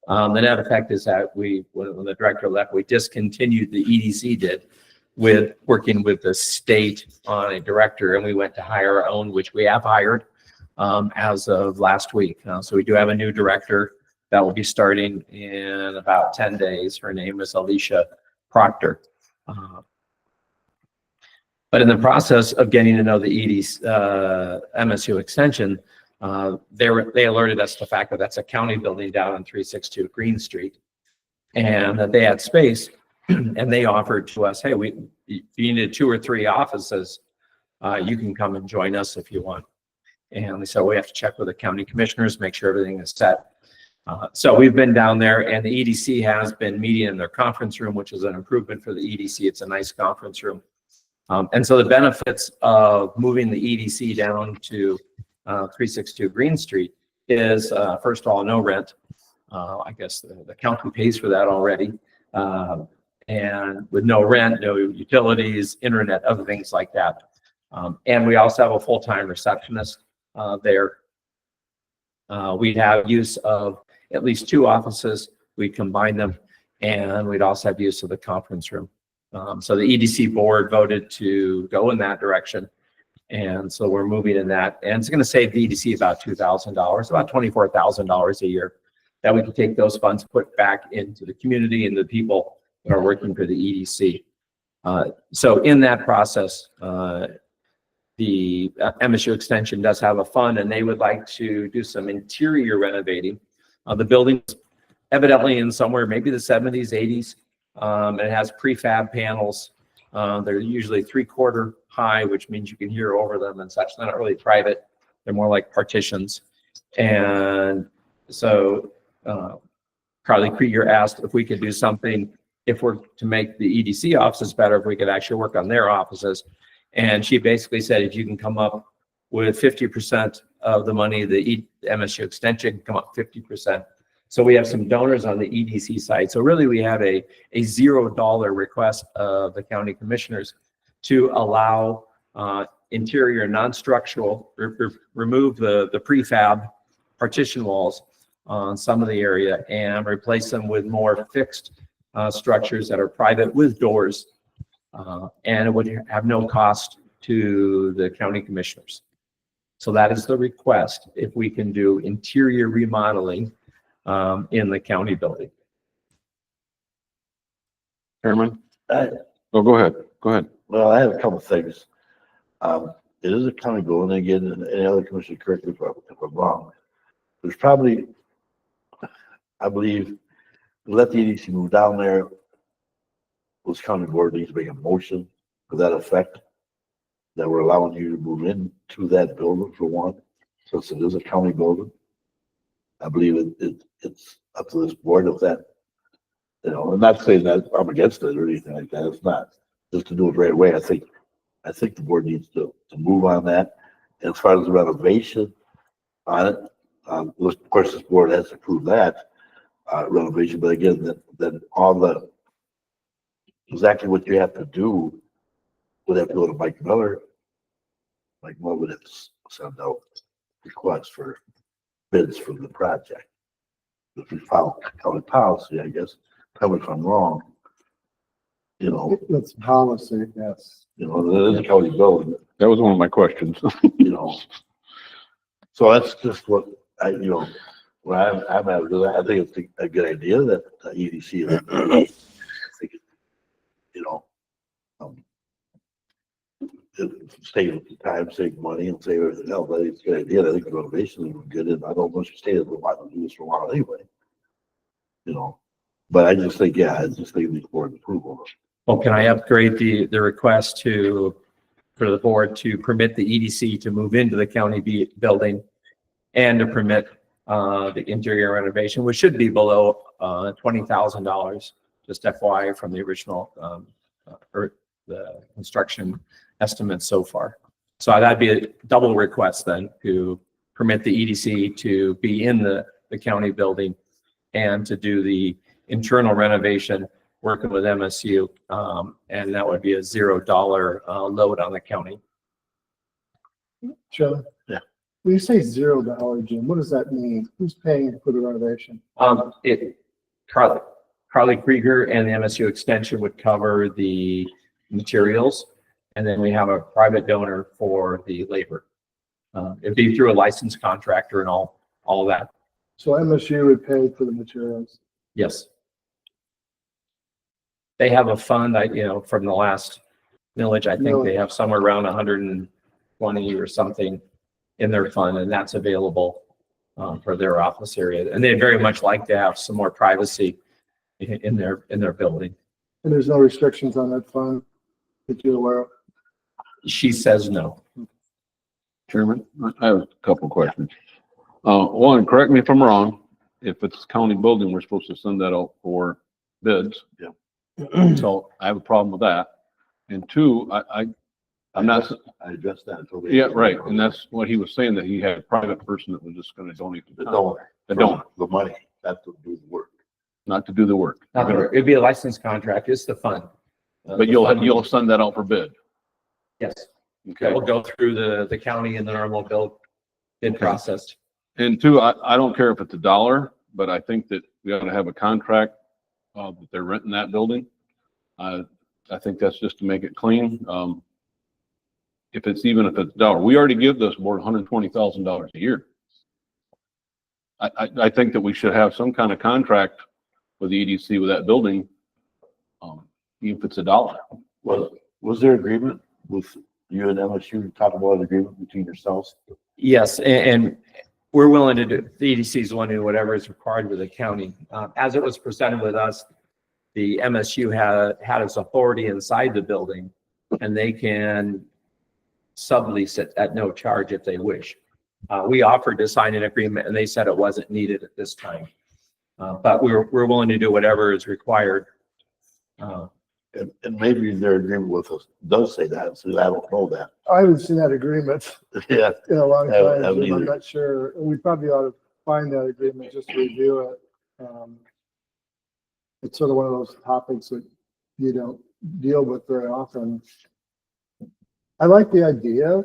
The net effect is that when the director left, we discontinued, the EDC did, with working with the state on a director, and we went to hire our own, which we have hired as of last week. So we do have a new director that will be starting in about 10 days. Her name is Alicia Proctor. But in the process of getting to know the EDC, MSU Extension, they alerted us to the fact that that's a county building down on 362 Green Street, and that they had space. And they offered to us, hey, if you needed 2 or 3 offices, you can come and join us if you want. And we said, we have to check with the county commissioners, make sure everything is set. So we've been down there, and the EDC has been meeting in their conference room, which is an improvement for the EDC. It's a nice conference room. And so the benefits of moving the EDC down to 362 Green Street is, first of all, no rent. I guess the county pays for that already. And with no rent, no utilities, internet, other things like that. And we also have a full-time receptionist there. We'd have use of at least 2 offices. We'd combine them, and we'd also have use of the conference room. So the EDC board voted to go in that direction. And so we're moving in that. And it's going to save the EDC about $2,000, about $24,000 a year, that we can take those funds, put back into the community and the people that are working for the EDC. So in that process, the MSU Extension does have a fund, and they would like to do some interior renovating. The building's evidently in somewhere, maybe the 70s, 80s. It has prefab panels. They're usually 3/4 high, which means you can hear over them and such. They're not really private. They're more like partitions. And so Carly Krieger asked if we could do something, if we're to make the EDC offices better, if we could actually work on their offices. And she basically said, if you can come up with 50% of the money, the MSU extension can come up 50%. So we have some donors on the EDC side. So really we have a $0 request of the county commissioners to allow interior non-structural, remove the prefab partition walls on some of the area and replace them with more fixed structures that are private with doors. And it would have no cost to the county commissioners. So that is the request, if we can do interior remodeling in the county building. Chairman? I- Oh, go ahead. Go ahead. Well, I have a couple of things. It is a county building, again, and any other commissioner, correct me if I'm wrong. There's probably, I believe, let the EDC move down there. This county board needs to make a motion for that effect, that we're allowing you to move into that building for one, since it is a county building. I believe it's up to this board if that, I'm not saying that I'm against it or anything like that. It's not. Just to do it right away, I think the board needs to move on that. And as far as the renovation on it, of course, this board has to approve that renovation, but again, then all the, exactly what you have to do would have to go to Mike Miller. Mike Miller would have to send out requests for bids for the project. If we follow county policy, I guess, tell me if I'm wrong. That's policy, yes. That is a county building, That was one of my questions. So that's just what where I'm at with it. I think it's a good idea that EDC, I think, save time, save money, and save everything else. I think it's a good idea. I think the renovation is good, and I don't know if you stay for a while to do this for a while anyway. But I just think, I just think the board approval. Well, can I upgrade the request for the board to permit the EDC to move into the county building and to permit the interior renovation, which should be below $20,000, just FYI from the original or the construction estimate so far. So that'd be a double request then to permit the EDC to be in the county building and to do the internal renovation working with MSU, and that would be a $0 load on the county. Chairman? Yeah. When you say $0, Jim, what does that mean? Who's paying for the renovation? Carly Krieger and the MSU extension would cover the materials, and then we have a private donor for the labor. It'd be through a licensed contractor and all of that. So MSU would pay for the materials. Yes. They have a fund, from the last millage, I think they have somewhere around 120 or something in their fund, and that's available for their office area. And they very much like to have some more privacy in their building. And there's no restrictions on that fund that you're aware of? She says no. Chairman, I have a couple of questions. One, correct me if I'm wrong. If it's county building, we're supposed to send that out for bids. Yeah. So I have a problem with that. And two, I'm not, I addressed that. yeah, right. And that's what he was saying, that he had a private person that was just gonna donate to The the donor. The money, not to do the work. not to do the work. It'd be a licensed contract. It's the fund. But you'll send that out for bid. Yes. Okay. It will go through the county in the normal bid process. And two, I don't care if it's $1, but I think that we ought to have a contract that they're renting that building. I think that's just to make it clean. If it's $1, we already give this board $120,000 a year. I think that we should have some kind of contract with the EDC with that building, even if it's $1. Was there agreement with you and MSU, talk about an agreement between yourselves? Yes, and we're willing to do, the EDC is one who whatever is required with the county. As it was presented with us, the MSU had its authority inside the building, and they can sublease it at no charge if they wish. We offered to sign an agreement, and they said it wasn't needed at this time. But we're willing to do whatever is required. And maybe their agreement with us does say that, so I don't know that. I haven't seen that agreement Yeah, in a long Haven't time. I'm either. not sure. We probably ought to find that agreement, just to review it. It's sort of one of those topics that you don't deal with very often. I like the idea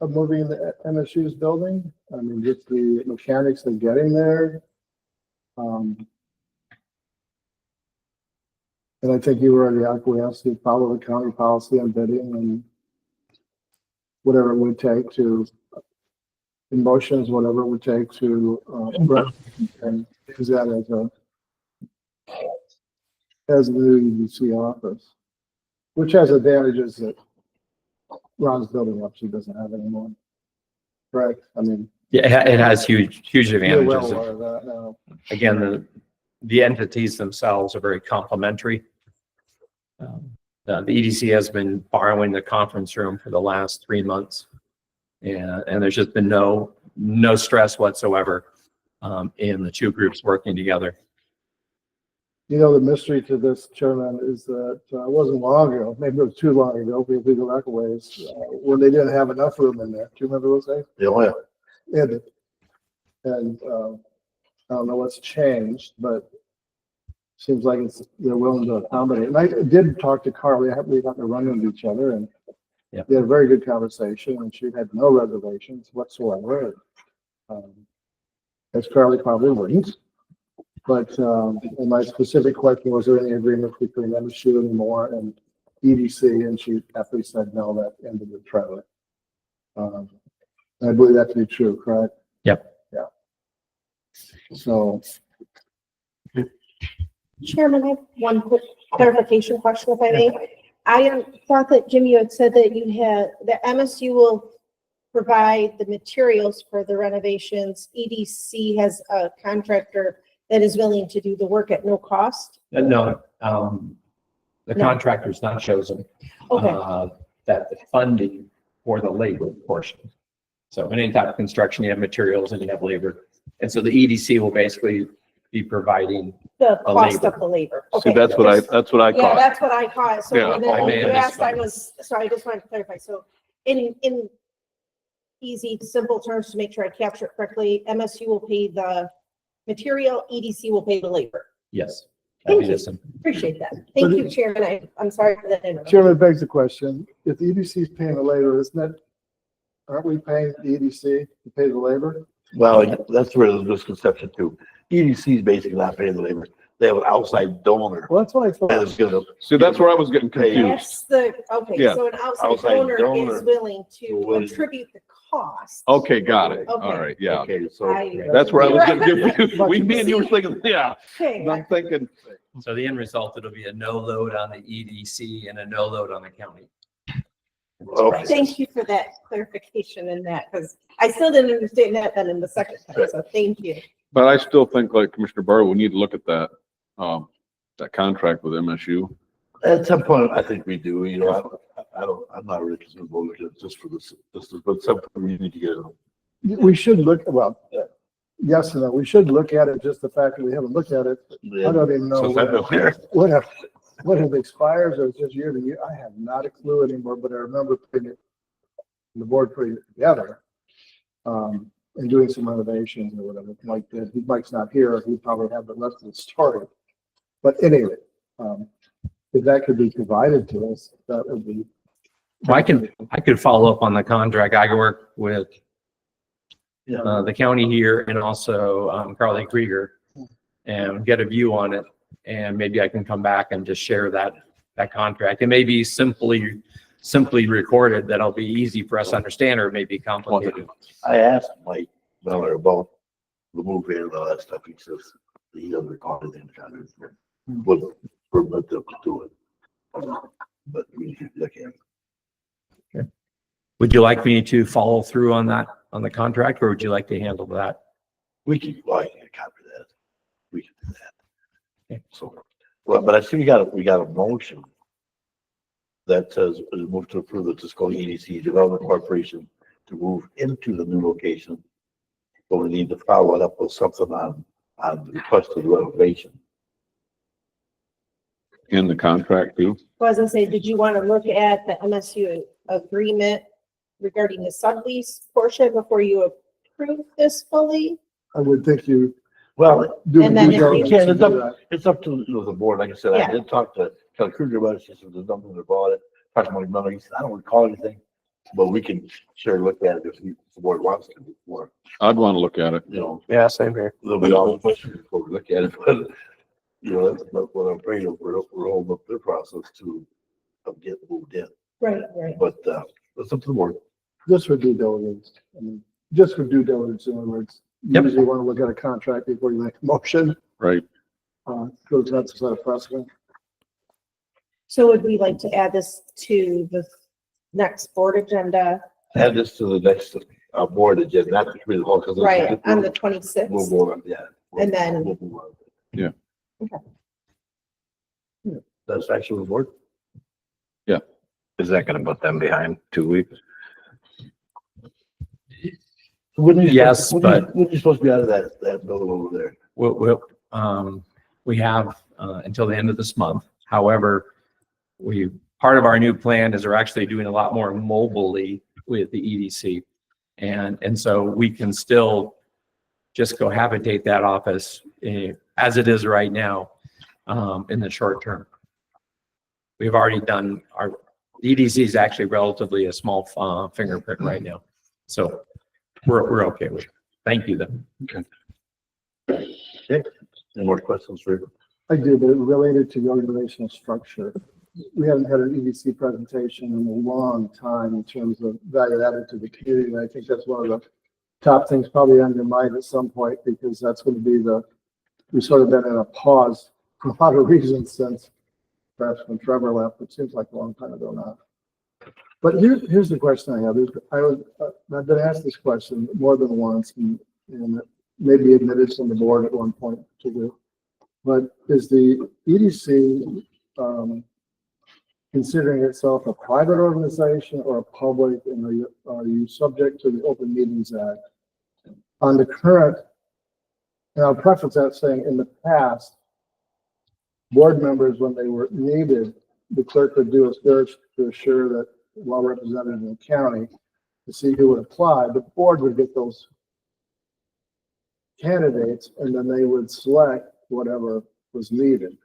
of moving the MSU's building. I mean, just the mechanics of getting there. And I think you already acquiesced to follow the county policy on bidding and whatever it would take to, emotions, whatever it would take to, and use that as a new EDC office, which has advantages that Ron's building actually doesn't have anymore. Right? I mean, Yeah, it has huge you're well advantages. aware of that now. Again, the entities themselves are very complementary. The EDC has been borrowing the conference room for the last 3 months. And there's just been no stress whatsoever in the two groups working together. You know, the mystery to this, Chairman, is that it wasn't long ago, maybe it was too long ago, if we go back a ways, when they didn't have enough room in there. Do you remember those days? yeah. And I don't know what's changed, but seems like they're willing to accommodate. And I did talk to Carl. We got to run into each other, and Yep. we had a very good conversation, and she had no reservations whatsoever. As Carly probably wouldn't. But and my specific question was, there any agreement between MSU anymore and EDC? And she happily said no, that ended the trailer. And I believe that to be true, correct? Yep. Yeah. So Chairman, I have one quick clarification question, if I may. I thought that, Jim, you had said that the MSU will provide the materials for the renovations. EDC has a contractor that is willing to do the work at no cost? No, the No. contractor's not chosen. Okay. That the funding for the labor portion. So in any type of construction, you have materials and you have labor. And so the EDC will basically be providing, The A cost labor. of the labor. See, Okay. that's what I Yeah, caught. that's what I caught. So Yeah, and then I may you have asked, I misspoke. was, sorry, I just wanted to clarify. So in easy, simple terms to make sure I capture it correctly, MSU will pay the material, EDC will pay the labor. yes. Thank that'd be you. the sim- Appreciate that. Thank you, Chairman. I'm sorry for that. interruption. Chairman begs the question, if the EDC is paying the labor, aren't we paying the EDC to pay the labor? Well, that's where there's misconception too. EDC is basically not paying the labor. They have an outside donor Well, that's what I thought. that's gonna See, that's where I was getting Hey. confused. That's okay, Yeah. so an outside Outside donor donor. is willing to Willing. contribute the cost. Okay, got it. Okay. All right, yeah. Okay, so. That's where I was Right. getting confused. Me and you were thinking, yeah. Okay, I'm thinking, So the end result, it'll be a no load on the EDC and a no load on the county. Okay. thank you for that clarification in that, because I still didn't understand that then in the second time, so thank you. but I still think like Commissioner Barrow, we need to look at that, that contract with MSU. At some point, I think we do, I'm not really concerned about it just for this, but something we need to get it. We should look, well, yes and no, we should look at it, just the fact that we haven't looked at it. I don't even know So is that fair? what have expires or just year to year. I have not a clue anymore, but I remember putting it, the board putting it together, and doing some renovations or whatever. Mike did. Mike's not here. He probably have the rest of it started. But anyway, if that could be provided to us, that would be. I could follow up on the contract. I work with the county here and also Carly Krieger and get a view on it. And maybe I can come back and just share that contract. It may be simply recorded. That'll be easy for us to understand, or it may be complicated. I asked Mike Miller about the move in and all that stuff. He says he doesn't recall anything kind of, but permit them to do it. But we should look at it. Would you like me to follow through on that, on the contract, or would you like to handle that? We can, well, I can copy that. We can do that. So, well, but I see we got a motion that says move to approve the Tuscaloosa EDC Development Corporation to move into the new location. But we need to follow it up with something on on the requested renovation. In the contract too. So as I say, did you want to look at the MSU agreement regarding the sublease portion before you approve this fully? I would think you Well, do. And then due if we- diligence Yeah, to it's do up, that. it's up to the board. Like I said, I Yeah. did talk to Kelly Kruger about it. She said there's nothing about it. Talked to my mother. He said, I don't recall anything, but we can sure look at it if the board wants to before, I'd want to look at it. you know, Yeah, same here. there'll be all the questions before we look at it, but you know, that's what I'm afraid of. We're holding up their process of getting moved in, Right, right. but, it's up to the board. Just for due diligence. I mean, just for due diligence, in other words. You Yep. usually want to look at a contract before you make a motion, Right. because that's a set of precedent. So would we like to add this to the next board agenda? Add this to the next, board agenda, not to the whole, because. Right, on the We'll 26th. move on, yeah. And then- We'll move on. Yeah. Okay. Yeah, that's actually the board. Is that gonna put them behind 2 weeks? Yes, but- When you supposed to be out of that building over there? We have until the end of this month. However, part of our new plan is we're actually doing a lot more mobilely with the EDC. And so we can still just cohabitate that office as it is right now in the short term. We've already done our EDC is actually relatively a small fingerprint right now. So we're okay with it. Thank you then. Any more questions for you? I do, but related to the organizational structure. We haven't had an EDC presentation in a long time in terms of value added to the community. And I think that's one of the top things probably on your mind at some point, because that's going to be we've sort of been in a pause for a lot of reasons since perhaps when Trevor left, it seems like a long time ago now. But here's the question I have. I've been asked this question more than once, and maybe admitted from the board at one point to do. But is the EDC considering itself a private organization or a public, and are you subject to the Open Meetings Act? On the current, and I'll preface that saying in the past, board members, when they were needed, the clerk would do a search to assure that well represented in the county to see who would apply. The board would get those candidates, and then they would select whatever was needed.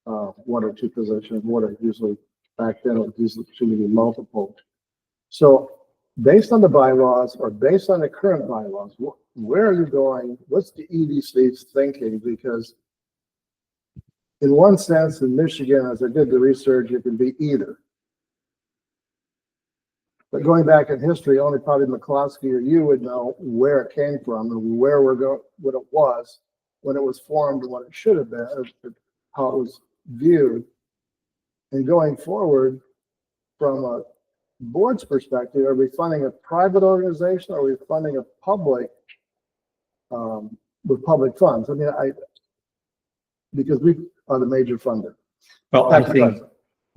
One or two positions, usually back then it was usually multiple. So based on the bylaws or based on the current bylaws, where are you going? What's the EDC's thinking? Because in one sense, in Michigan, as I did the research, it can be either. But going back in history, only probably McCloskey or you would know where it came from and where we're going, what it was when it was formed and what it should have been, how it was viewed. And going forward, from a board's perspective, are we funding a private organization or are we funding a public with public funds? I mean, because we are the major funder. Well, I think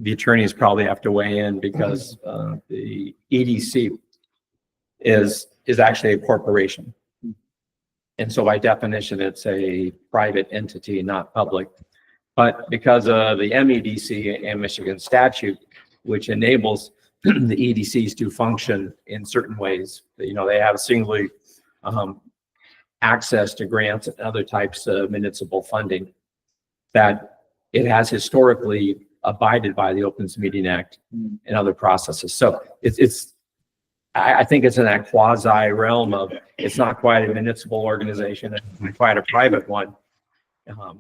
the attorneys probably have to weigh in because the EDC is actually a corporation. And so by definition, it's a private entity, not public. But because of the MEDC and Michigan statute, which enables the EDCs to function in certain ways, you know, they have singly access to grants and other types of municipal funding, that it has historically abided by the Opens Meeting Act and other processes. So I think it's in that quasi realm of, it's not quite a municipal organization, it's quite a private one.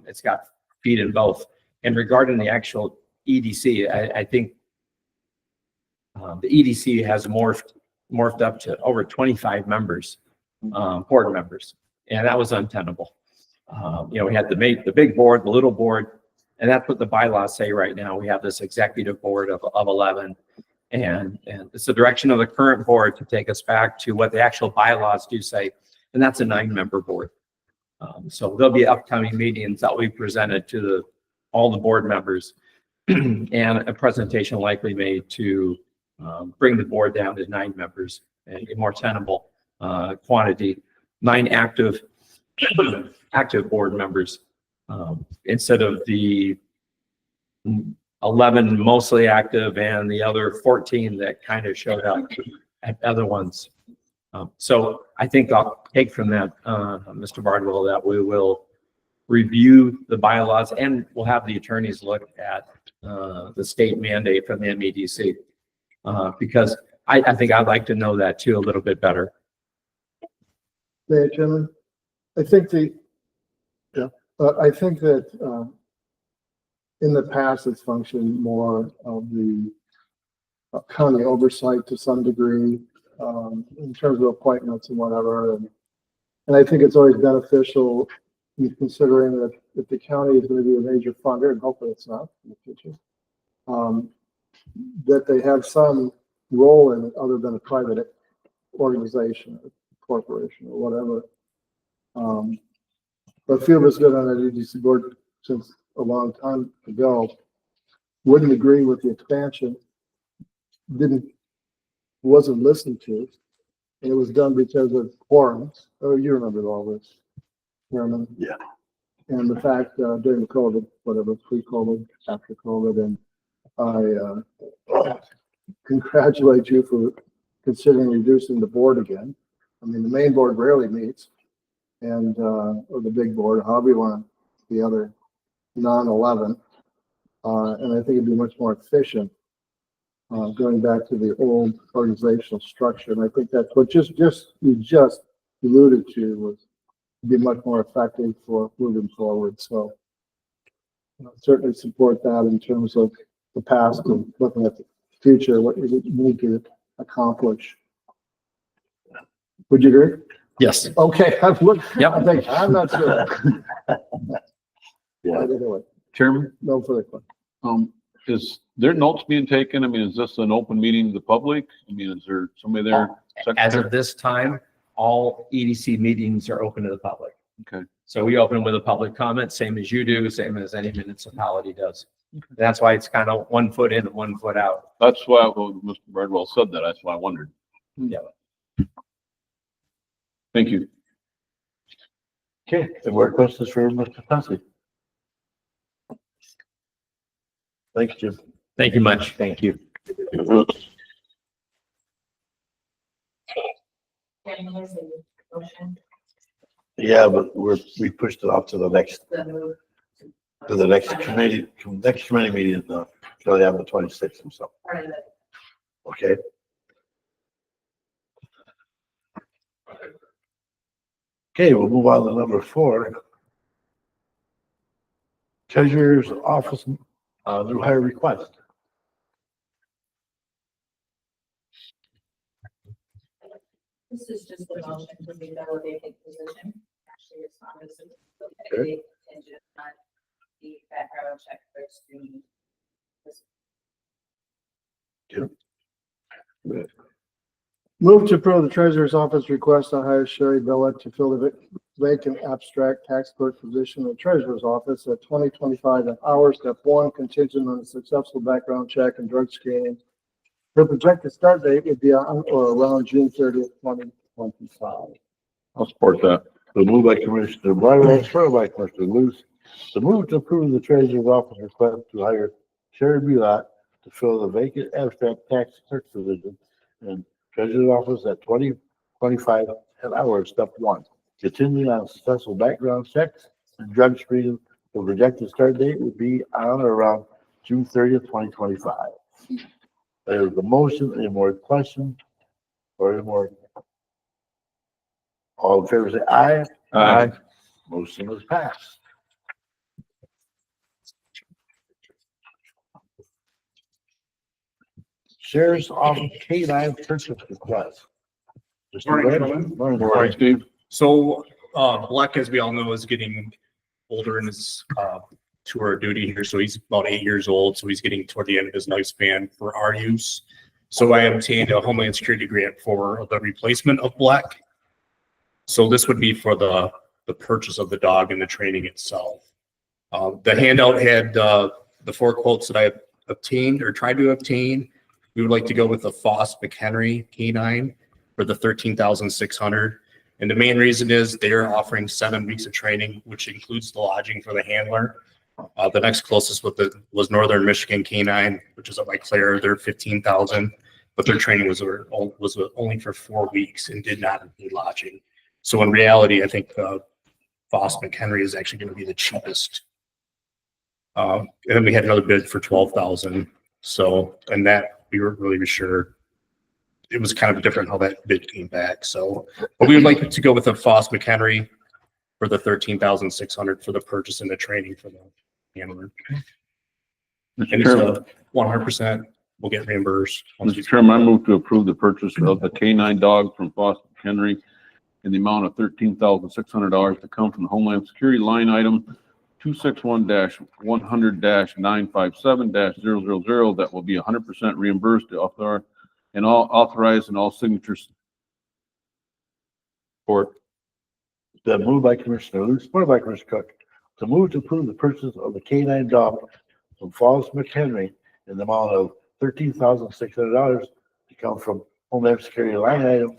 It's got feet in both. And regarding the actual EDC, I think the EDC has morphed up to over 25 members, board members, and that was untenable. You know, we had the big board, the little board, and that's what the bylaws say right now. We have this executive board of 11, and it's the direction of the current board to take us back to what the actual bylaws do say, and that's a 9-member board. So there'll be upcoming meetings that will be presented to all the board members and a presentation likely made to bring the board down to 9 members, a more tenable quantity, 9 active active board members, instead of the 11 mostly active and the other 14 that kind of showed up at other ones. So I think I'll take from that, Mr. Bardwell, that we will review the bylaws and we'll have the attorneys look at the state mandate from the MEDC. Because I think I'd like to know that too a little bit better. Mayor Chairman, I think I think that in the past, it's functioned more of the county oversight to some degree in terms of appointments and whatever. And I think it's always beneficial considering that if the county is going to be a major funder, and hopefully it's not in the future, that they have some role in it other than a private organization or corporation or whatever. But a few of us been on the EDC board since a long time ago, wouldn't agree with the expansion, wasn't listened to, and it was done because of quorums. Oh, you remember all this, Chairman? Yeah. And the fact during the COVID, whatever, pre-COVID, after COVID, and I congratulate you for considering reducing the board again. I mean, the main board rarely meets, and or the big board, however you want the other non-11, and I think it'd be much more efficient going back to the old organizational structure. And I think that's what you just alluded to was be much more effective for moving forward. So certainly support that in terms of the past and looking at the future, what you need to accomplish. Would you agree? Yes. Okay, Yep. I'm not sure. Yeah. Anyway, Chairman, no further questions. is there notes being taken? I mean, is this an open meeting to the public? I mean, is there somebody there? As of this time, all EDC meetings are open to the public. Okay. So we open with a public comment, same as you do, same as any municipality does. That's why it's kind of 1 foot in and 1 foot out. That's why Mr. Bardwell said that. That's why I wondered. Yeah. Thank you. Okay, any more questions for Mr. Passy? Thanks, Jim. Thank you much. Thank you. Yeah, but we pushed it off to the next committee meeting, till they have the 26th or so. Okay. Okay, we'll move on to number 4. Treasurer's Office, new hire request. This is just a motion to be a vacant position. Actually, it's not as Okay. contingent on the background check for screening. Move to approve the treasurer's office request to hire Sherry Billett to fill the vacant abstract tax clerk position in the treasurer's office at 2025 an hour, step 1, contingent on a successful background check and drug screening. Her projected start date would be on or around June 30th, 2025. I'll support that. The move by Commissioner Bridewell, supported by Commissioner Luce. The move to approve the treasurer's office request to hire Sherry Billett to fill the vacant abstract tax clerk position in treasurer's office at 2025 an hour, step 1. Continuing on successful background checks and drug screening, the projected start date would be on or around June 30th, 2025. There's the motion. Any more questions? Or any more? All in favor, say aye. Aye. Motion is passed. Sheriff's Office K-9 purchase request. Mr. Morning, Brett? gentlemen. Morning. Morning, Steve. So, Black, as we all know, is getting older in his, tour of duty here. So he's about 8 years old. So he's getting toward the end of his lifespan for our use. So I obtained a Homeland Security grant for the replacement of Black. So this would be for the purchase of the dog and the training itself. The handout had, the 4 quotes that I obtained or tried to obtain. We would like to go with the Foss McHenry K9 for the $13,600. And the main reason is they're offering 7 weeks of training, which includes the lodging for the handler. The next closest was Northern Michigan Canine, which is up by Claire. They're 15,000, but their training was only for 4 weeks and did not include lodging. So in reality, I think Foss McHenry is actually going to be the cheapest. And then we had another bid for 12,000. So, and that we weren't really sure. It was kind of different how that bid came back. So, but we would like to go with a Foss McHenry for the 13,600 for the purchase and the training for the handler. And it's 100% will get reimbursed. Mr. Chairman, I move to approve the purchase of the K9 dog from Foss Henry in the amount of $13,600 to come from the Homeland Security line item 261-100-957-000 that will be 100% reimbursed to author and all authorized and all signatures. Support. Been moved by Commissioner Loose, supported by Commissioner Cook, to move to approve the purchase of the K9 dog from Foss McHenry in the amount of $13,600 to come from Homeland Security line item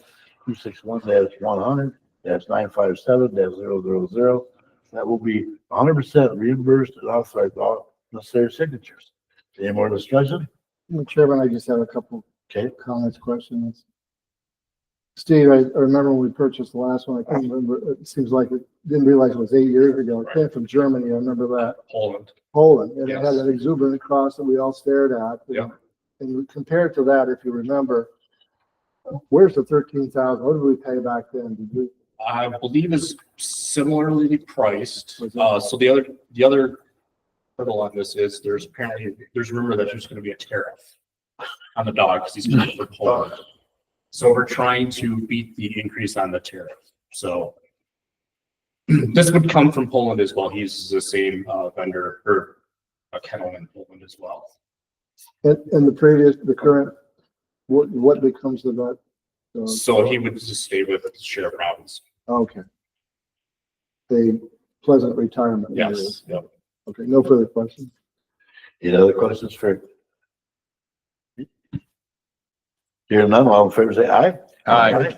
261-100-957-000. That will be 100% reimbursed and authorized all necessary signatures. Any more discussion? Mr. Chairman, I just have a couple Okay. comments, questions. Steve, I remember when we purchased the last one, I can't remember, it seems like it, didn't realize it was 8 years ago. It came from Germany, I remember that. Poland. Poland, and it Yes. had that exuberant cross that we all stared at. Yeah. And compared to that, if you remember, where's the 13,000? What did we pay back then? Did we? I believe is similarly priced. Was it? So the other hurdle on this is there's a rumor that there's going to be a tariff on the dog because he's coming from Poland. So we're trying to beat the increase on the tariff. So this would come from Poland as well. He's the same vendor or a kennel in Poland as well. And the current, what becomes of that? So he would just stay with the share province. Okay. A pleasant retirement. Yes. Yep. Okay, no further questions. Any other questions for? Hearing none, all in favor say aye. Aye.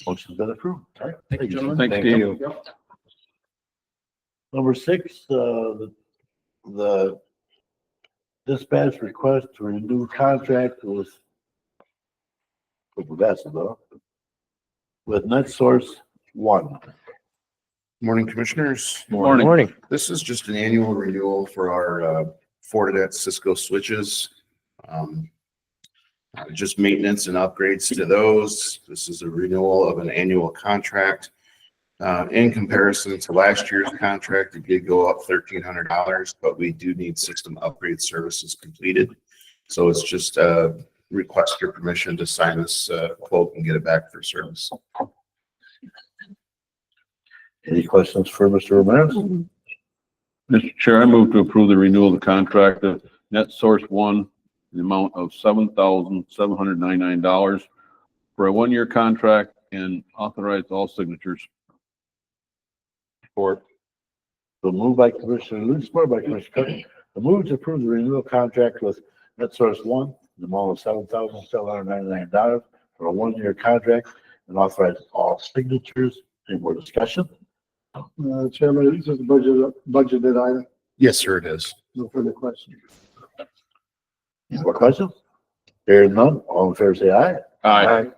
Motion's been approved. All right. Thank you, gentlemen. Thank you. Number 6, the dispatch request to renew contract with NetSource One. Morning, Commissioners. Morning. This is just an annual renewal for our Fortinet Cisco switches. Just maintenance and upgrades to those. This is a renewal of an annual contract. In comparison to last year's contract, it did go up $1,300, but we do need system upgrade services completed. So it's just request your permission to sign this quote and get it back for service. Any questions for Mr. Ramirez? Mr. Chair, I move to approve the renewal of the contract of NetSource One in the amount of $7,799 for a 1-year contract and authorize all signatures. Support. The move by Commissioner Loose, supported by Commissioner Cook. The move to approve the renewal contract with NetSource One in the amount of $7,799 for a 1-year contract and authorize all signatures. Any more discussion? Chairman, this is a budgeted item. Yes, sir, it is. No further questions. Any more questions? Hearing none, all in favor say aye. Aye.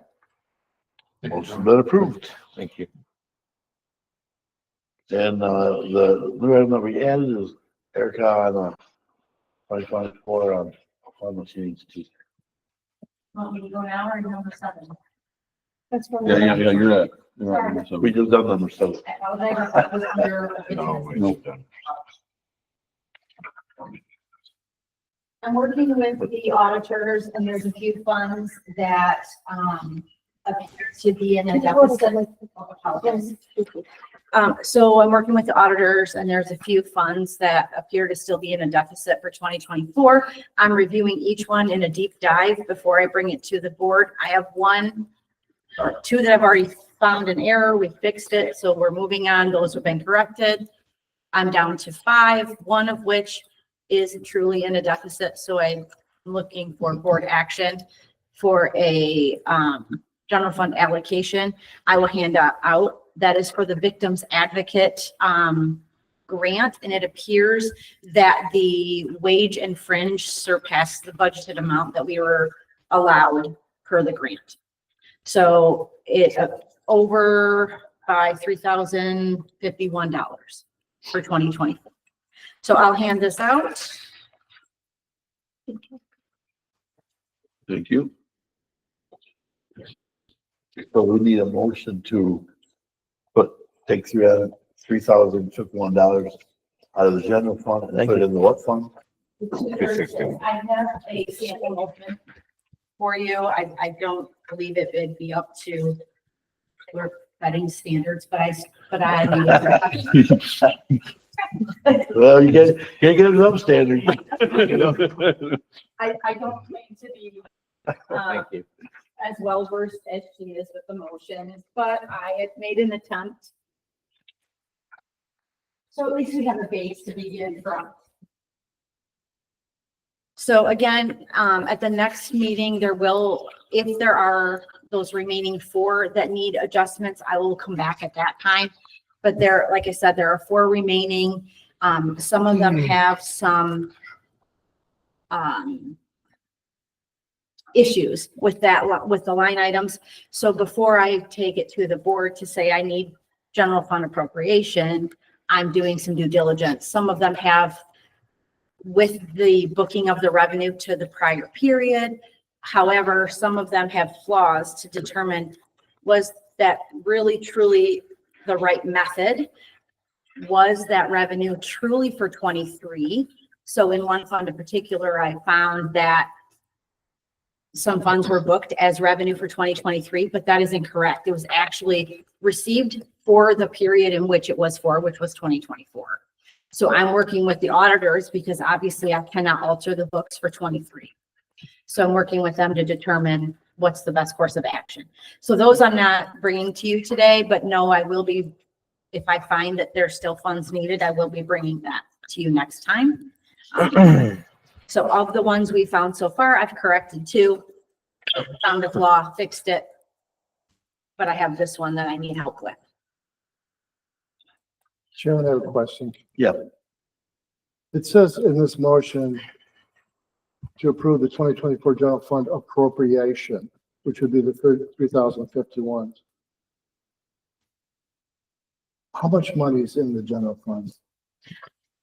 Motion's been approved. Thank you. And the new item that we added is Erica on 2024 on farm machines too. Want me to go now or number 7? That's one. Yeah, you're at. You're at We just done number 7. I apologize, that was under. No. I'm working with the auditors and there's a few funds that appear to be in a deficit. So I'm working with the auditors and there's a few funds that appear to still be in a deficit for 2024. I'm reviewing each one in a deep dive before I bring it to the board. I have 1 or 2 that I've already found an error. We fixed it, so we're moving on. Those have been corrected. I'm down to 5, 1 of which is truly in a deficit. So I'm looking for board action for a general fund allocation, I will hand out. That is for the Victims Advocate grant, and it appears that the wage and fringe surpassed the budgeted amount that we were allowed per the grant. So it over by $3,051 for 2024. So I'll hand this out. Thank you. So we need a motion to take $3,051 out of the general fund and put it in the what fund? I have a sample motion for you. I don't believe it would be up to our setting standards, but I. Well, you can't get it up standard. I don't claim to be Thank you. as well versed as she is with the motion, but I had made an attempt. So at least we have a base to begin from. So again, at the next meeting, there will, if there are those remaining 4 that need adjustments, I will come back at that time. But there, like I said, there are 4 remaining. Some of them have some issues with that, with the line items. So before I take it to the board to say I need general fund appropriation, I'm doing some due diligence. Some of them have with the booking of the revenue to the prior period. However, some of them have flaws to determine, was that really truly the right method? Was that revenue truly for 23? So in one fund in particular, I found that some funds were booked as revenue for 2023, but that is incorrect. It was actually received for the period in which it was for, which was 2024. So I'm working with the auditors because obviously I cannot alter the books for 23. So I'm working with them to determine what's the best course of action. So those I'm not bringing to you today, but no, I will be, if I find that there's still funds needed, I will be bringing that to you next time. So of the ones we found so far, I've corrected 2, found a flaw, fixed it. But I have this one that I need help with. Chairman, I have a question. Yeah. It says in this motion to approve the 2024 general fund appropriation, which would be the 3,051. How much money is in the general fund?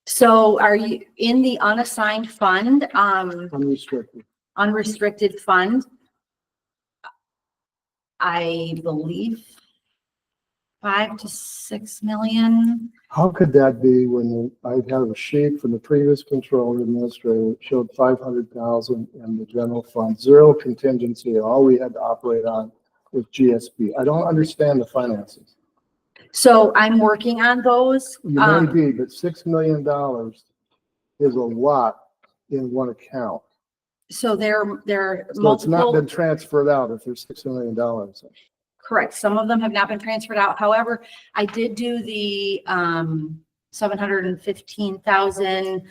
So are you in the unassigned fund, Unrestricted. unrestricted fund? I believe 5 to 6 million. How could that be when I have a sheet from the previous controller administrator that showed 500,000 in the general fund, 0 contingency, and all we had to operate on was GSP? I don't understand the finances. So I'm working on those. You may be, but $6 million is a lot in one account. So there So it's not multiple, been transferred out if there's $6 million. correct. Some of them have not been transferred out. However, I did do the 715,000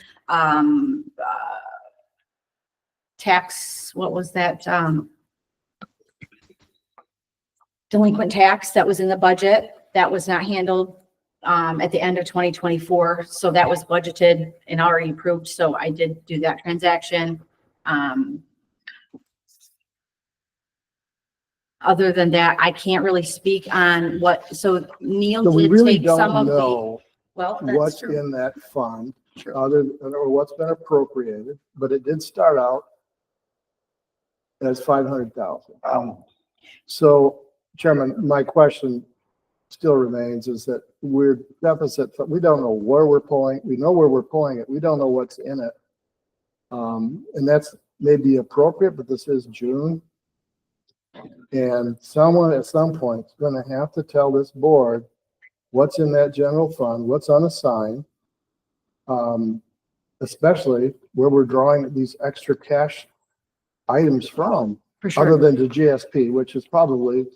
tax, what was that? Delinquent tax that was in the budget. That was not handled at the end of 2024. So that was budgeted and already approved. So I did do that transaction. Other than that, I can't really speak on what, so Neil So we did really take some don't of the, know well, that's what's true. in that fund, other than, or what's been appropriated, but it did start out as 500,000. So Chairman, my question still remains is that we're deficit, but we don't know where we're pulling. We know where we're pulling it. We don't know what's in it. And that's maybe appropriate, but this is June. And someone at some point is going to have to tell this board what's in that general fund, what's unassigned, especially where we're drawing these extra cash items from, For other sure. than the GSP, which is probably,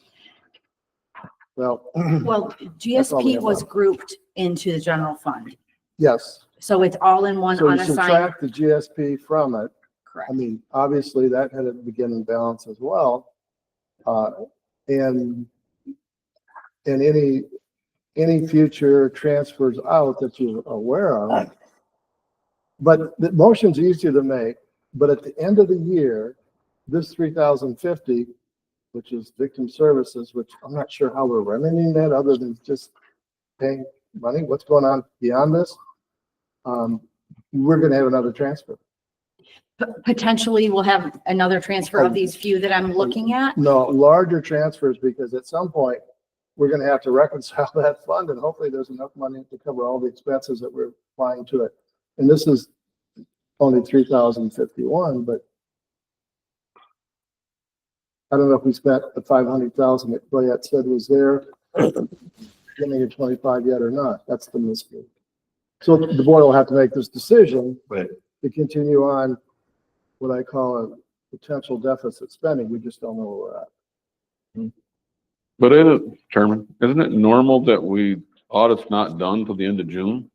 well, Well, all we GSP have was left. grouped into the general fund. yes. So it's all in one So you unassigned. subtract the GSP from it. Correct. I mean, obviously that had a beginning balance as well. and any future transfers out that you're aware of. But the motion's easier to make, but at the end of the year, this 3,050, which is victim services, which I'm not sure how we're remedying that other than just paying money. What's going on beyond this? We're gonna have another transfer. Potentially, we'll have another transfer of these few that I'm looking at. No, larger transfers, because at some point, we're gonna have to reconcile that fund, and hopefully there's enough money to cover all the expenses that we're applying to it. And this is only 3,051, but I don't know if we spent the 500,000 that Boyette said was there, beginning of 25 yet or not. That's the mystery. So the board will have to make this decision to continue on what I call a potential deficit spending. We just don't know where we're at. But Chairman, isn't it normal that audit's not done till the end of June?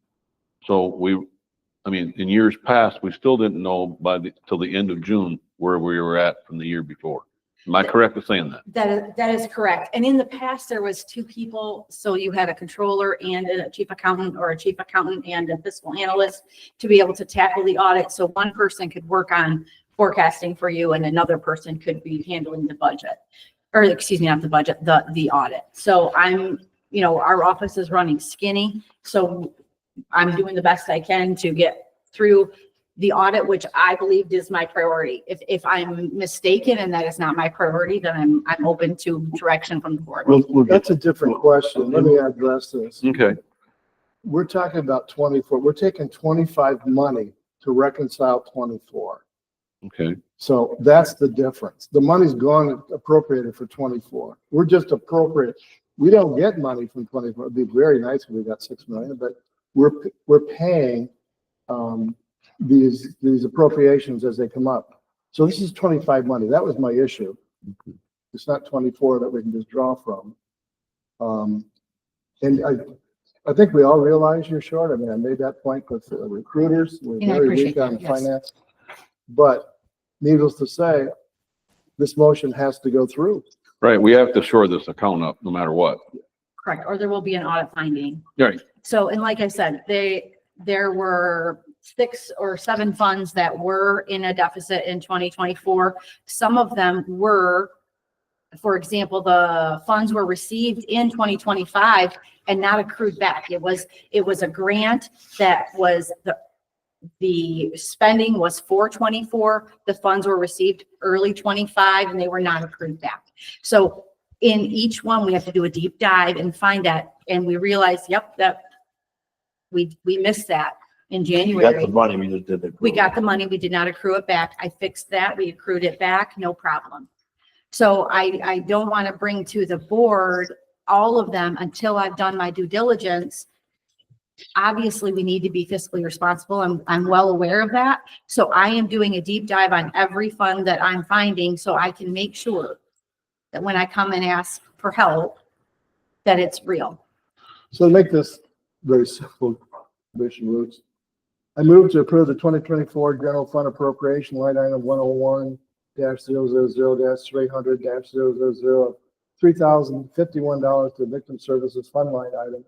So in years past, we still didn't know till the end of June where we were at from the year before. Am I correct in saying that? That is correct. And in the past, there was two people. So you had a controller and a chief accountant, or a chief accountant and a fiscal analyst to be able to tackle the audit. So one person could work on forecasting for you and another person could be handling the budget, or excuse me, not the budget, the audit. So our office is running skinny. So I'm doing the best I can to get through the audit, which I believed is my priority. If I'm mistaken and that is not my priority, then I'm open to direction from the board. Well, that's a different question. Let me address this. Okay. We're talking about 24. We're taking 25 money to reconcile 24. Okay. So that's the difference. The money's gone appropriated for 24. We're just appropriate. We don't get money from 24. It'd be very nice if we got 6 million, but we're paying these appropriations as they come up. So this is 25 money. That was my issue. It's not 24 that we can just draw from. And I think we all realize you're short. I mean, I made that point with recruiters. We're And I very appreciate weak on that, yes. finance. But needless to say, this motion has to go through. Right. We have to shore this account up no matter what. Correct. Or there will be an audit finding. Right. So, and like I said, there were 6 or 7 funds that were in a deficit in 2024. Some of them were, for example, the funds were received in 2025 and not accrued back. It was a grant that was the spending was for 24. The funds were received early 25 and they were not accrued back. So in each one, we have to do a deep dive and find that. And we realized, yep, that we missed that in January. Got the money, we just did it. We got the money. We did not accrue it back. I fixed that. We accrued it back. No problem. So I don't want to bring to the board all of them until I've done my due diligence. Obviously, we need to be fiscally responsible. I'm well aware of that. So I am doing a deep dive on every fund that I'm finding so I can make sure that when I come and ask for help, that it's real. So to make this very simple, Commissioner Roots, I move to approve the 2024 general fund appropriation line item 101-000-300-000, $3,051 to victim services fund line item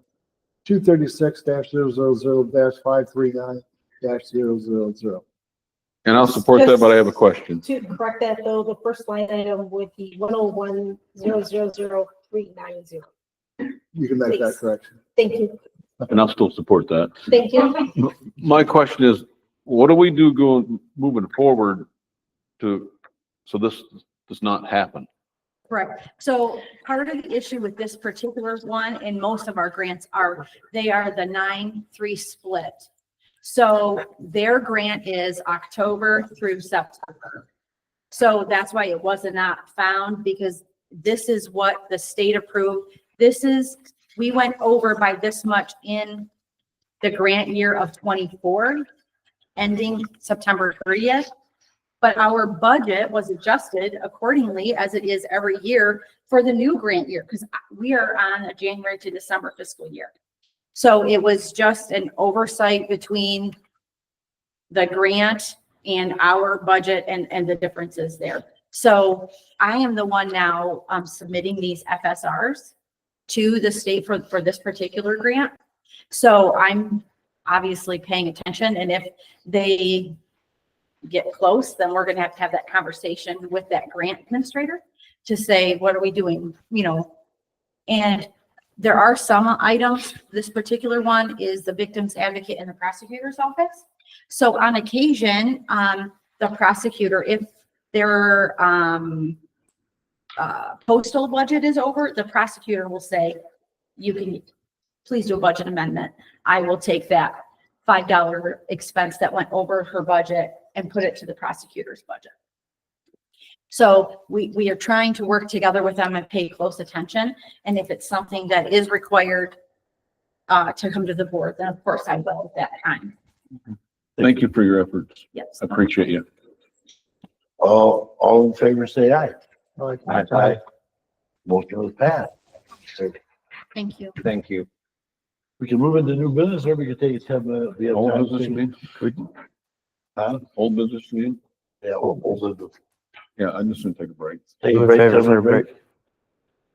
236-000-539-000. And I'll support that, but I have a question. To correct that though, the first line item would be 101-000-390. You can make that Please. correction. Thank you. And I'll still support that. Thank you. My question is, what do we do moving forward so this does not happen? Correct. So part of the issue with this particular one and most of our grants they are the 9-3 split. So their grant is October through September. So that's why it was not found, because this is what the state approved. We went over by this much in the grant year of 24, ending September 30th. But our budget was adjusted accordingly, as it is every year, for the new grant year, because we are on a January to December fiscal year. So it was just an oversight between the grant and our budget and the differences there. So I am the one now submitting these FSRs to the state for this particular grant. So I'm obviously paying attention, and if they get close, then we're gonna have to have that conversation with that grant administrator to say, what are we doing, you know? And there are some items, this particular one is the victim's advocate in the prosecutor's office. So on occasion, the prosecutor, if their postal budget is over, the prosecutor will say, you can please do a budget amendment. I will take that $5 expense that went over her budget and put it to the prosecutor's budget. So we are trying to work together with them and pay close attention. And if it's something that is required to come to the board, then of course I will at that time. Thank you for your efforts. Yes. I appreciate you. All in favor, say aye. Aye. Motion was passed. Thank you. Thank you. We can move into new business or we can take a 10 minute. Old business meeting? Huh? Old business meeting? Yeah, old business. Yeah, I'm just gonna take a break. Take a break, 10 minute break.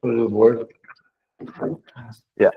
Put it to the board. Yeah.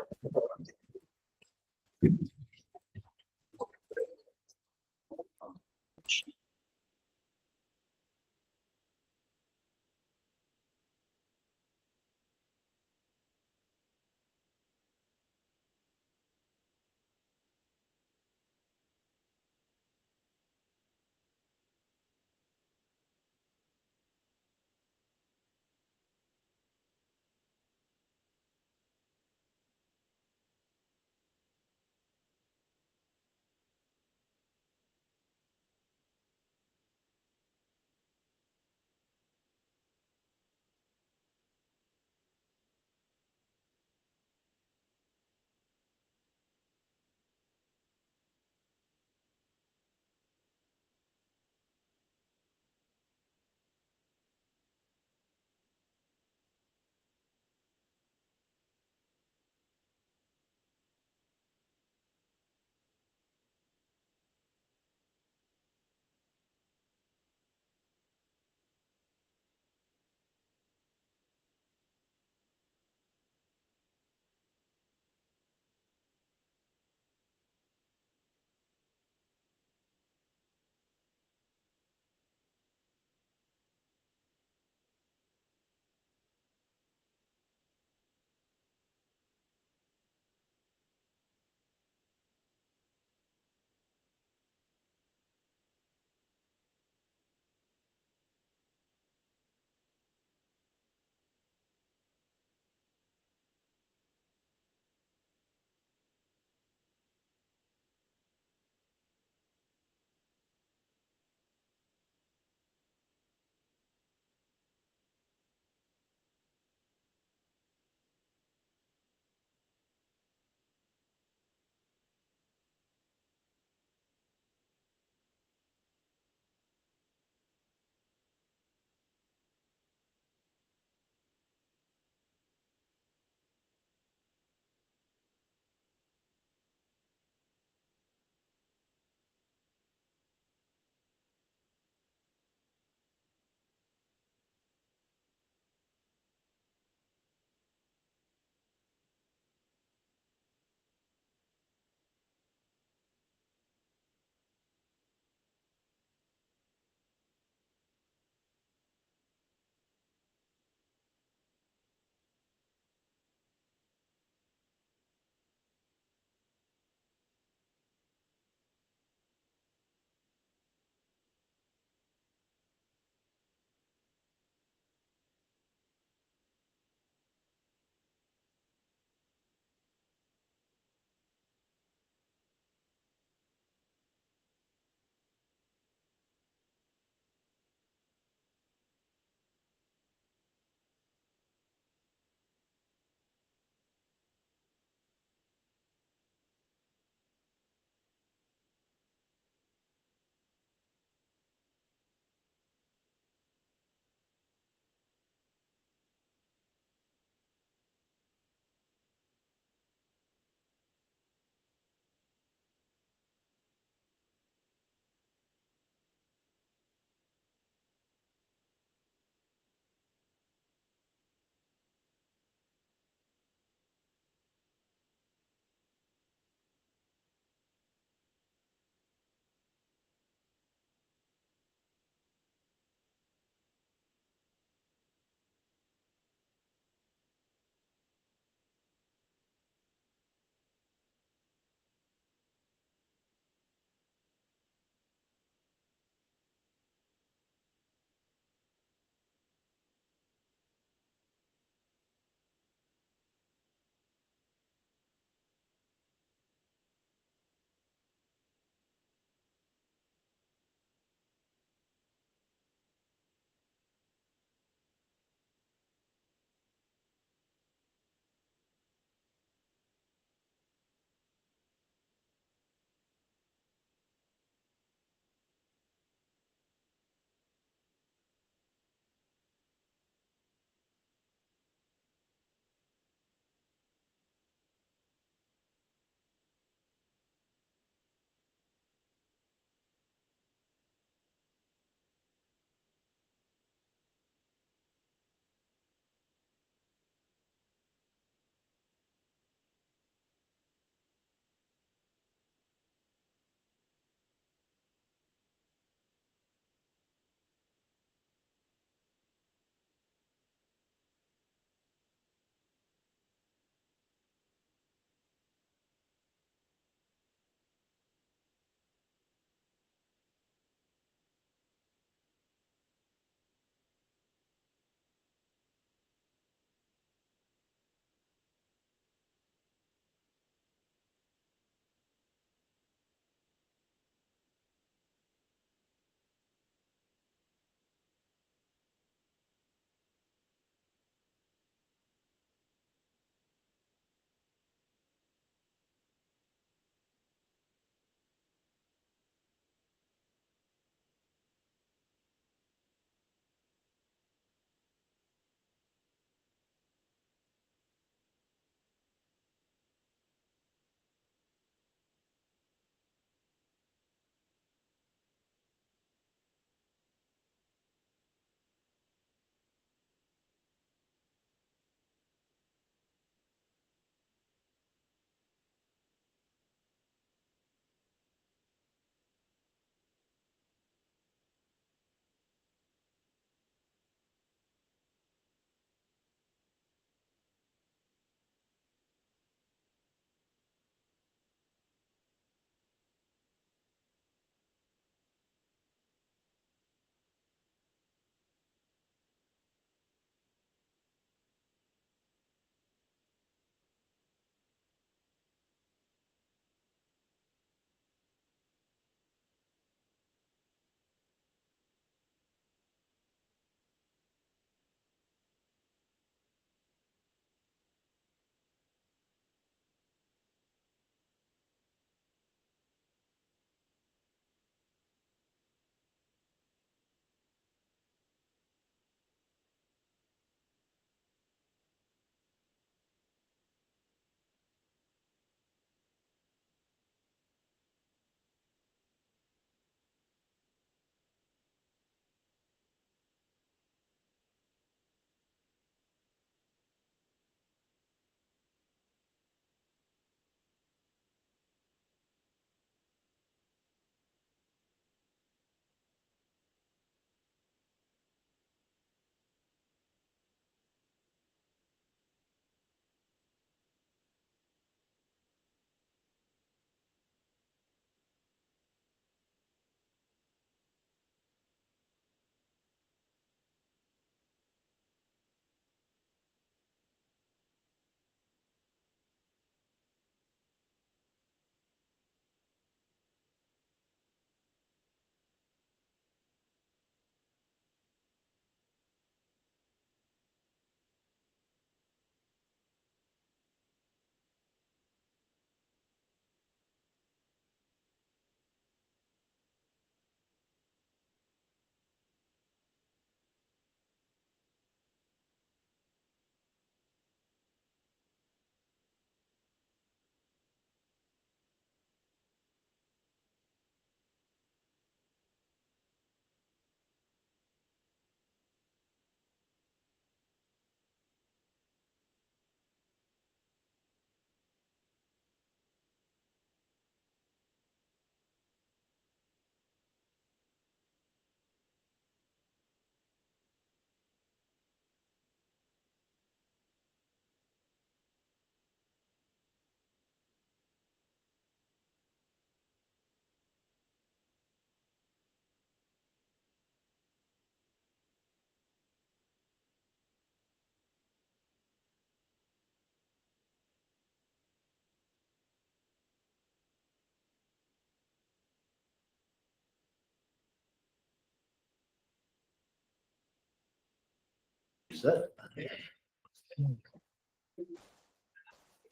said it.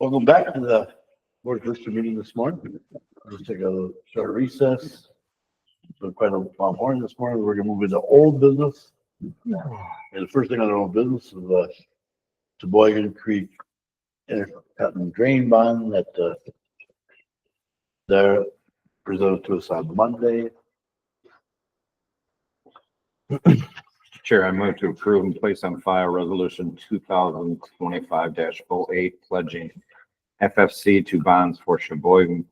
Welcome back to the board of Commissioners meeting this morning. Let's take a short recess. Been quite a long morning this morning. We're gonna move into old business. And the first thing on our old business is the Sheboygan Creek intercut and drain bond that they're presented to us on Monday. Chair, I move to approve and place on file resolution 2025-08 pledging FFC to bonds for Sheboygan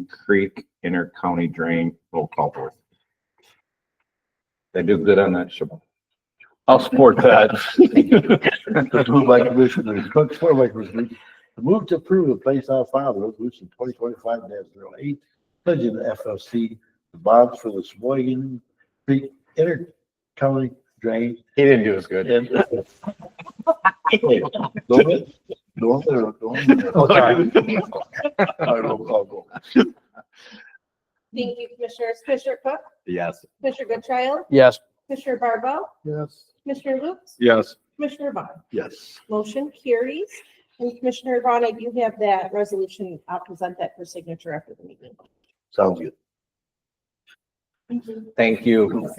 Creek Inter-County Drain. Roll call vote. They do good on that, Sheboygan. I'll support that. It's moved by Commissioner Cook, supported by Commissioner Lee. The move to approve and place on file resolution 2025-08 pledging the FFC the bonds for the Sheboygan Creek Inter-County Drain. He didn't do as good. And Hey, go ahead. Go on there, go on there. Oh, sorry. All right, roll call vote. Thank you, Commissioners. Commissioner Cook, Yes. Commissioner Goodchild, Yes. Commissioner Barbo, Yes. Commissioner Lutz, Yes. Commissioner Vaughn. Yes, Motion carries. And Commissioner Vaughn, I do have that resolution. I'll present that for signature after the meeting. sounds good. Thank you.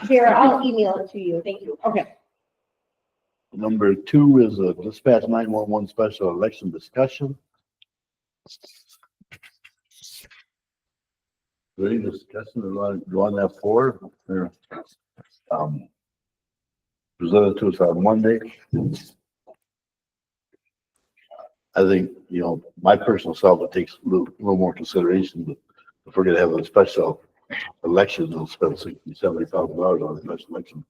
Here, I'll email it to you. Thank you. Okay. Number 2 is a dispatch 911 special election discussion. Any discussion on that floor? Presented to us on Monday. I think, my personal self, it takes a little more consideration, but if we're gonna have a special election, we'll spend $60,000-$70,000 on a special election.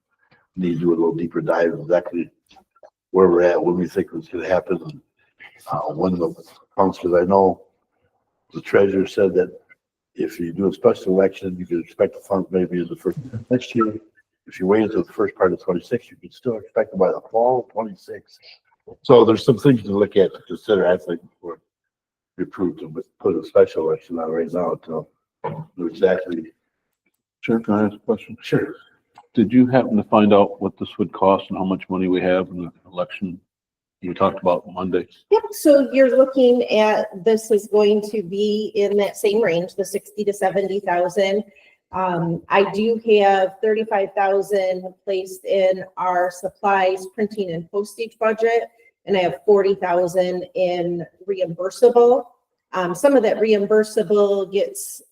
Need to do a little deeper dive exactly where we're at, when we think it's gonna happen, and when the funds, because I know the treasurer said that if you do a special election, you could expect the funds maybe in the first next year. If you wait until the first part of 26, you can still expect them by the fall of 26. So there's some things to look at, to consider, I think, before we approve to put a special election on right now to do exactly. Sure, can I ask a question? Sure. Did you happen to find out what this would cost and how much money we have in the election you talked about Monday? Yep, so you're looking at, this is going to be in that same range, the 60 to 70,000. I do have 35,000 placed in our supplies, printing and postage budget, and I have 40,000 in reimbursable. Some of that reimbursable gets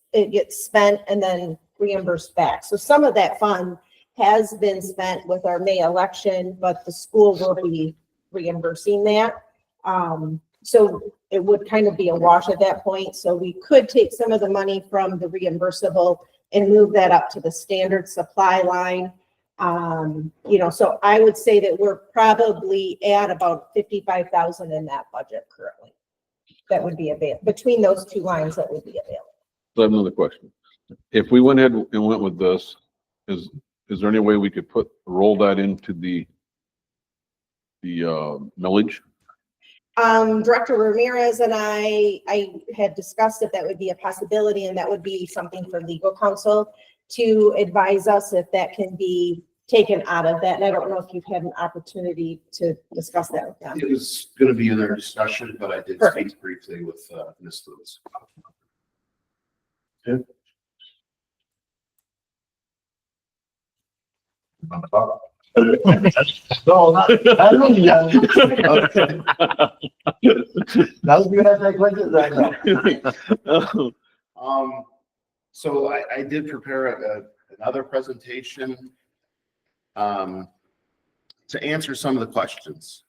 spent and then reimbursed back. So some of that fund has been spent with our May election, but the school will be reimbursing that. So it would kind of be a wash at that point. So we could take some of the money from the reimbursable and move that up to the standard supply line. So I would say that we're probably at about 55,000 in that budget currently. That would be available between those two lines. That would be available. So I have another question. If we went ahead and went with this, is there any way we could roll that into the millage? Director Ramirez and I had discussed if that would be a possibility, and that would be something for legal counsel to advise us if that can be taken out of that. And I don't know if you've had an opportunity to discuss that with them. It was gonna be in their discussion, but I did Perfect. speak briefly with, Ms. Lewis. No, I don't, yeah. Okay. That was good at that question right now. So I did prepare another presentation to answer some of the questions.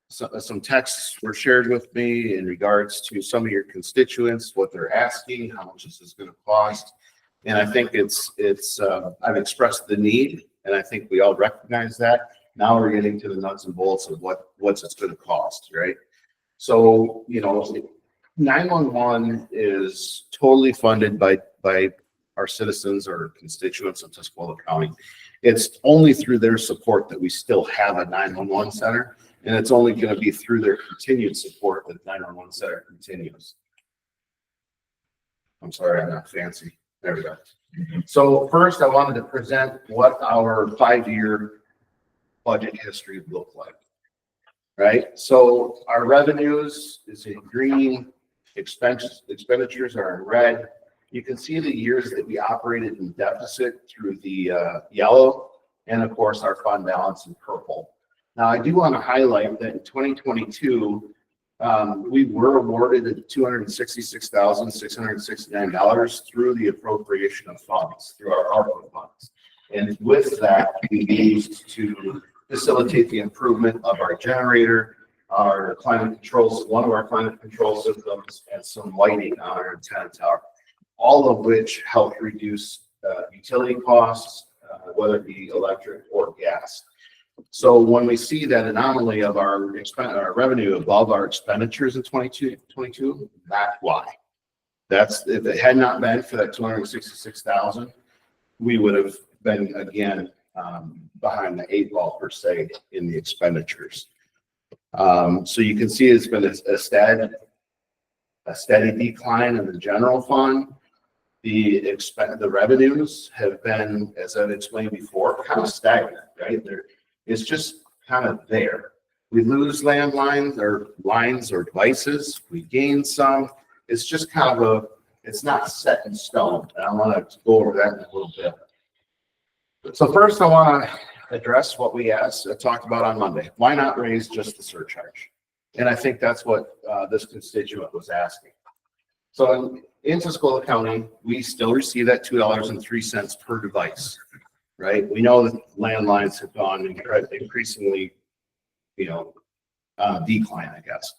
Some texts were shared with me in regards to some of your constituents, what they're asking, how much this is going to cost. And I think I've expressed the need, and I think we all recognize that. Now we're getting to the nuts and bolts of what's it's going to cost, right? So, 911 is totally funded by our citizens or constituents of Tuscola County. It's only through their support that we still have a 911 center, and it's only going to be through their continued support that 911 center continues. I'm sorry, I'm not fancy. There we go. So first, I wanted to present what our 5-year budget history look like? Right? So our revenues is in green, expenditures are in red. You can see the years that we operated in deficit through the yellow, and of course our fund balance in purple. Now, I do want to highlight that in 2022, we were awarded $266,669 through the appropriation of funds, through our ARPA funds. And with that, we used to facilitate the improvement of our generator, our climate controls, one of our climate control systems, and some lighting on our antenna tower, all of which help reduce utility costs, whether it be electric or gas. So when we see that anomaly of our revenue above our expenditures in 22, that's why. That's, if it had not been for that 266,000, we would have been again behind the 8 ball per se in the expenditures. So you can see it's been a steady decline in the general fund. The revenues have been, as I've explained before, kind of stagnant, right? It's just kind of there. We lose landlines or lines or devices. We gain some. It's just kind of it's not set in stone. And I want to go over that in a little bit. So first I want to address what we talked about on Monday. Why not raise just the surcharge? And I think that's what this constituent was asking. So in Tuscola County, we still receive that $2.03 per device, right? We know that landlines have gone increasingly, decline, I guess.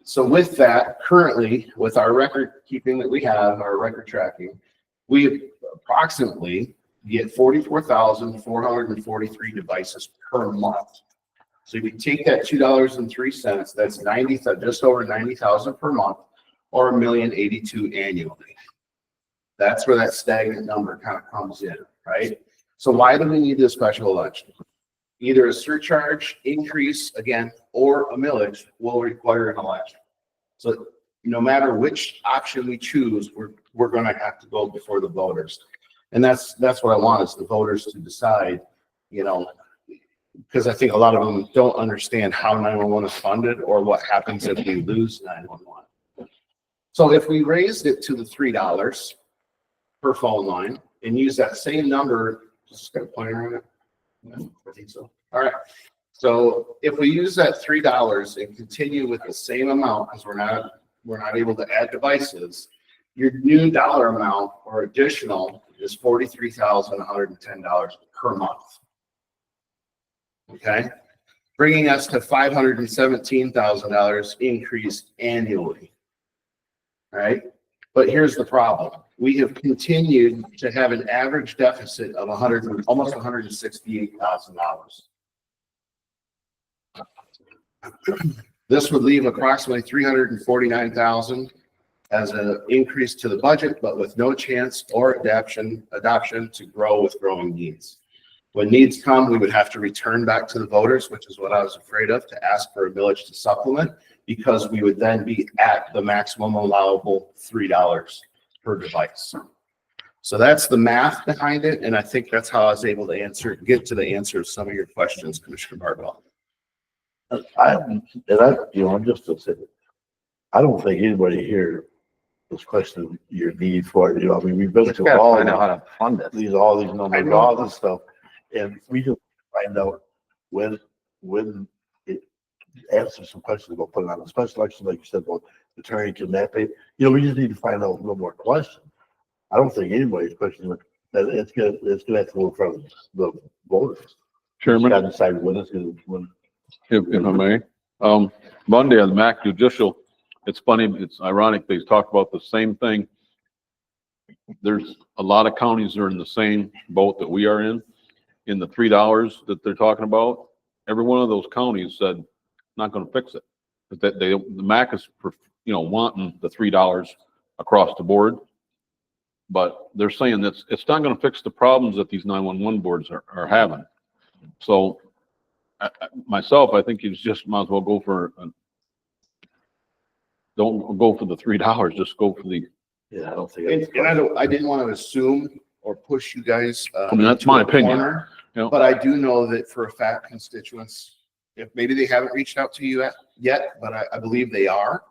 So with that, currently, with our record keeping that we have, our record tracking, we approximately get 44,443 devices per month. So if you take that $2.03, that's just over 90,000 per month, or $1,082,000 annually. That's where that stagnant number kind of comes in, right? So why do we need this special election? Either a surcharge increase again, or a millage will require an election. So no matter which option we choose, we're going to have to go before the voters. And that's what I want is the voters to decide, because I think a lot of them don't understand how 911 is funded or what happens if we lose 911. So if we raised it to the $3 per phone line and use that same number, just got a pointer on it. No, I think so. All right. So if we use that $3 and continue with the same amount, because we're not able to add devices, your new dollar amount or additional is $43,110 per month. Okay, bringing us to $517,000 increase annually. All right, but here's the problem: we have continued to have an average deficit of almost $168,000. This would leave approximately $349,000 as an increase to the budget, but with no chance or adoption to grow with growing needs. When needs come, we would have to return back to the voters, which is what I was afraid of, to ask for a millage to supplement, because we would then be at the maximum allowable $3 per device. So that's the math behind it, and I think that's how I was able to get to the answer of some of your questions, Commissioner Barbell. I'm just to say, I don't think anybody here is questioning your need for it. We've been to all find out how to fund it. all these numbers, all this stuff, and we just find out when it answers some questions about putting on a special election, like you said, about attorney kidnapping. We just need to find out a little more questions. I don't think anybody's questioning that it's gonna have to go in front of the voters. Chairman, Got to decide when it's gonna if I may, Monday on the MAC judicial, it's funny, it's ironic, they talk about the same thing. There's a lot of counties that are in the same boat that we are in the $3 that they're talking about. Every one of those counties said, not gonna fix it. But that the MAC is, wanting the $3 across the board. But they're saying that it's not gonna fix the problems that these 911 boards are having. So myself, I think you just might as well go for don't go for the $3, just go for the. Yeah, I don't think. And I didn't want to assume or push you guys. That's my opinion. You know? But I do know that for a fact constituents, if maybe they haven't reached out to you yet, but I believe they are.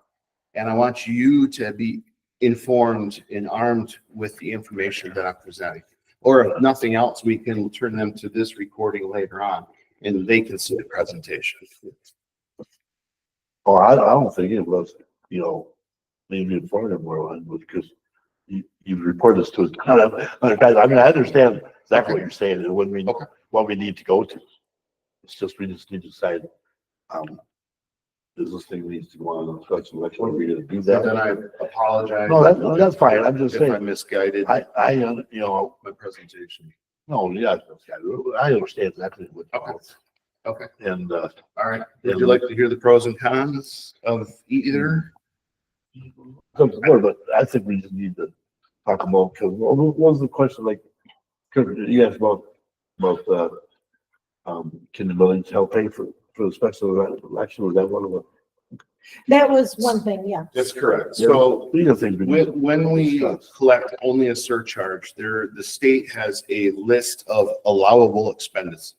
And I want you to be informed and armed with the information that I'm presenting. Or if nothing else, we can turn them to this recording later on and they can see the presentation. Oh, I don't think it was, you know, maybe informed more on, because you've reported this to us. I mean, I understand exactly what you're saying and when what we need to go to. It's just, we just need to decide, this thing needs to go on the special election. Are we gonna do Then that? I apologize. No, that's fine. I'm just If I saying, misguided you know, my presentation. no, yeah, I understand exactly what. Okay. Okay. And, All right. Would you like to hear the pros and cons of either? comes to board, but I think we just need to talk about, because what was the question, like, you asked about, can the village help pay for the special election, was that one of the? That was one thing, yeah. That's correct. So These are things we need to when we discuss. collect only a surcharge, the state has a list of allowable expenditures.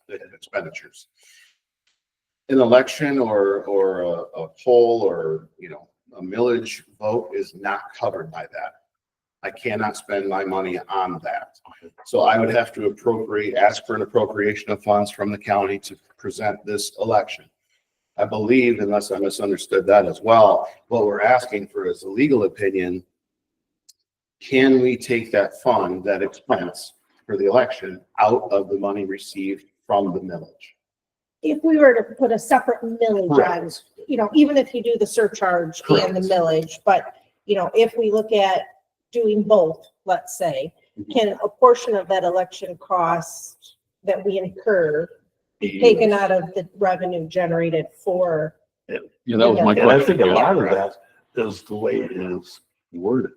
An election or a poll or, you know, a millage vote is not covered by that. I cannot spend my money on that. So I would have to ask for an appropriation of funds from the county to present this election. I believe, unless I misunderstood that as well, what we're asking for is a legal opinion. Can we take that fund, that expense for the election out of the money received from the millage? If we were to put a separate millage on, Correct. you know, even if you do the surcharge and the millage, but, you know, if we look at doing both, let's say, can a portion of that election cost that we incur taken out of the revenue generated for? Yeah, that was my And I question. think a yeah. lot of that is the way it is worded.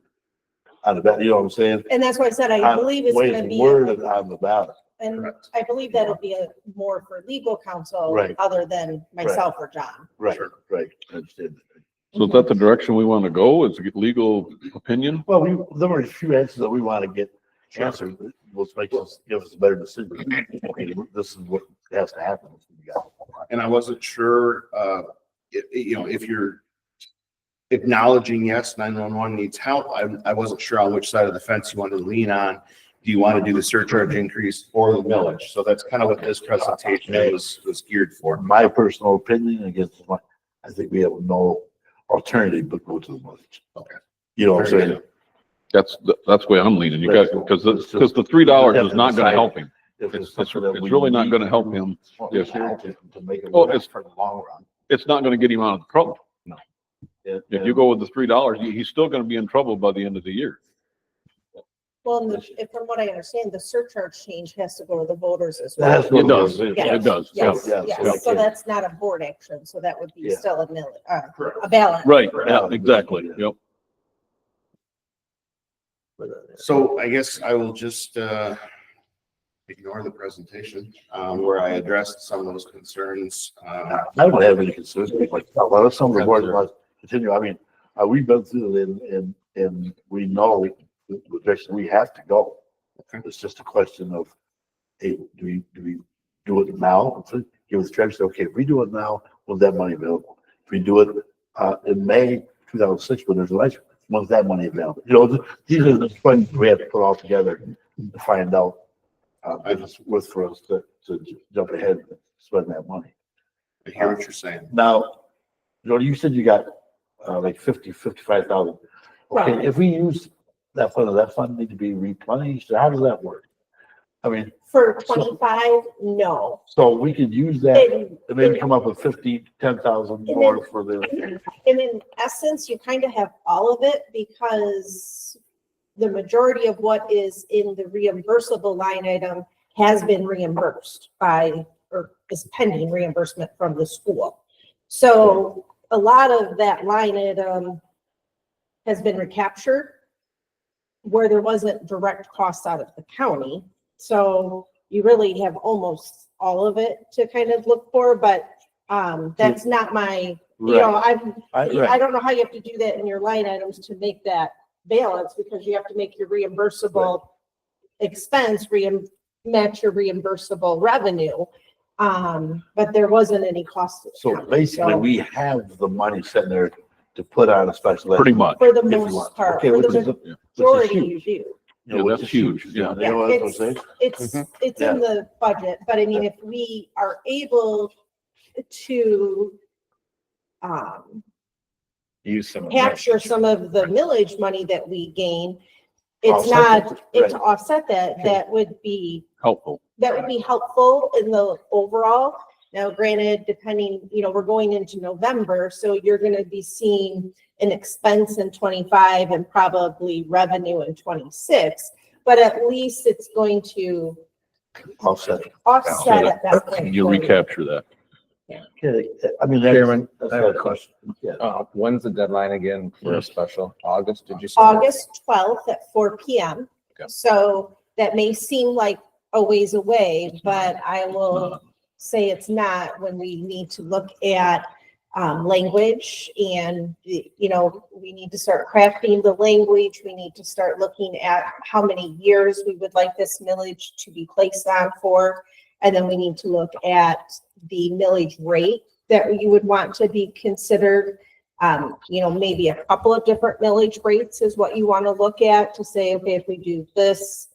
On the ballot, you know what I'm saying? And that's why I said, I believe it's Way gonna be, worded on the ballot. and I believe that'll be a more for legal counsel Right. other than myself or John. Right, right. I understand. So is that the direction we want to go? Is get legal opinion? Well, there were a few answers that we want to get answered, which makes us, give us a better decision. Okay, this is what has to happen. And I wasn't sure, if you're acknowledging, yes, 911 needs help. I wasn't sure on which side of the fence you wanted to lean on. Do you want to do the surcharge increase or the millage? So that's kind of what this presentation was geared for. My personal opinion, I think we have no alternative but go to the millage. Okay. You know what I'm Very saying? That's the way I'm leaning. You got, because the $3 is not going to help him. If It's something that we really not need going to help him. Yes. To make it Well, work it's- for the long run. It's not going to get him out of trouble. If you go with the $3, he's still going to be in trouble by the end of the year. Well, and from what I understand, the surcharge change has to go to the voters as That has well. to go It does. to the- Yeah. It does. Yeah. Yes, Yeah, yes, so- so that's not a board action, so that would be Yeah. still a ballot. Right. Yeah, exactly. Yep. So I guess I will just ignore the presentation where I addressed some of those concerns. I don't have any concerns, like, a lot of some of the boards want to continue, I mean, we've been through it and we know the direction we have to go. It's just a question of, hey, do we do it now? Give us treasury, okay, if we do it now, when's that money available? If we do it, in May 2006, when there's an election, when's that money available? You know, these are the things we have to put all together to find out. If it's worth for us to jump ahead and spend that money. I hear what you're saying. Now, you said you got like 55,000. Okay, Right. if we use that fund, does that fund need to be replenished? How does that work? I mean, For 25, no. so we could use that And and maybe come up with 10,000 more for the, and in essence, you kind of have all of it because the majority of what is in the reimbursable line item has been reimbursed or is pending reimbursement from the school. So a lot of that line item has been recaptured where there wasn't direct costs out of the county. So you really have almost all of it to kind of look for, but that's not my, you know, I don't know how you have to do that in your line items to make that balance because you have to make your reimbursable expense match your reimbursable revenue. But there wasn't any cost. So basically, we have the money sitting there to put on a special. Pretty much. For the if you most want. part, Okay, for which the is, majority you huge. do. You know, Yeah, which that's is huge, You yeah. know what I'm saying? It's in the budget, but I mean, if we are able to Use some. of that. capture some of the millage money that we gain, it's Offset not, that, right. to offset that, that would be Helpful. helpful in the overall. Now granted, depending, we're going into November, so you're gonna be seeing an expense in 25 and probably revenue in 26, but at least it's going to Offset. offset at that point. You for you. recapture that. Okay, I mean, that's. Chairman, that's I have a what- question. Yeah. When's the deadline again for a special? August, did you say? August 12th at 4 PM. Okay. So that may seem like a ways away, but I will say it's not when we need to look at language and, we need to start crafting the language. We need to start looking at how many years we would like this millage to be placed on for. And then we need to look at the millage rate that you would want to be considered. Maybe a couple of different millage rates is what you want to look at to say, okay, if we do this,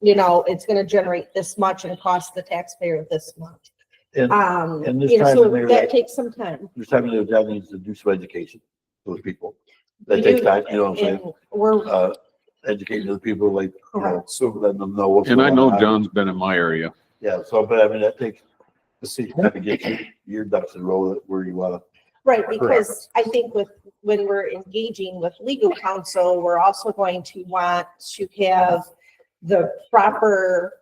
it's going to generate this much and cost the taxpayer this much. And this time So of year, that takes some time. this time of year, that needs to do some education, those people. That takes time, you know what I'm saying? And we're, Educating the people, like, Correct. so letting them know what's. And I going know on. John's been in my area. Yeah, so, but I mean, that takes, have to get your ducks in a row where you wanna. right, because I think when we're engaging with legal counsel, we're also going to want to have the proper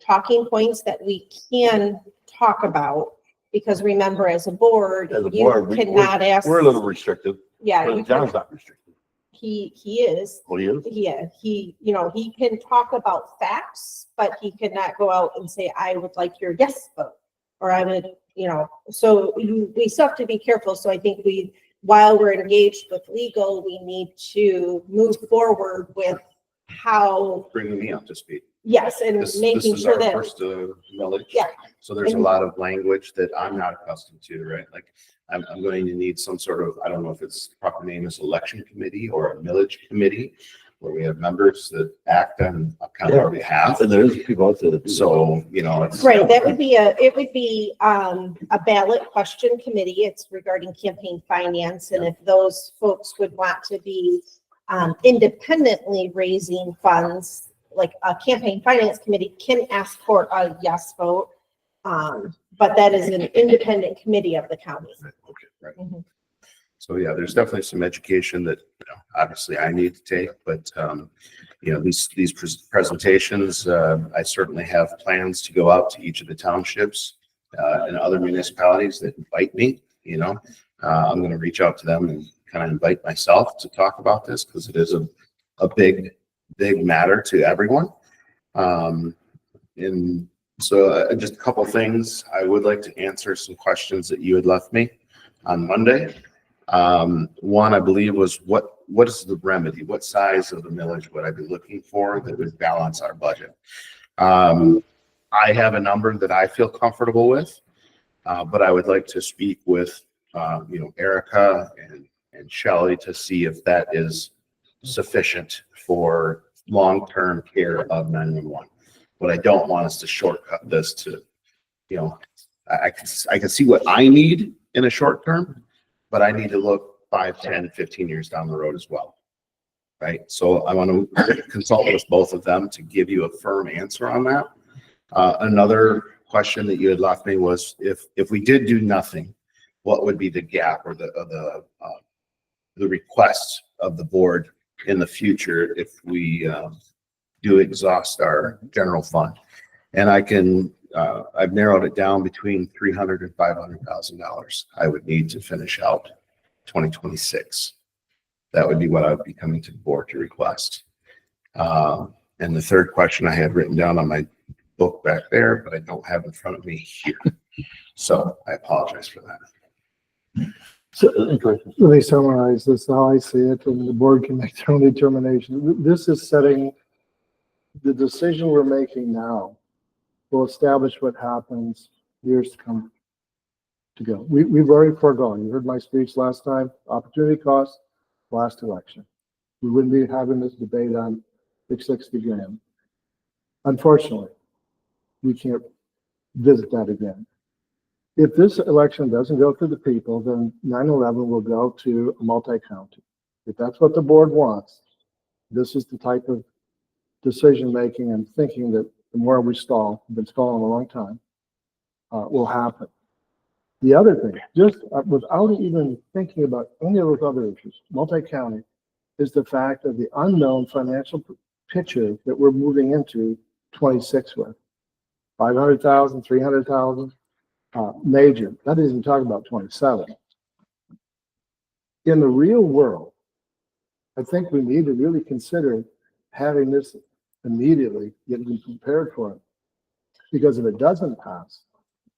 talking points that we can talk about. Because remember, as a board, As a you board, cannot ask. We're a little restrictive, Yeah, but you John's can- not restrictive. he is. Oh, he is? Yeah, he can talk about facts, but he cannot go out and say, I would like your yes vote. Or I would, so we still have to be careful. So I think while we're engaged with legal, we need to move forward with how, Bringing me up to speed. yes, and This making is sure our that, first millage. Yeah. So there's a lot of language that I'm not accustomed to, right? Like, I'm going to need some sort of, I don't know if it's the proper name is election committee or a millage committee, where we have members that act on kind of our behalf. And there's people out there that do. So, it's. right, it would be a ballot question committee. It's regarding campaign finance. And if those folks would want to be independently raising funds, like a campaign finance committee can ask for a yes vote. But that is an independent committee of the county. Okay, right. Mhm. So yeah, there's definitely some education that, obviously I need to take, but, these presentations, I certainly have plans to go out to each of the townships, and other municipalities that invite me, I'm going to reach out to them and kind of invite myself to talk about this because it is a big matter to everyone. And so just a couple things. I would like to answer some questions that you had left me on Monday. One, I believe, was what is the remedy? What size of the millage would I be looking for that would balance our budget? I have a number that I feel comfortable with, but I would like to speak with, Erica and Shelley to see if that is sufficient for long-term care of 911. What I don't want is to shortcut this to, I can see what I need in a short term, but I need to look 5, 10, 15 years down the road as well. Right? So I want to consult with both of them to give you a firm answer on that. Another question that you had left me was if we did do nothing, what would be the gap or the request of the board in the future if we do exhaust our general fund? And I've narrowed it down between $300,000 and $500,000 I would need to finish out 2026. That would be what I would be coming to the board to request. And the third question I had written down on my book back there, but I don't have in front of me here. So I apologize for that. So, interesting. Let me summarize this, how I see it, and the board can make their own determination. This is setting the decision we're making now will establish what happens years to come to go. We've already foregone. You heard my speech last time, opportunity cost, last election. We wouldn't be having this debate on 660 grand. Unfortunately, we can't visit that again. If this election doesn't go through the people, then 9/11 will go to a multi-county. If that's what the board wants, this is the type of decision-making and thinking that the more we stall, we've been stalling a long time, will happen. The other thing, just without even thinking about any of those other issues, multi-county, is the fact of the unknown financial picture that we're moving into 26 with. 500,000, 300,000, major. That isn't talking about 27. In the real world, I think we need to really consider having this immediately, getting prepared for it. Because if it doesn't pass,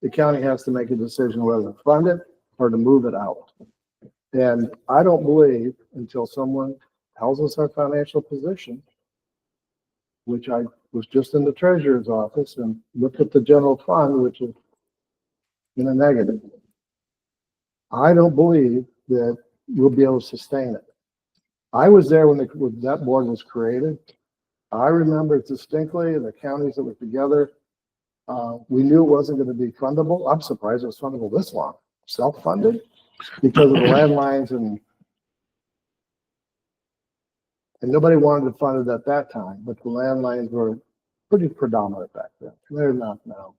the county has to make a decision whether to fund it or to move it out. And I don't believe until someone tells us our financial position, which I was just in the treasurer's office and looked at the general fund, which is in a negative. I don't believe that we'll be able to sustain it. I was there when that board was created. I remember distinctly the counties that were together. We knew it wasn't going to be fundable. I'm surprised it was fundable this long. Self-funded because of the landlines and nobody wanted to fund it at that time, but the landlines were pretty predominant back then. They're not now.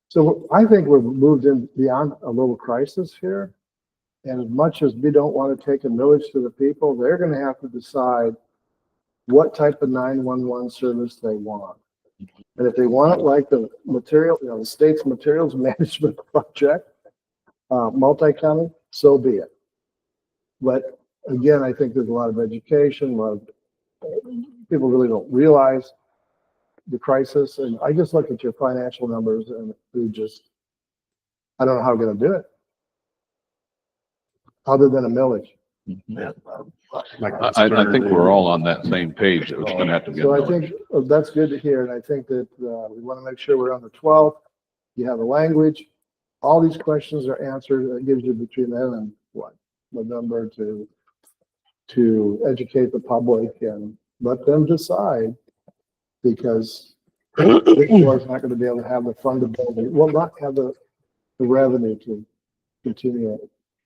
So I think we've moved in beyond a little crisis here. And as much as we don't want to take a millage to the people, they're going to have to decide what type of 911 service they want. And if they want it like the material, the state's materials management project, multi-county, so be it. But again, I think there's a lot of education, a lot of people really don't realize the crisis. And I just look at your financial numbers and I don't know how we're going to do it. Other than a millage. I think we're all on that same page. It's going to have to be. So I think that's good to hear. And I think that we want to make sure we're on the 12th. You have the language. All these questions are answered. That gives you between then and November to educate the public and let them decide, because Victor is not going to be able to have the fundability, will not have the revenue to continue.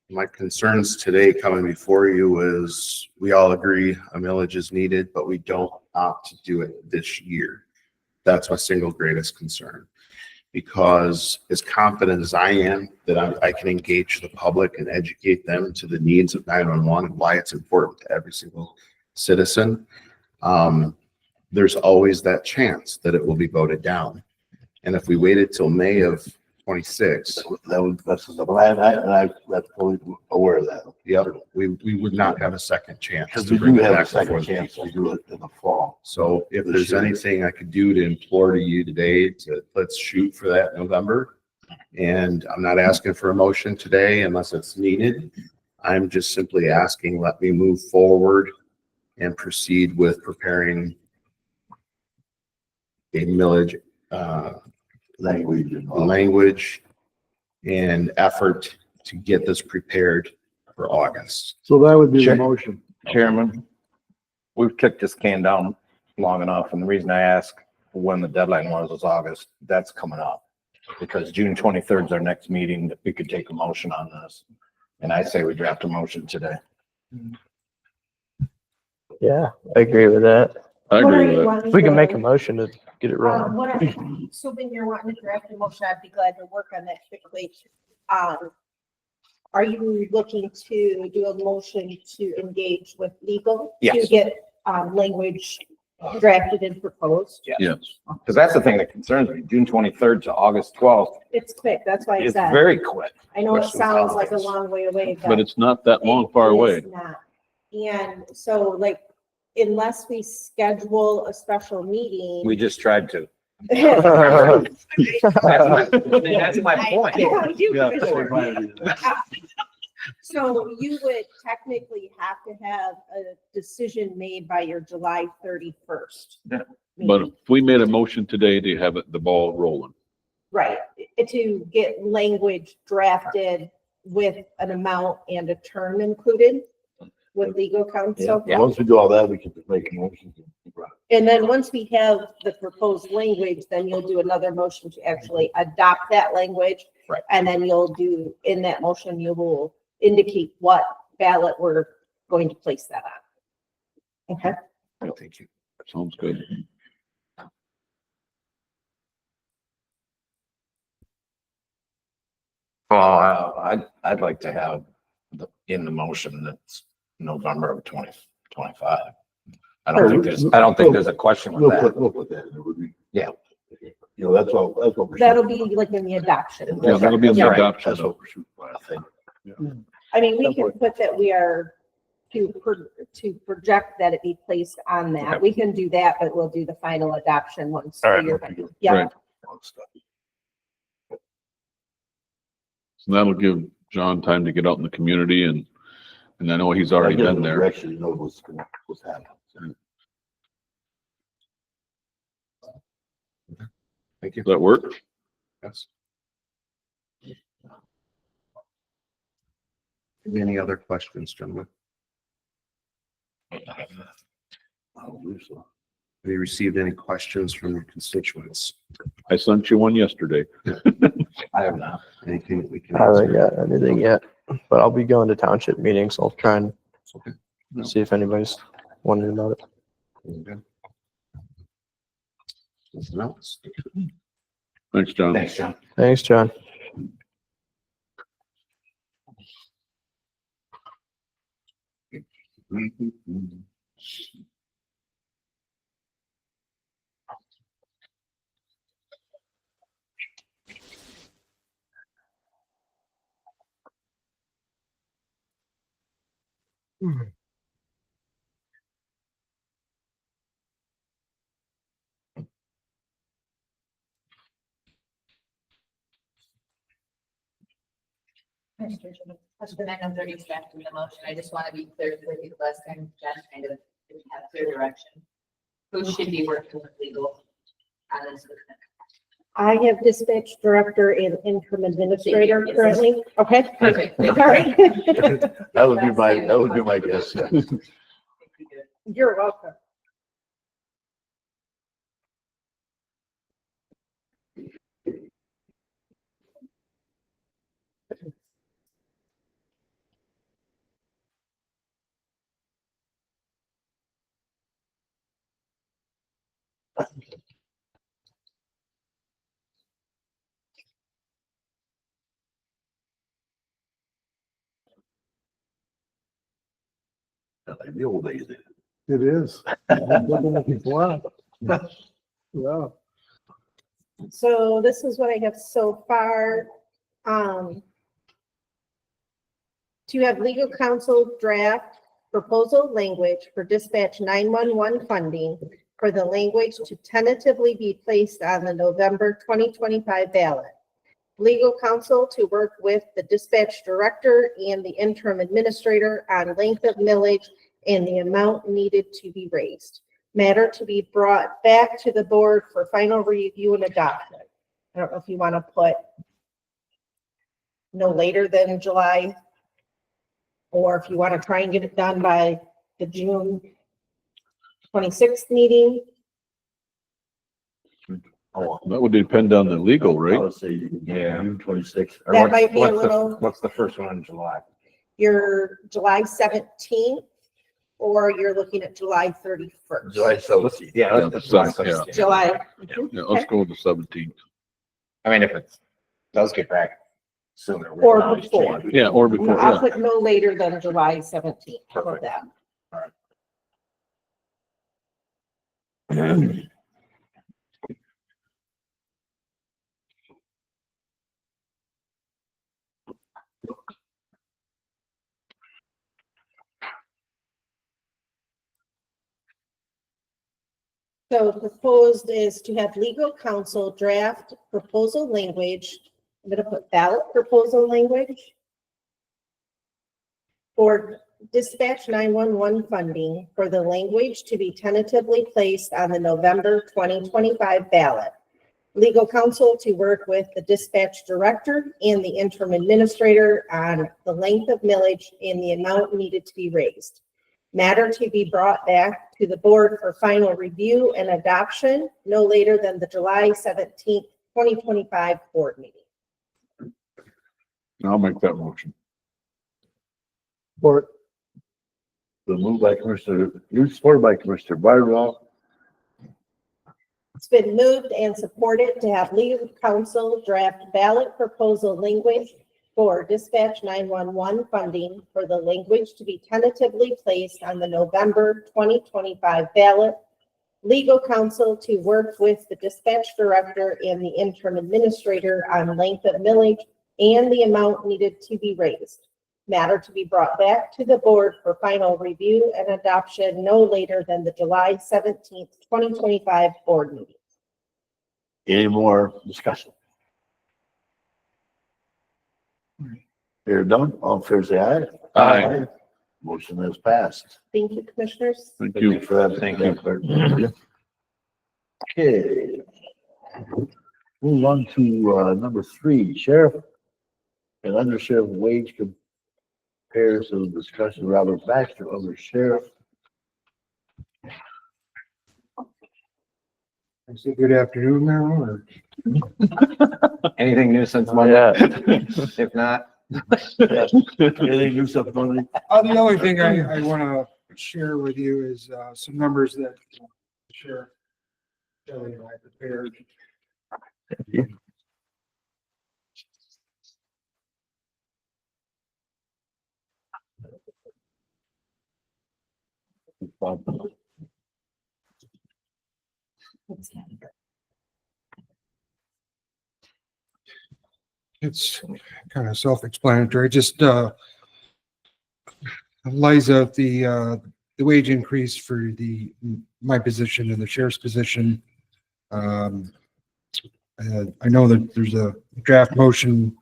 My concerns today coming before you is we all agree a millage is needed, but we don't opt to do it this year. That's my single greatest concern. Because as confident as I am that I can engage the public and educate them to the needs of 911 and why it's important to every single citizen, there's always that chance that it will be voted down. And if we waited till May of 26, that's the plan, and I'm fully aware of that. Yep, we would not have a second chance. Because to we bring do it have a back second before the chance people. to do it in the fall. So if This there's year. anything I could do to implore to you today to let's shoot for that November. And I'm not asking for a motion today unless it's needed. I'm just simply asking, let me move forward and proceed with preparing a millage, language and effort to get this prepared for August. So that would be the Sure. motion. Chairman, we've kicked this can down long enough, and the reason I ask when the deadline was August, that's coming up. Because June 23rd is our next meeting, that we could take a motion on this. And I say we draft a motion today. Yeah, I agree with that. I What are agree you with that. wanting If we can to- make a motion to get it rolling. So when you're wanting to draft a motion, I'd be glad to work on that quickly. Are you looking to do a motion to engage with legal? To Yes. get, language drafted and proposed? Yes. Because that's the thing that concerns me, June 23rd to August 12th. It's quick, that's why I It's said, very quick. I know it Questions, sounds like a comments. long way away, But it's not that long far it away. is not. And so like, unless we schedule a special meeting. We just tried to. That's That's my point. So you would technically have to have a decision made by your July 31st. But if we made a motion today to have the ball rolling, Right, to get language drafted with an amount and a term included with legal counsel. Once we do all that, we can just make a motion. And then once we have the proposed language, then you'll do another motion to actually adopt that language. Right. And then you'll do, in that motion, you will indicate what ballot we're going to place that on. Okay, Thank you. Sounds good. Well, I'd like to have in the motion that's November of 2025. I don't think there's a question with that. We'll put that in. It would be. Yeah. You know, that's what we're. that'll be like in the adoption. Yeah, that'll be in the Right. adoption. That's what we're shooting for, I think. I mean, we can put that we are to project that it be placed on that. Okay. We can do that, but we'll do the final adoption once. All right. you're- Yeah, Right. So that'll give John time to get out in the community and I know he's already been there. Direction, you know what's happening. Thank you. Does that work? Yes. Any other questions, gentlemen? I don't believe so. Have you received any questions from your constituents? I sent you one yesterday. I have not. Anything that we can I haven't answer? got anything yet, but I'll be going to township meetings. I'll try and Okay. see if anybody's wondering about it. Okay. Nothing else? Thanks, John. Thanks, John. Thanks, John. Husband, I know there is draft in the motion. I just want to be clear with you. Last time, John kind of didn't have clear direction. Who should be working with legal on this? I have dispatch director and interim administrator currently. Okay. Perfect. All right. That would be my guess. Yeah. You're welcome. Like the old days. It is. Wow. Yeah. So this is what I have so far. To have legal counsel draft proposal language for dispatch 911 funding for the language to tentatively be placed on the November 2025 ballot. Legal counsel to work with the dispatch director and the interim administrator on length of millage and the amount needed to be raised. Matter to be brought back to the board for final review and adoption. I don't know if you want to put no later than July, or if you want to try and get it done by the June 26th meeting. That would depend on the legal, I right? would say, yeah, June 26th. Or That what's- might be a what's the- little- What's the first one in July? Your July 17th, or you're looking at July 31st. July 17th. Yeah, that's July 16th. July. Yeah, let's go with the 17th. I mean, if it does get back sooner. we Or can always before. change it. Yeah, or before, I'll yeah. put no later than July 17th. How about Perfect. that? So proposed is to have legal counsel draft proposal language. I'm gonna put ballot proposal language for dispatch 911 funding for the language to be tentatively placed on the November 2025 ballot. Legal counsel to work with the dispatch director and the interim administrator on the length of millage and the amount needed to be raised. Matter to be brought back to the board for final review and adoption no later than the July 17th, 2025 board meeting. I'll make that motion. Support. The moved by Commissioner, supported by Commissioner Biderall. It's been moved and supported to have legal counsel draft ballot proposal language for dispatch 911 funding for the language to be tentatively placed on the November 2025 ballot. Legal counsel to work with the dispatch director and the interim administrator on length of millage and the amount needed to be raised. Matter to be brought back to the board for final review and adoption no later than the July 17th, 2025 board meeting. Any more discussion? Here done, all fair say aye. Aye. Motion is passed. Thank you, commissioners. Thank Thank you. you for that. Thank you. Okay. Move on to, number 3, sheriff and undersheriff wage comparison discussion. Robert Baxter, under sheriff. I say good afternoon, Mayor. Anything new since Monday? Yeah. If not, Anything new stuff, Tony? The only thing I want to share with you is some numbers that Sheriff Kelly and I prepared. It's kind of self-explanatory, just lays out the wage increase for my position and the sheriff's position. I know that there's a draft motion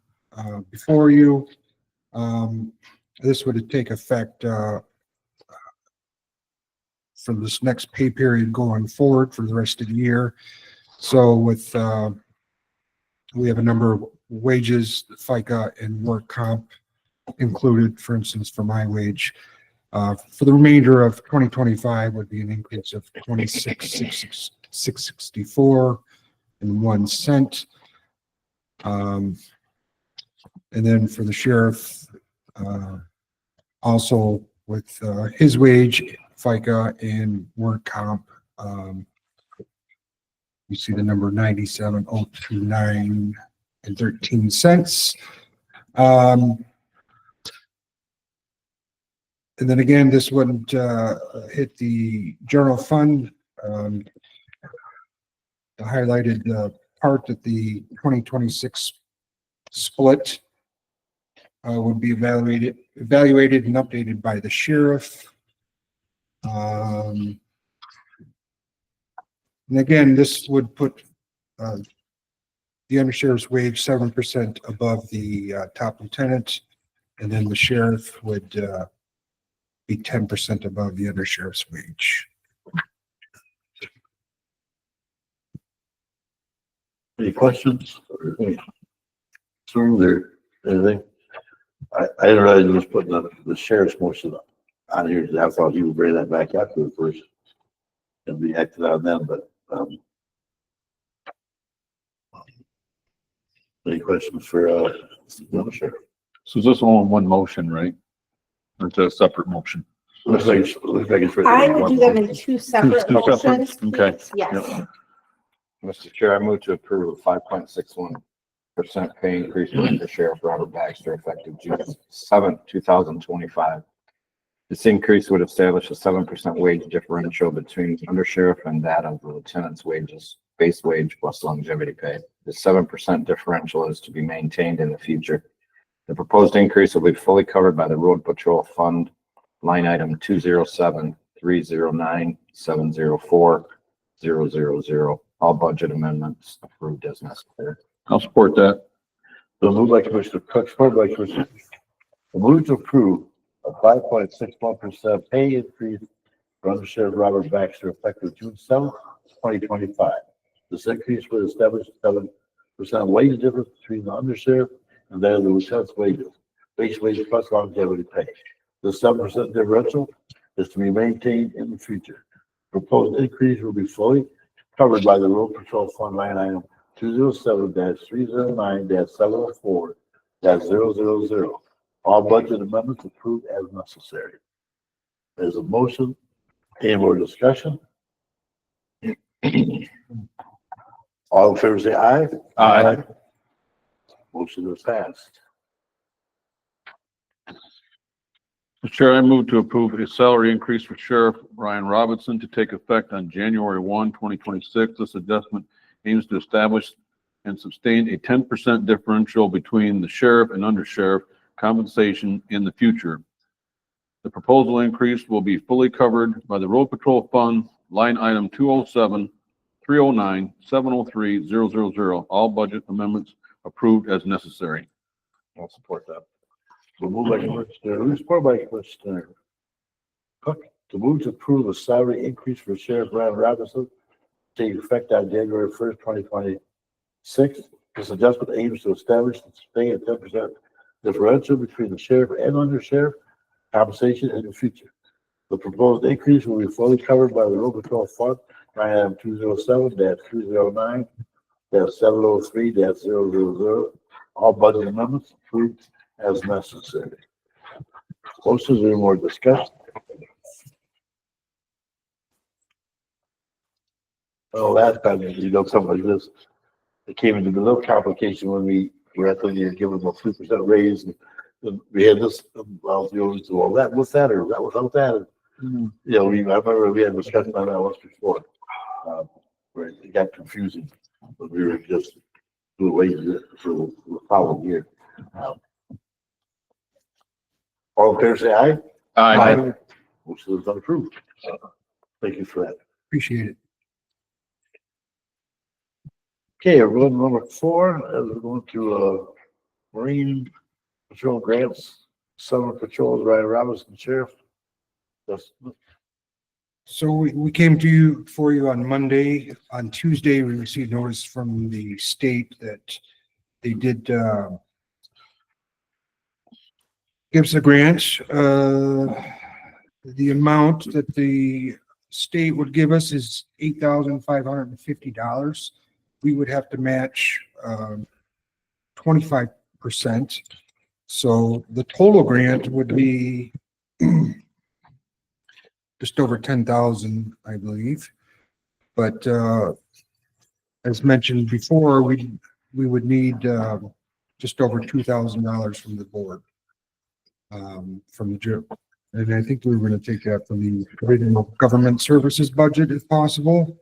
before you. This would take effect for this next pay period going forward for the rest of the year. So with we have a number of wages, FICA and work comp included, for instance, for my wage. For the remainder of 2025 would be an increase of 26,664.01. And then for the sheriff, also with his wage, FICA and work comp, you see the number 97,029.13. And then again, this wouldn't hit the general fund. The highlighted part that the 2026 split would be evaluated and updated by the sheriff. And again, this would put the undersheriff's wage 7% above the top lieutenant, and then the sheriff would be 10% above the undersheriff's wage. Any questions? Or concerns or anything? I didn't realize you was putting the sheriff's motion on here. I thought he would bring that back after the first and be acted on then, but, any questions for, no, sheriff? So is this all in one motion, right? Or is it a separate motion? Looks like it's. I would do them in two separate Two separate? motions. Okay. please. Yes. Mr. Chair, I move to approve a 5.61% pay increase for Sheriff Robert Baxter effective June 7th, 2025. This increase would establish a 7% wage differential between undersheriff and that of the lieutenant's wages, base wage plus longevity pay. The 7% differential is to be maintained in the future. The proposed increase will be fully covered by the Road Patrol Fund, line item 207-309-704-000. All budget amendments approved as necessary. I'll support that. So moved by Commissioner Cook, supported by Commissioner. Move to approve a 5.61% pay increase for Undersheriff Robert Baxter effective June 7th, 2025. Is This increase would establish 7% wage difference between the undersheriff and that of the lieutenant's wages, base wage plus longevity pay. The 7% differential is to be maintained in the future. Proposed increase will be fully covered by the Road Patrol Fund line item 207-309-704-000. All budget amendments approved as necessary. There's a motion. Any more discussion? All in favor say aye. Aye. Motion is passed. Mr. Chair, I move to approve a salary increase for Sheriff Ryan Robinson to take effect on January 1, 2026. This adjustment aims to establish and sustain a 10% differential between the sheriff and undersheriff compensation in the future. The proposal increase will be fully covered by the Road Patrol Fund, line item 207-309-703-000. All budget amendments approved as necessary. I'll support that. So moved by Commissioner Roos, support by Commissioner Cook, to move to approve a salary increase for Sheriff Ryan Robinson, take effect on January 1st, 2026. This adjustment aims to establish and sustain a 10% differential between the sheriff and undersheriff compensation in the future. The proposed increase will be fully covered by the Road Patrol Fund, line item 207-309-703-000. All budget amendments approved as necessary. Motions, any more discussion? Well, last time, something like this, it came into a little complication when we were at the, given them a 3% raise. And we had this, well, that with that, or that without that. I remember we had discussion on that once before. Where it got confusing, but we were just doing wages for the following year. All in favor, say aye. Aye. Motion is approved. Thank you for that. Appreciate it. Okay, we're going to number 4, we're going to, Marine Patrol grants, summer patrols, Ryan Robinson, Sheriff. So we came to you on Monday. On Tuesday, we received notice from the state that they did give us a grant. The amount that the state would give us is $8,550. We would have to match 25%. So the total grant would be just over 10,000, I believe. But as mentioned before, we would need just over $2,000 from the board, from the JIP. And I think we were going to take that from the original government services budget if possible.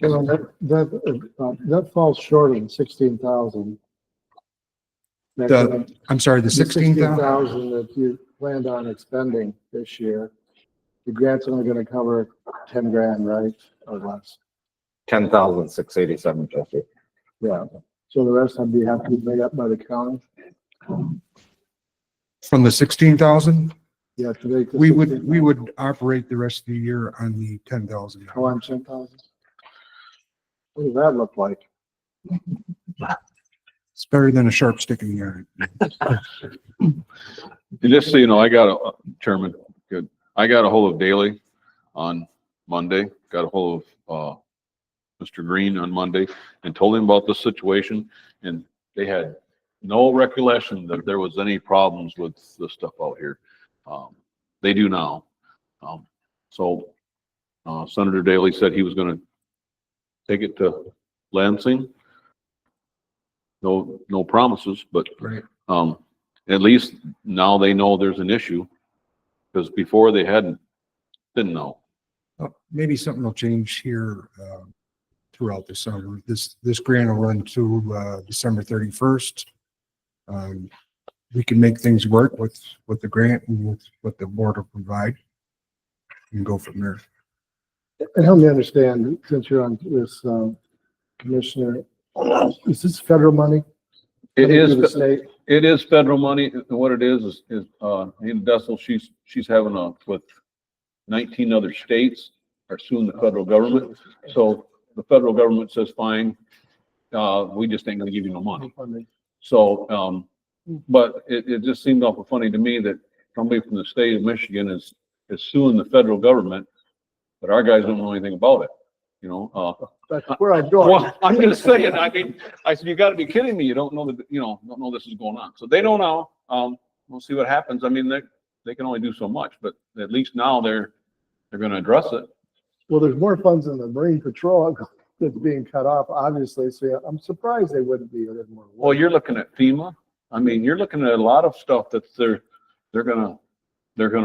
So that falls short of 16,000. I'm sorry, the 16,000? 16,000 that you planned on expending this year. The grant's only going to cover 10 grand, right? Or less. 10,687.50. Yeah. So the rest would have to be made up by the county. From the 16,000? Yeah. To make the We 16,000. would operate the rest of the year on the 10,000. Oh, on 10,000. What does that look like? It's better than a sharp stick in the iron. Just so you know, Chairman, good. I got a hold of Daley on Monday, got a hold of Mr. Green on Monday and told him about the situation, and they had no recollection that there was any problems with the stuff out here. They do now. So Senator Daley said he was going to take it to Lansing. No promises, but Right. At least now they know there's an issue, because before they didn't know. Maybe something will change here throughout the summer. This grant will run to December 31st. We can make things work with the grant and with what the board will provide and go from there. And help me understand, since you're on this, Commissioner, is this federal money? It Coming to the is, state? it is federal money. And what it is Nina Dessel, she's having with 19 other states are suing the federal government. So the federal government says, fine, we just ain't gonna give you no money. So, but it just seemed awful funny to me that somebody from the state of Michigan is suing the federal government, but our guys don't know anything about it, you know? That's where I'm going. Well, I'm just saying, I mean, I said, you gotta be kidding me. You don't know that, don't know this is going on. So they don't know. We'll see what happens. I mean, they can only do so much, but at least now they're gonna address it. Well, there's more funds in the Marine Patrol that's being cut off, obviously, so yeah, I'm surprised they wouldn't be a little more. Well, you're looking at FEMA. I mean, you're looking at a lot of stuff that they're gonna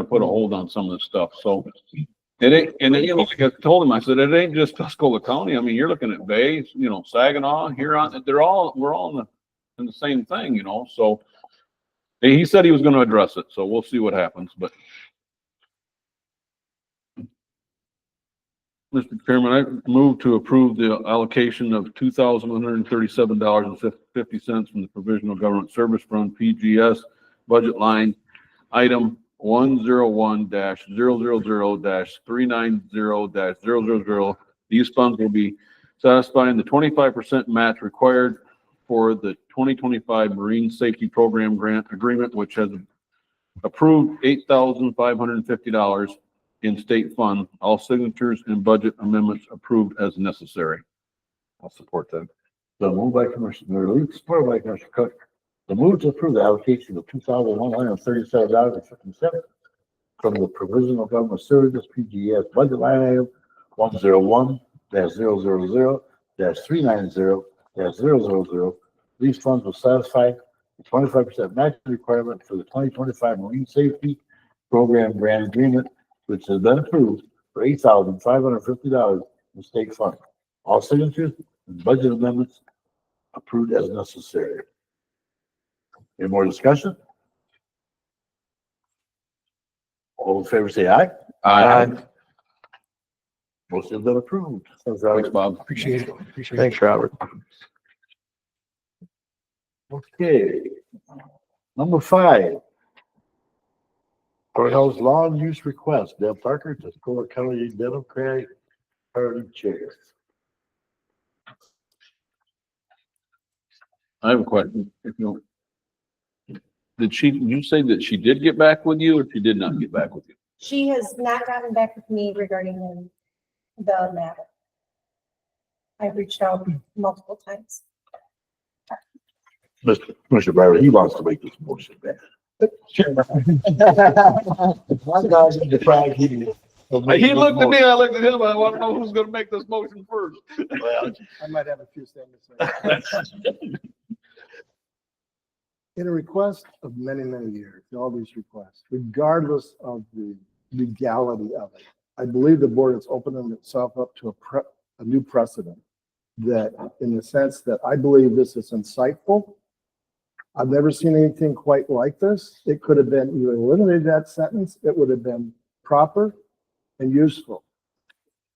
put a hold on some of this stuff. So it ain't, and then, like I told him, I said, it ain't just Tuscola County. I mean, you're looking at Bay, Saginaw, Huron, we're all in the same thing, so he said he was gonna address it, so we'll see what happens, but. Mr. Chairman, I move to approve the allocation of $2,137.50 from the Provisional Government Service Fund, PGS, budget line item 101-000-390-000. These funds will be satisfying the 25% match required for the 2025 Marine Safety Program Grant Agreement, which has approved $8,550 in state fund. All signatures and budget amendments approved as necessary. I'll support that. The move by Commissioner Lee, supported by Commissioner Cook. The move to approve the allocation of $2,137.50 from the Provisional Government Services PGS budget line item 101-000-390-000. These funds will satisfy the 25% matching requirement for the 2025 Marine Safety Program Grant Agreement, which has been approved for $8,550 in state funds. All signatures and budget amendments approved as necessary. Any more discussion? All in favor, say aye. Aye. Motion has been approved. Thanks, Bob. Appreciate it. Appreciate it. Thanks, Robert. Okay. Number 5. Courthouse lawn use request, Deb Parker, Tuscola County Democratic Party Chair. I have a question. Did you say that she did get back with you or she did not get back with you? She has not gotten back with me regarding the matter. I've reached out multiple times. Mr. Commissioner Barber, he wants to make this motion back. He looked at me, I looked at him, I want to know who's gonna make this motion first. Well, I might have a few things to say. In a request of many, many years, all these requests, regardless of the legality of it, I believe the board is opening itself up to a new precedent that, in the sense that I believe this is insightful. I've never seen anything quite like this. It could have been, you eliminated that sentence, it would have been proper and useful.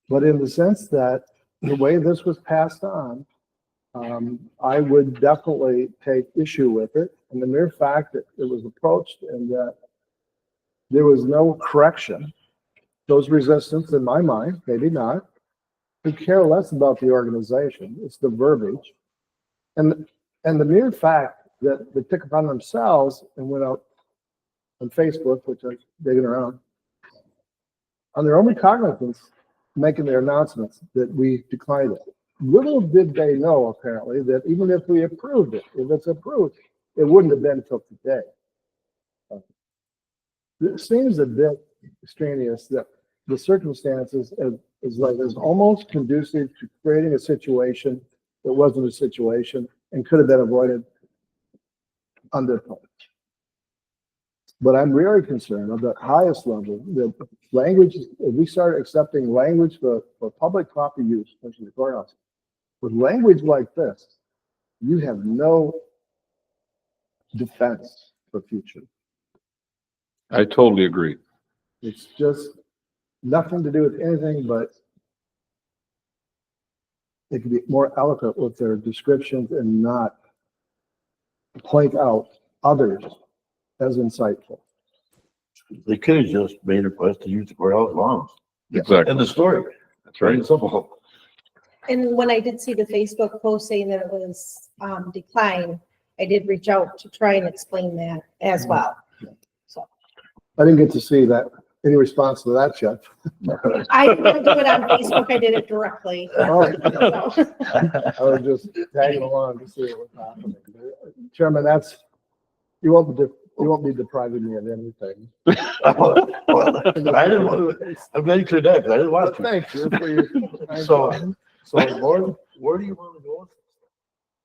But in the sense that the way this was passed on, I would definitely take issue with it. And the mere fact that it was approached and that there was no correction, shows resistance in my mind, maybe not. Who care less about the organization, it's the verbiage. And the mere fact that they took upon themselves and went out on Facebook, which I'm digging around, on their own recognizance, making their announcements that we declined it. Little did they know, apparently, that even if we approved it, if it's approved, it wouldn't have been until today. It seems a bit extraneous that the circumstances is almost conducive to creating a situation that wasn't a situation and could have been avoided under. But I'm really concerned at the highest level that language, if we start accepting language for public property use, especially the courthouse, with language like this, you have no defense for future. I totally agree. It's just nothing to do with anything, but they could be more eloquent with their descriptions and not point out others as insightful. They could have just made a request to use the courthouse lawns. Exactly. End of story. That's right. Very simple. And when I did see the Facebook post saying that it was declined, I did reach out to try and explain that as well. So I didn't get to see that, any response to that yet. I didn't do it on Facebook, I did it directly. Oh, So, I was just tagging along to see what was happening. Chairman, that's, you won't be depriving me of anything. I didn't want to, I'm glad you cleared that, because I didn't want to. Thank you for your. So, Lord, where do you want to go?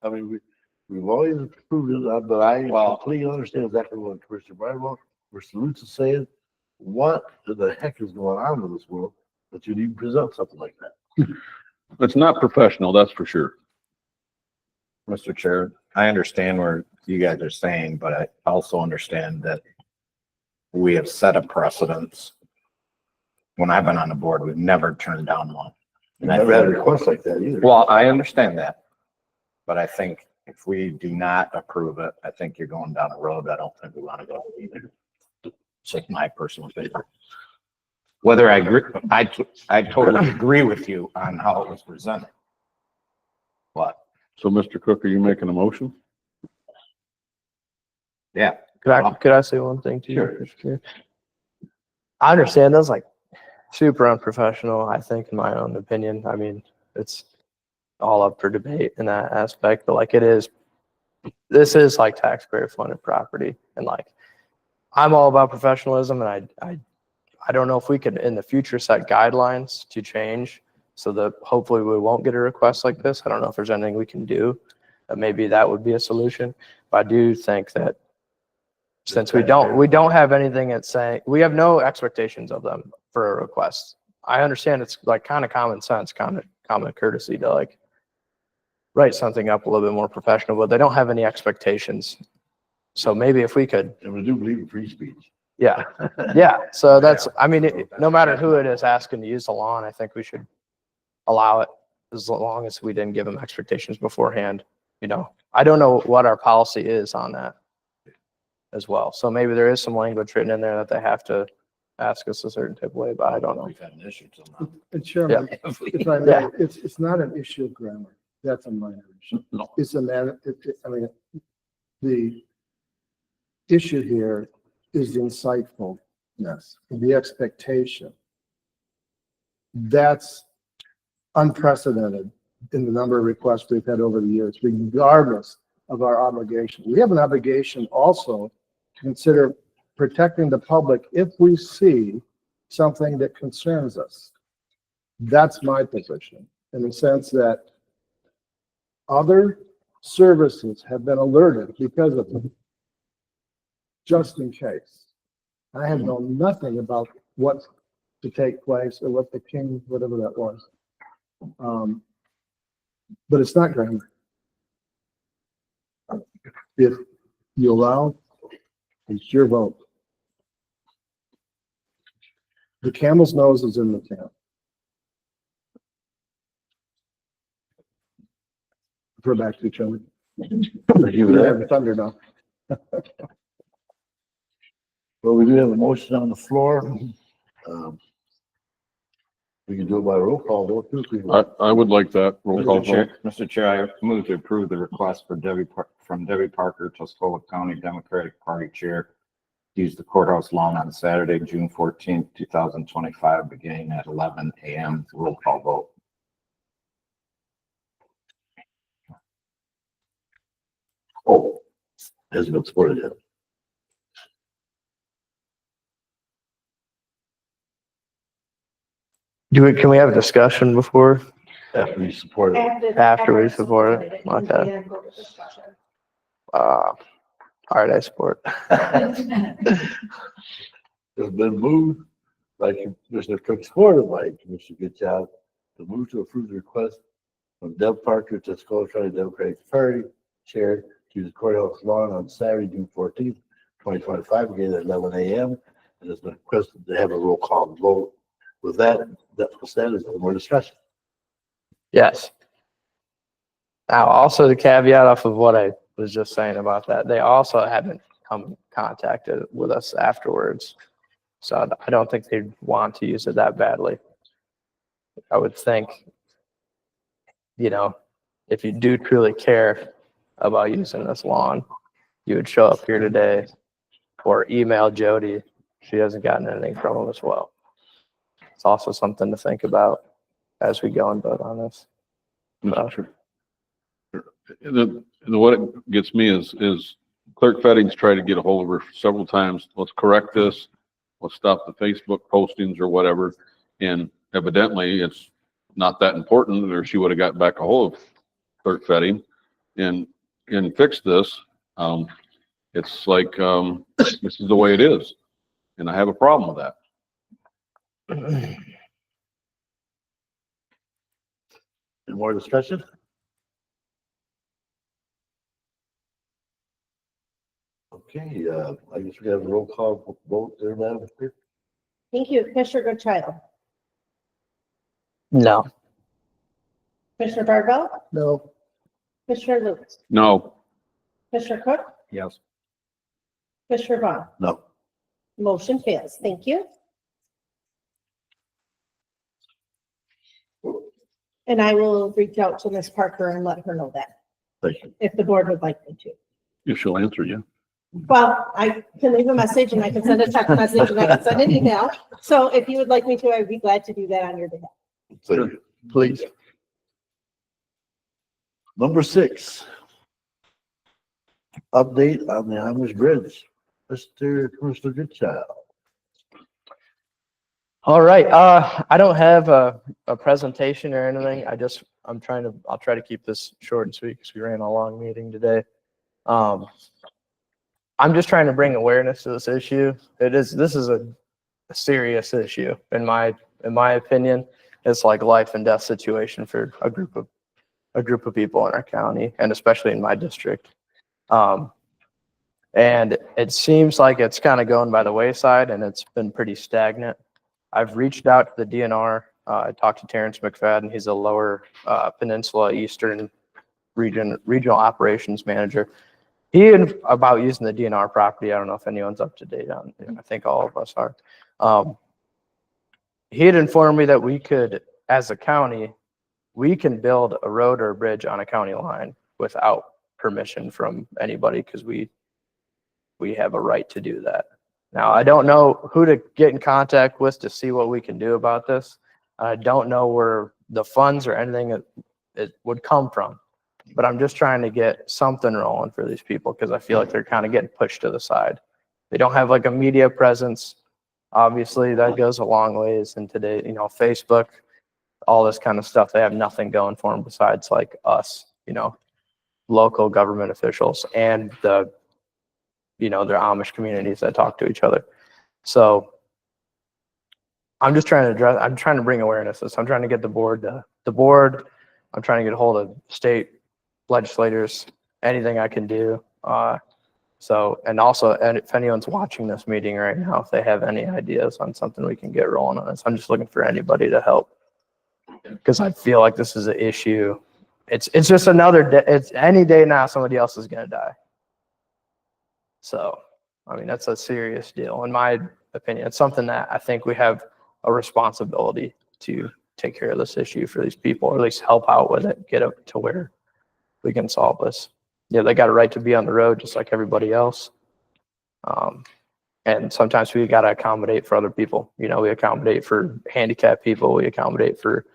I mean, we've always approved it, but I completely understand exactly what Commissioner Bridewell, Mr. Lutz is saying. What the heck is going on with this world that you'd even present something like that? It's not professional, that's for sure. Mr. Chair, I understand where you guys are saying, but I also understand that we have set a precedence. When I've been on the board, we've never turned down one. And I never had a request like that either. Well, I understand that, but I think if we do not approve it, I think you're going down a road I don't think we want to go either. It's just my personal opinion. Whether I agree, I totally agree with you on how it was presented. But, So, Mr. Cook, are you making a motion? yeah, Could I say one thing to you? Mr. Chair? I understand that's like super unprofessional, I think, in my own opinion. I mean, it's all up for debate in that aspect, but like this is like taxpayer funded property. And like, I'm all about professionalism, and I don't know if we could in the future set guidelines to change so that hopefully we won't get a request like this. I don't know if there's anything we can do. Maybe that would be a solution. But I do think that since we don't have anything at saying, we have no expectations of them for a request. I understand it's like kind of common sense, kind of common courtesy to like write something up a little bit more professional, but they don't have any expectations. So maybe if we could, And we do believe in free speech. yeah, yeah. So that's, I mean, no matter who it is asking to use the lawn, I think we should allow it as long as we didn't give them expectations beforehand. You know, I don't know what our policy is on that as well. So maybe there is some language written in there that they have to ask us a certain type of way, but I don't know. We've had an issue somehow. And Chairman, if I may, it's not an issue of grammar. That's a minor issue. No. It's a matter, I mean, the issue here is the insightfulness, the expectation. That's unprecedented in the number of requests we've had over the years, regardless of our obligation. We have an obligation also to consider protecting the public if we see something that concerns us. That's my position, in the sense that other services have been alerted because of them, just in case. I have known nothing about what's to take place or what the king, whatever that was. But it's not grammar. If you allow, it's your vote. The camel's nose is in the town. Throw back to each other. You have thunder now. Well, we do have a motion on the floor. We can do it by roll call vote too. if we want. I would like that roll call vote. Mr. Chair, I move to approve the request for from Debbie Parker, Tuscola County Democratic Party Chair, to use the courthouse lawn on Saturday, June 14th, 2025, beginning at 11 a.m. Roll call vote. Oh, hasn't been supported yet. Can we have a discussion before? After we support it. After we support it, okay. All right, I support. It's been moved by Commissioner Cook, supported by Commissioner Goodchild, to move to approve the request from Deb Parker, Tuscola County Democratic Party Chair, to the courthouse lawn on Saturday, June 14th, 2025, beginning at 11 a.m. And it's been requested to have a roll call vote. With that, that's consent. Is there more discussion? Yes. Now, also the caveat off of what I was just saying about that, they also haven't contacted with us afterwards So I don't think they'd want to use it that badly. I would think, you know, if you do truly care about using this lawn, you would show up here today or email Jody. She hasn't gotten anything from him as well. It's also something to think about as we go and vote on this. Sure. What it gets me is Clerk Fedding's tried to get a hold of her several times. Let's correct this. Let's stop the Facebook postings or whatever. And evidently it's not that important, or she would have got back a hold of Clerk Fedding and fixed this. It's like, this is the way it is. And I have a problem with that. Any more discussion? Okay, I guess we have a roll call vote there, Madam Clerk. Thank you. Commissioner Goodchild. No. Commissioner Barbell. No. Commissioner Lutz. No. Commissioner Cook. Yes. Commissioner Vaughn. No. Motion fails. Thank you. And I will reach out to Ms. Parker and let her know that, Thank you. if the board would like me to. If she'll answer you. Well, I can leave a message and I can send a text message and I can send an email. So if you would like me to, I'd be glad to do that on your behalf. Thank you. Please. Number 6. Update on the Amish Bridge. Mr. Commissioner Goodchild. All right. I don't have a presentation or anything. I'll try to keep this short and sweet because we ran a long meeting today. I'm just trying to bring awareness to this issue. This is a serious issue in my opinion. It's like life and death situation for a group of people in our county and especially in my district. And it seems like it's kind of going by the wayside and it's been pretty stagnant. I've reached out to the DNR. I talked to Terrence McFadden. He's a Lower Peninsula Eastern regional operations manager. About using the DNR property. I don't know if anyone's up to date on it. I think all of us are. He had informed me that we could, as a county, we can build a road or a bridge on a county line without permission from anybody because we have a right to do that. Now, I don't know who to get in contact with to see what we can do about this. I don't know where the funds or anything it would come from, but I'm just trying to get something rolling for these people because I feel like they're kind of getting pushed to the side. They don't have like a media presence. Obviously, that goes a long ways. And today, Facebook, all this kind of stuff, they have nothing going for them besides like us, local government officials and their Amish communities that talk to each other. So I'm just trying to bring awareness to this. I'm trying to get the board, I'm trying to get a hold of state legislators, anything I can do. And also, if anyone's watching this meeting right now, if they have any ideas on something we can get rolling on this, I'm just looking for anybody to help. Because I feel like this is an issue. It's just another day. It's any day now somebody else is going to die. So, that's a serious deal. In my opinion, it's something that I think we have a responsibility to take care of this issue for these people, or at least help out with it, get it to where we can solve this. Yeah, they got a right to be on the road just like everybody else. And sometimes we got to accommodate for other people. We accommodate for handicapped people. We accommodate for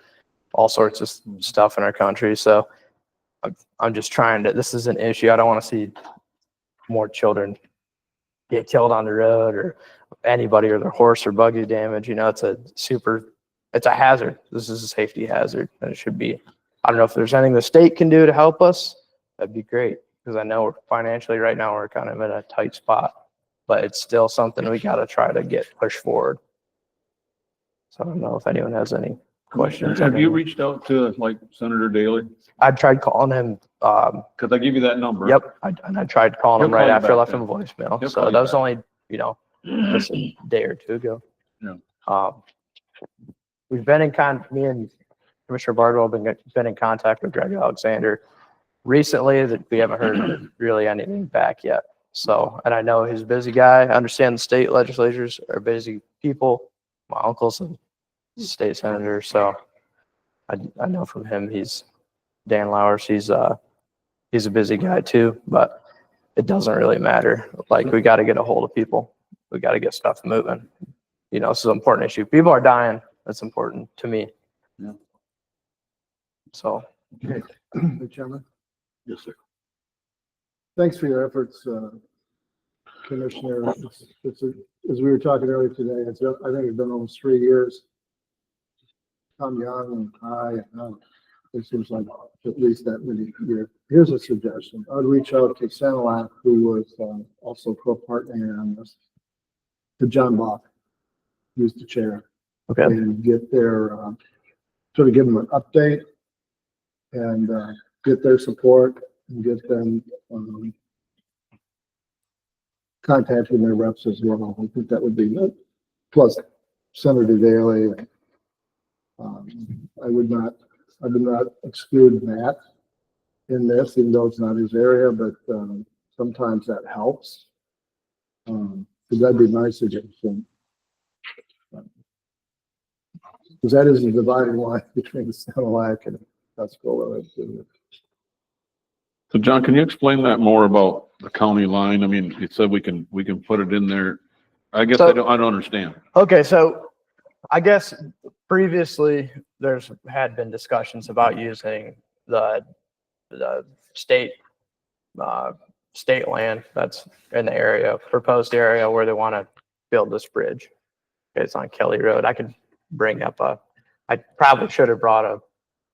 all sorts of stuff in our country. So I'm just this is an issue. I don't want to see more children get killed on the road or anybody or their horse or buggy damage. It's a hazard. This is a safety hazard and it should be. I don't know if there's anything the state can do to help us. That'd be great because I know financially right now we're kind of in a tight spot, but it's still something we got to try to get pushed forward. So I don't know if anyone has any questions. Have you reached out to like Senator Daley? I tried calling him. Because I give you that number. Yep. I tried calling him He'll right call you after I back left then. him a voicemail. He'll So call you that was back. only, just a day or two ago. Yeah. We've been me and Commissioner Bardwell been in contact with Greg Alexander recently that we haven't heard really anything back yet. So, and I know he's a busy guy. I understand the state legislatures are busy people. My uncle's a state senator, so I know from him, Dan Lowers, he's a busy guy too, but it doesn't really matter. Like, we got to get a hold of people. We got to get stuff moving. You know, this is an important issue. People are dying. That's important to me. Yeah. So. Okay. Mr. Chairman, Yes, sir. thanks for your efforts, Commissioner. As we were talking earlier today, I think it's been almost 3 years. Tom Young and it seems like at least that many years. Here's a suggestion. I'd reach out to Sanilac, who was also co-partner on this, to John Bach, who's the chair. Okay. And get their, sort of give them an update and get their support and get them contacting their reps as well. I think that would be good. Plus Senator Daley. I would not exclude Matt in this, even though it's not his area, but sometimes that helps. Because that'd be my suggestion. Because that is a dividing line between Sanilac and Tuscola. So John, can you explain that more about the county line? I mean, you said we can put it in there. I guess I don't understand. Okay, so I guess previously had been discussions about using the state land that's in the area, proposed area where they want to build this bridge. It's on Kelly Road. I could bring up I probably should have brought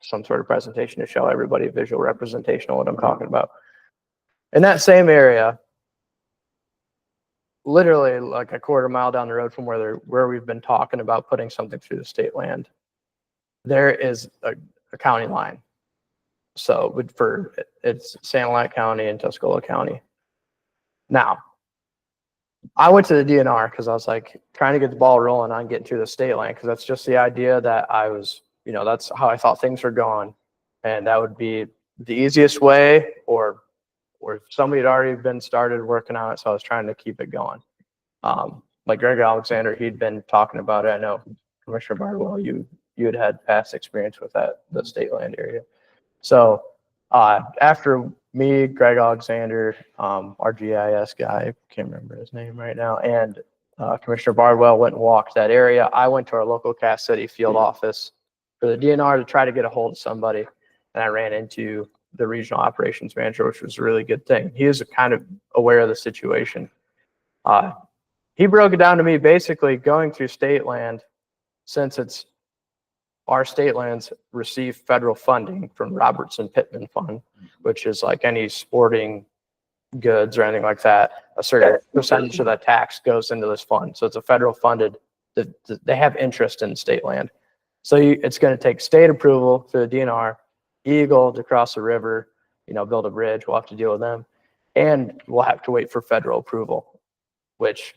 some sort of presentation to show everybody a visual representation of what I'm talking about. In that same area, literally like a quarter mile down the road from where we've been talking about putting something through the state land, there is a county line. So it's Sanilac County and Tuscola County. Now, I went to the DNR because I was like trying to get the ball rolling on getting through the state land, because that's just the idea that I was, that's how I thought things were going. And that would be the easiest way, or somebody had already been started working on it. So I was trying to keep it going. Like Greg Alexander, he'd been talking about it. I know Commissioner Bardwell, you had past experience with the state land area. So after me, Greg Alexander, our GIS guy, can't remember his name right now, and Commissioner Bardwell went and walked that area. I went to our local Cass City field office for the DNR to try to get a hold of somebody, and I ran into the regional operations manager, which was a really good thing. He is kind of aware of the situation. He broke it down to me, basically going through state land, since our state lands receive federal funding from Robertson Pittman Fund, which is like any sporting goods or anything like that. A certain percentage of that tax goes into this fund. So it's a federal funded, they have interest in state land. So it's going to take state approval through the DNR, Eagle to cross the river, build a bridge. We'll have to deal with them. And we'll have to wait for federal approval, which,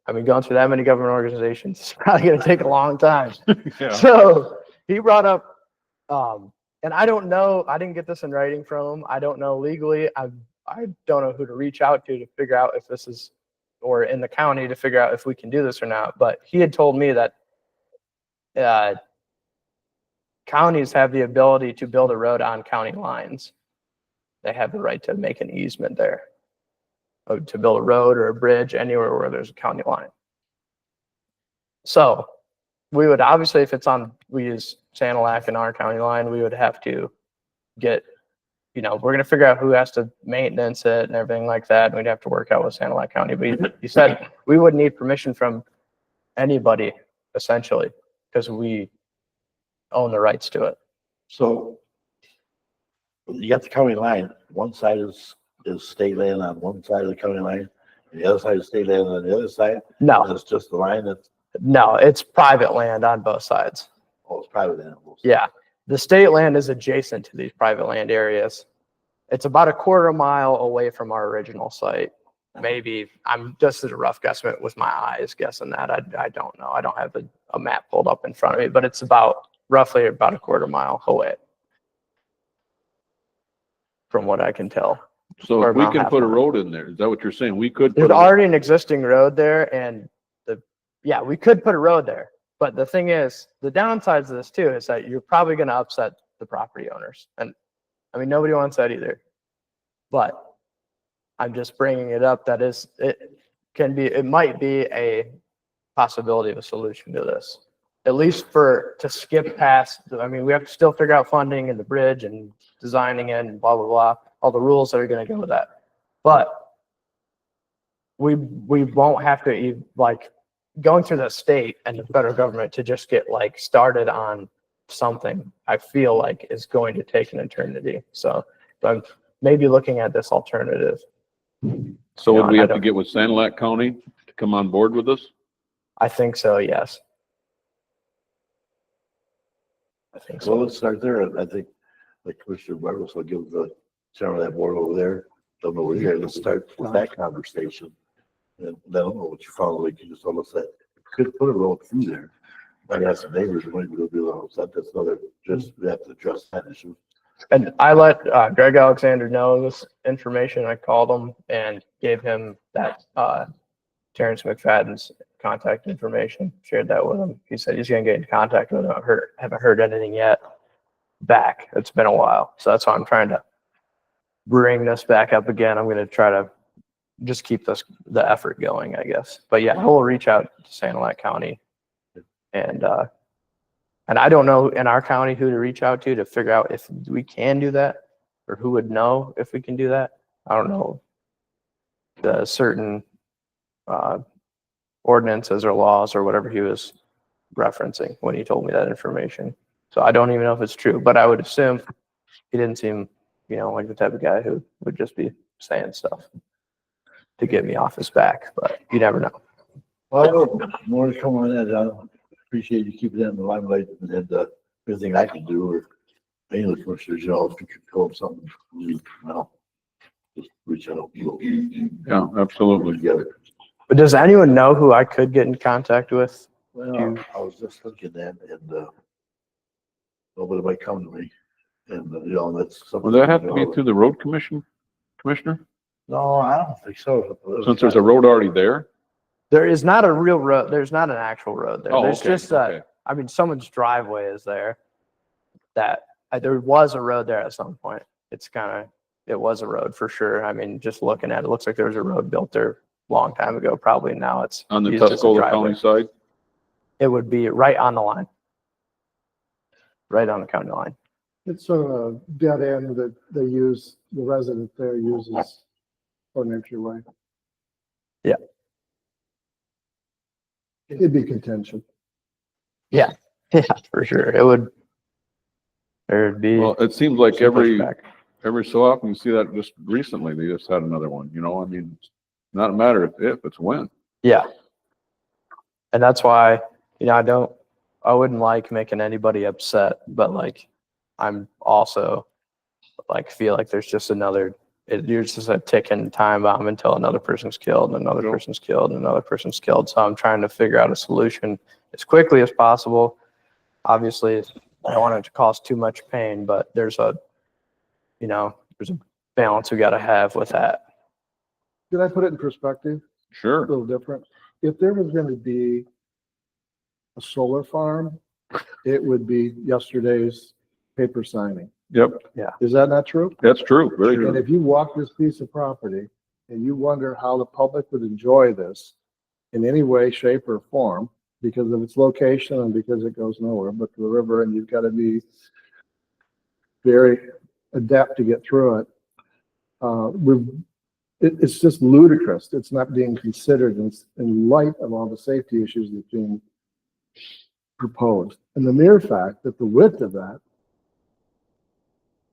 going through that many government organizations is probably going to take a long time. Yeah. So he brought up, and I don't know, I didn't get this in writing from him. I don't know legally. I don't know who to reach out to figure out if this is, or in the county to figure out if we can do this or not. But he had told me that counties have the ability to build a road on county lines. They have the right to make an easement there, to build a road or a bridge anywhere where there's a county line. So we would obviously, if we use Sanilac and our county line, we would have to get, we're going to figure out who has to maintenance it and everything like that. And we'd have to work out with Sanilac County. But he said we wouldn't need permission from anybody, essentially, because we own the rights to it. So you got the county line. One side is state land on one side of the county line, and the other side is state land on the other side. No, That's just the line no, it's private land on both sides. it's private land. Yeah, the state land is adjacent to these private land areas. It's about a quarter mile away from our original site. Maybe, I'm just as a rough guesstimate with my eyes guessing that. I don't know. I don't have a map pulled up in front of me, but it's roughly about a quarter mile away from what I can tell. So Or if we about can half put a mile. road in there, is that what you're saying? We could. There's put a- already an existing road there and yeah, we could put a road there. But the thing is, the downsides of this too is that you're probably going to upset the property owners. And I mean, nobody wants that either. But I'm just bringing it up. It might be a possibility of a solution to this. At least to skip past, I mean, we have to still figure out funding and the bridge and designing it and blah, blah, blah, all the rules that are going to go with that. But we won't have to going through the state and the federal government to just get started on something, I feel like is going to take an eternity. So I'm maybe looking at this alternative. So You would know, we I have to don't- get with Sanilac County to come on board with this? I think so, yes. I think So so. let's start there. I think like Commissioner Barros will give the chairman of that board over there, them over here, let's start with that conversation. And let them know what you found, like you just almost said, could put a road through there. Might have some neighbors who might be a little upset, that's another, just, we have to address that issue. And I let Greg Alexander know this information. I called him and gave him that Terrence McFadden's contact information, shared that with him. He said he's going to get in contact with him. Haven't heard anything yet back. It's been a while. So that's why I'm trying to bring this back up again. I'm going to try to just keep the effort going, I guess. But yeah, I will reach out to Sanilac County and I don't know in our county who to reach out to figure out if we can do that or who would know if we can do that. I don't know the certain ordinances or laws or whatever he was referencing when he told me that information. So I don't even know if it's true, but I would assume he didn't seem, like the type of guy who would just be saying stuff to get me off his back, but you never know. Well, more to come on that. I appreciate you keeping that in the limelight and everything I can do or any of the commissioners, if you could call them something, just reach out. Yeah, absolutely. Together. But does anyone know who I could get in contact with? Well, I was just thinking that and nobody might come to me and that's something. Would that have to be through the road commissioner? No, I don't think so. Since there's a road already there? There is not a real road. There's not an actual road there. Oh, There's okay, just okay. someone's driveway is there. There was a road there at some point. It was a road for sure. I mean, just looking at it, looks like there was a road built there a long time ago. Probably now it's On the used as a Tuscola driveway. County side? It would be right on the line. Right on the county line. It's a dead end that the resident there uses for an entryway. Yeah. It'd be contention. Yeah, for sure. There'd be. Well, it seems like some every pushback. so often you see that. Just recently, they just had another one, I mean, it's not a matter of if, it's when. Yeah. And that's why, I wouldn't like making anybody upset, but I'm also feel like there's just you're just a ticking time bomb until another person's killed and another person's killed and another person's killed. So I'm trying to figure out a solution as quickly as possible. Obviously, I don't want it to cause too much pain, but there's a balance we got to have with that. Did I put it in perspective? Sure. A little different. If there was going to be a solar farm, it would be yesterday's paper signing. Yep, Is that not true? that's true. Very And true. if you walk this piece of property and you wonder how the public would enjoy this in any way, shape, or form, because of its location and because it goes nowhere but to the river, and you've got to be very adept to get through it. It's just ludicrous. It's not being considered in light of all the safety issues that's being proposed. And the mere fact that the width of that,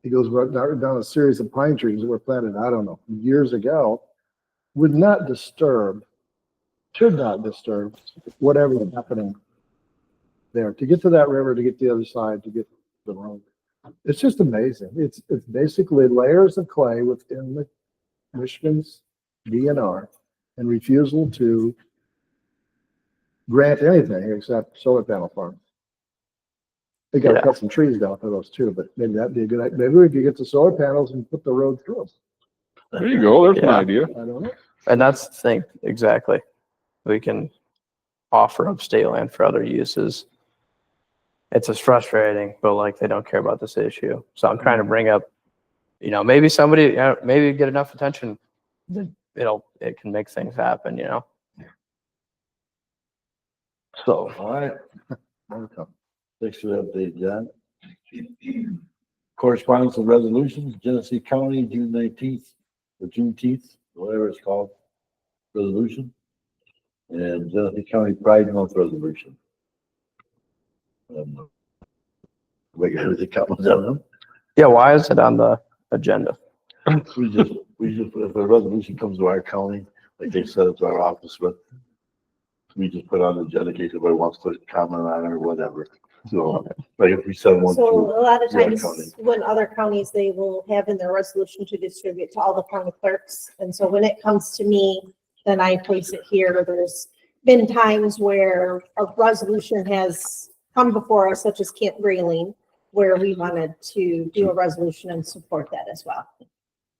it goes right down a series of pine trees that were planted, I don't know, years ago, should not disturb whatever's happening there. To get to that river, to get to the other side, to get to the road. It's just amazing. It's basically layers of clay within the Michigan's DNR and refusal to grant anything except solar panel farms. They got to cut some trees down for those too, but maybe that'd be a good idea. Maybe if you get the solar panels and put the road through them. There you go. There's an Yeah. idea. I don't know. And that's the thing, exactly. We can offer up state land for other uses. It's just frustrating, but like they don't care about this issue. So I'm trying to bring up, maybe somebody, maybe get enough attention that it can make things happen. So, All right. Welcome. Thanks for the update, John. Correspondence and resolutions, Genesee County, June 19th, or Juneteenth, whatever it's called, resolution. And Genesee County Pride Month resolution. Make everything comes down. yeah, why is it on the agenda? We just, if a resolution comes to our county, like they set up to our office with, we just put on the agenda in case anybody wants to comment on it or whatever. So, like if we send one So to a lot of the other times county. when other counties, they will have in their resolution to distribute to all the county clerks. And so when it comes to me, then I place it here. There's been times where a resolution has come before us, such as Camp Grayling, where we wanted to do a resolution and support that as well.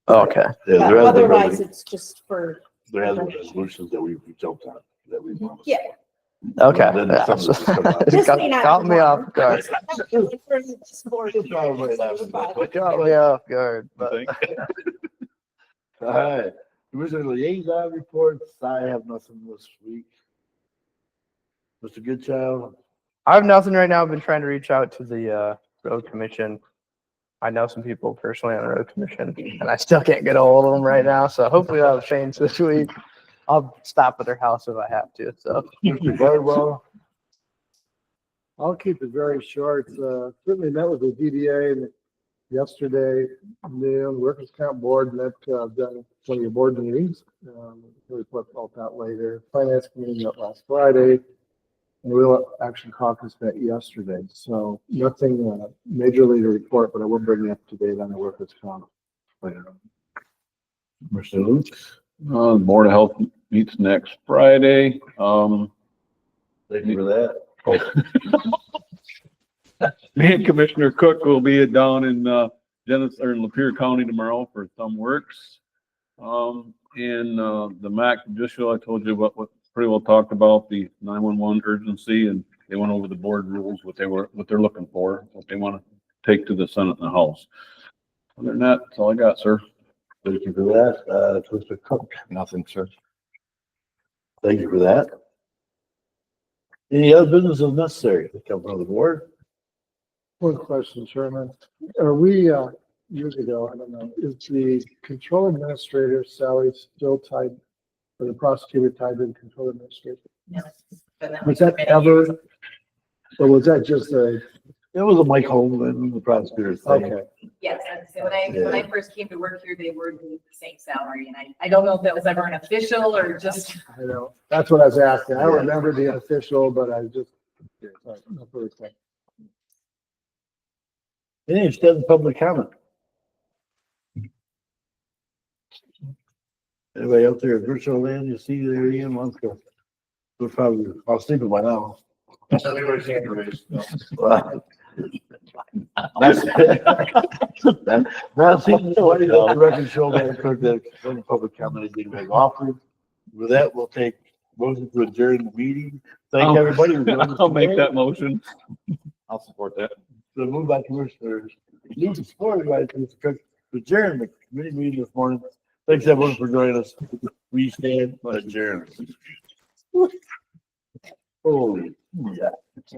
Okay. Yeah, But there are otherwise, it's just for, there are resolutions that we jumped on, that we. yeah. Okay. Then Yeah. some of this come out. Just may not Caught me be off one. guard. For this board. Caught me off guard, but All right, Commissioner Liaison reports, I have nothing this week. Mr. Goodchild, I have nothing right now. I've been trying to reach out to the road commission. I know some people personally on the road commission, and I still can't get a hold of them right now. So hopefully that'll change this week. I'll stop at their house if I have to. So Mr. Bardwell, I'll keep it very short. Certainly met with the DDA yesterday, noon, workers' comp board met, done plenty of board meetings. We'll report about that later. Finance committee met last Friday. And Real Action Caucus met yesterday. So nothing majorly to report, but I will bring you up to date on the workers' comp later. Mr. Luke, Board of Health meets next Friday. thank you for that. Me and Commissioner Cook will be down in Genesee or in Lapeer County tomorrow for Thumb Works. And the MAC judicial, I told you what pretty well talked about the 911 urgency, and they went over the board rules, what they're looking for, what they want to take to the Senate and the House. Other than that, that's all I got, sir. Thank you for that. Mr. Cook, Nothing, sir. thank you for that. Any other business is necessary to come from the board? One question, Chairman. Are we, years ago, I don't know, is the control administrator salary still tied, or the prosecutor tied to the control administrator? Was that ever, or was that just a, It was a Mike Holman, the prosecutor thing. okay, Yes, so when I first came to work here, they were the same salary, and I don't know if that was ever an official or just. I know, that's what I was asking. I don't remember being official, but I just, sorry, no further question. Any extended public comment? Anybody out there at virtual land, you see there, Ian, wants to, we're probably, I'll sleep by now. That's see, what is the record show that occurred that extended public comment is being made offered. With that, we'll take motion to adjourn the meeting. Thank everybody. for joining us I'll make today. that motion. I'll support that. So moved by Commissioner Luke, supported by Commissioner Cook, to adjourn the committee meeting this morning. Thanks everyone for joining us. We stand adjourned. Holy, yeah.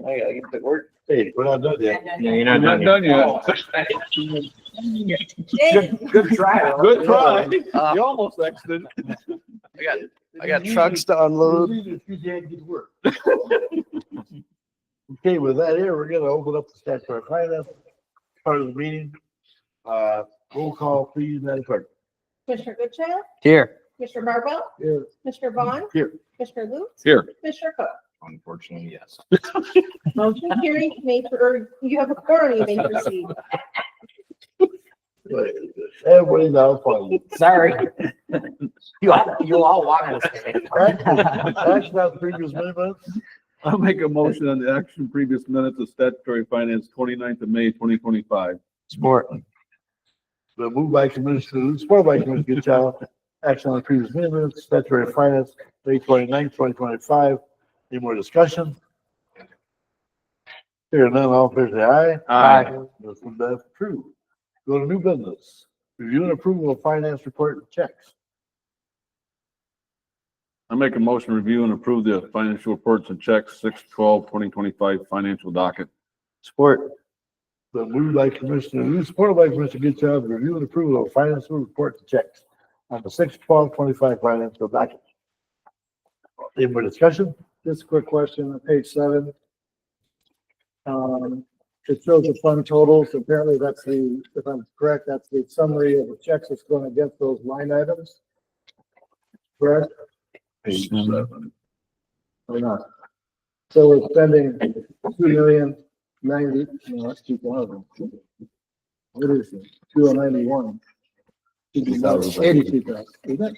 I gotta get to work. Hey, we're not done yet. Yeah, you're We're not not done yet. done yet. Good try. Good try. You almost exited. I got trucks to unload. Okay, with that here, we're gonna open up the statutory finance part of the meeting. Roll call, please, Madam Clerk. Commissioner Goodchild, Here. Commissioner Barbell, Here. Commissioner Vaughn, Here. Commissioner Luke, Here. Commissioner Cook. Unfortunately, yes. Motion carried, or you have a quorum, you may proceed. Everybody's out fun. Sorry. You all wanted us. Action on previous minutes. I'll make a motion on the action previous minutes of statutory finance 29th of May, 2025. Sport. The moved by Commissioner, supported by Commissioner Goodchild. Action on the previous minutes, statutory finance, May 29th, 2025. Any more discussion? Hearing none, all in favor say aye. Aye. This one is approved. Go to new business. Review and approval of finance report and checks. I make a motion to review and approve the financial reports and checks 6/12/2025 financial docket. Support. The moved by Commissioner Lewis, supported by Commissioner Goodchild, review and approval of financial reports and checks on the 6/12/25 financial docket. Any more discussion? Just a quick question on page 7. It shows the fund totals. Apparently that's the, if I'm correct, that's the summary of the checks that's going against those line items. Correct? Page 7. Or not? So we're spending 2,090,000, no, that's 2,000. What is it? 291. 82,000. Is that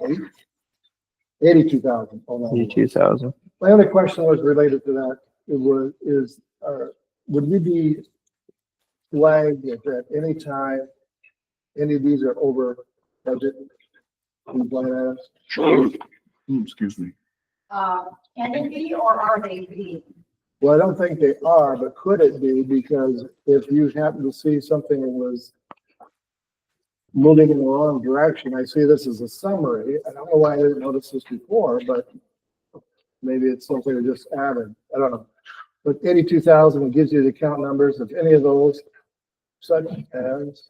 82,000. Hold on. 82,000. My other question was related to that. Would we be flagged if at any time any of these are over budget? These line items? Excuse me. Can it be or are they be? Well, I don't think they are, but could it be? Because if you happen to see something that was moving in the wrong direction, I see this as a summary. I don't know why I didn't notice this before, but maybe it's something that just added. I don't know. But 82,000 gives you the account numbers of any of those, such as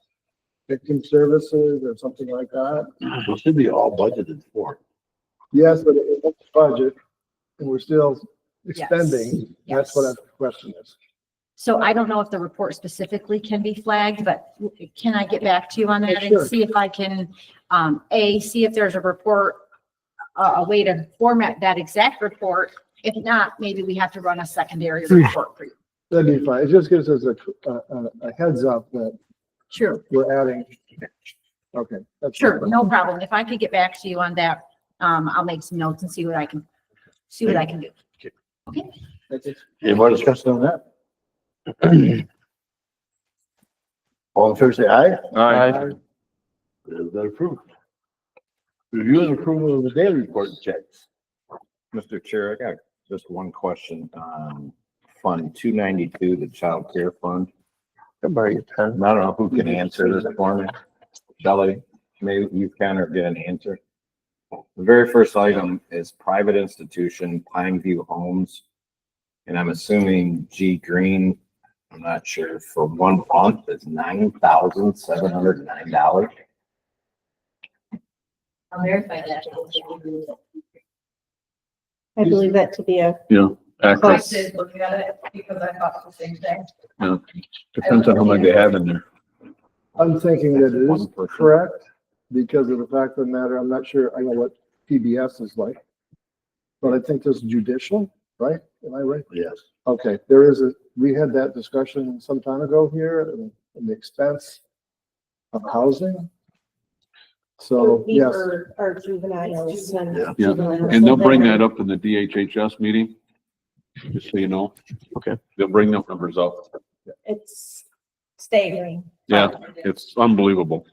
victim services or something like that. It should be all budgeted for. Yes, but it's budget and we're still expending. That's what the question is. So I don't know if the report specifically can be flagged, but can I get back to you on that Sure. and see if I can, see if there's a report, a way to format that exact report. If not, maybe we have to run a secondary report for you. That'd be fine. It just gives us a heads up that Sure, we're adding. Okay. That's sure, fine. no problem. If I could get back to you on that, I'll make some notes and see what I can do. Okay. That's it. Any more discussion on that? All in favor say aye. Aye. Is that approved? Review and approval of the daily report and checks. Mr. Chair, I got just one question on Fund 292, the Child Care Fund. Can borrow your pen. I don't know who can answer this for me. Shelley, maybe you can or get an answer. The very first item is private institution, Pineview Homes. And I'm assuming G Green, I'm not sure, for 1 month is $9,709. I'll verify that. I believe that to be a, Access. Looking at it because I thought the same thing. Depends on how much they have in there. I'm thinking that it is One person. correct because of the fact of the matter, I'm not sure, I know what PBS is like. But I think this is judicial, right? Am I right? Yes. Okay, we had that discussion some time ago here and the expense of housing. So, be yes, for our juveniles and. Yeah. Yeah. juveniles. And they'll bring that up in the DHHS meeting, just so you know. Okay. They'll bring them numbers up. It's staggering. Yeah, it's unbelievable.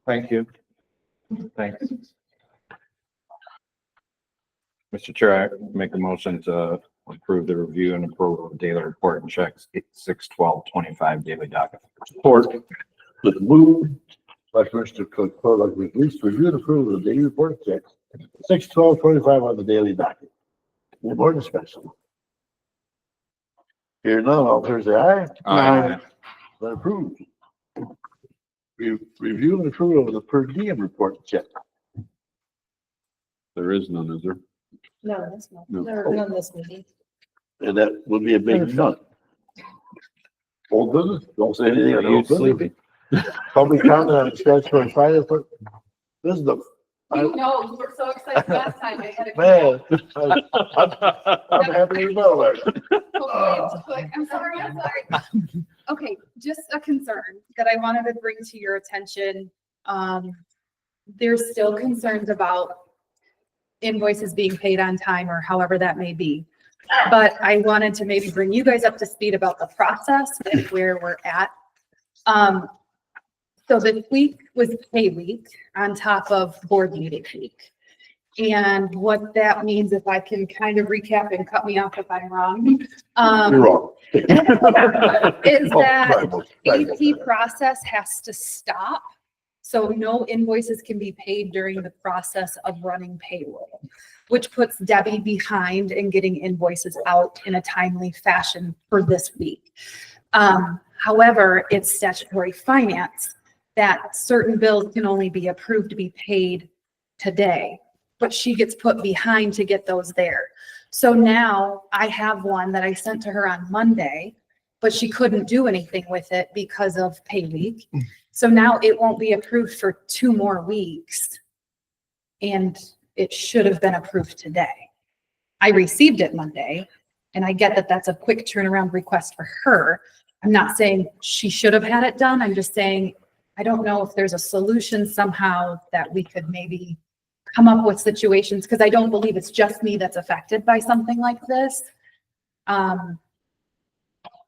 Thank you. Thanks. Mr. Chair, I make a motion to approve the review and approval of daily report and checks 6/12/25 daily docket. Support. With move by Commissioner Cook, like release, review and approve of the daily report and checks. 6/12/25 on the daily docket. Any more discussion? Here none, all in favor say aye. Aye. That approved. Review and approval of the per diem report and check. There is none, is there? No, that's not, No. never done this meeting. And that would be a big none. Old business, don't say anything. on old business. Public comment on statutory finance. This is the, You know, you were so excited last time. I had a. man, I'm happy to know that. Hopefully it's quick. I'm sorry. Okay, just a concern that I wanted to bring to your attention. There's still concerns about invoices being paid on time or however that may be. But I wanted to maybe bring you guys up to speed about the process and where we're at. So this week was pay week on top of board meeting week. And what that means, if I can kind of recap and cut me off if I'm wrong. You're wrong. Is Oh, that sorry about that. AP process has to stop. So no invoices can be paid during the process of running payroll, which puts Debbie behind in getting invoices out in a timely fashion for this week. However, it's statutory finance that certain bills can only be approved to be paid today, but she gets put behind to get those there. So now I have one that I sent to her on Monday, but she couldn't do anything with it because of pay week. So now it won't be approved for 2 more weeks. And it should have been approved today. I received it Monday, and I get that that's a quick turnaround request for her. I'm not saying she should have had it done. I'm just saying, I don't know if there's a solution somehow that we could maybe come up with situations, because I don't believe it's just me that's affected by something like this.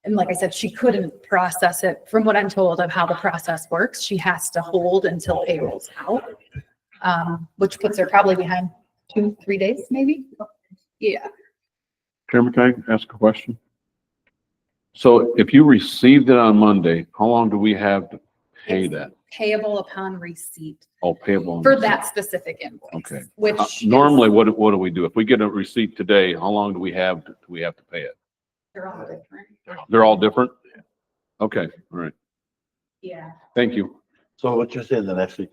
And like I said, she couldn't process it from what I'm told of how the process works. She has to hold until payroll's out, which puts her probably behind 2-3 days, maybe. Yeah. Chairman, can I ask a question? So if you received it on Monday, how long do we have to pay that? Payable upon receipt Oh, payable. on for receipt. that specific invoice. Okay. Which is- Normally, what do we do? If we get a receipt today, how long do we have to pay it? They're all different. They're all different? Okay, all right. Yeah. Thank you. So what you're saying, the next week,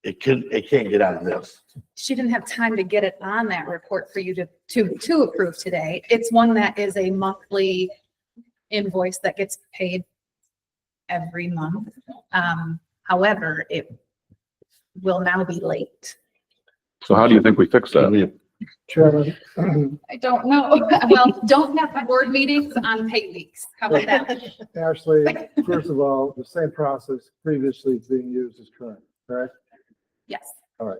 it can't get on this. She didn't have time to get it on that report for you to approve today. It's one that is a monthly invoice that gets paid every month. However, it will now be late. So how do you think we fix that? Chairman, I don't know. Well, don't have the board meetings on pay weeks. How about that? Ashley, first of all, the same process previously being used is current, correct? Yes. All right.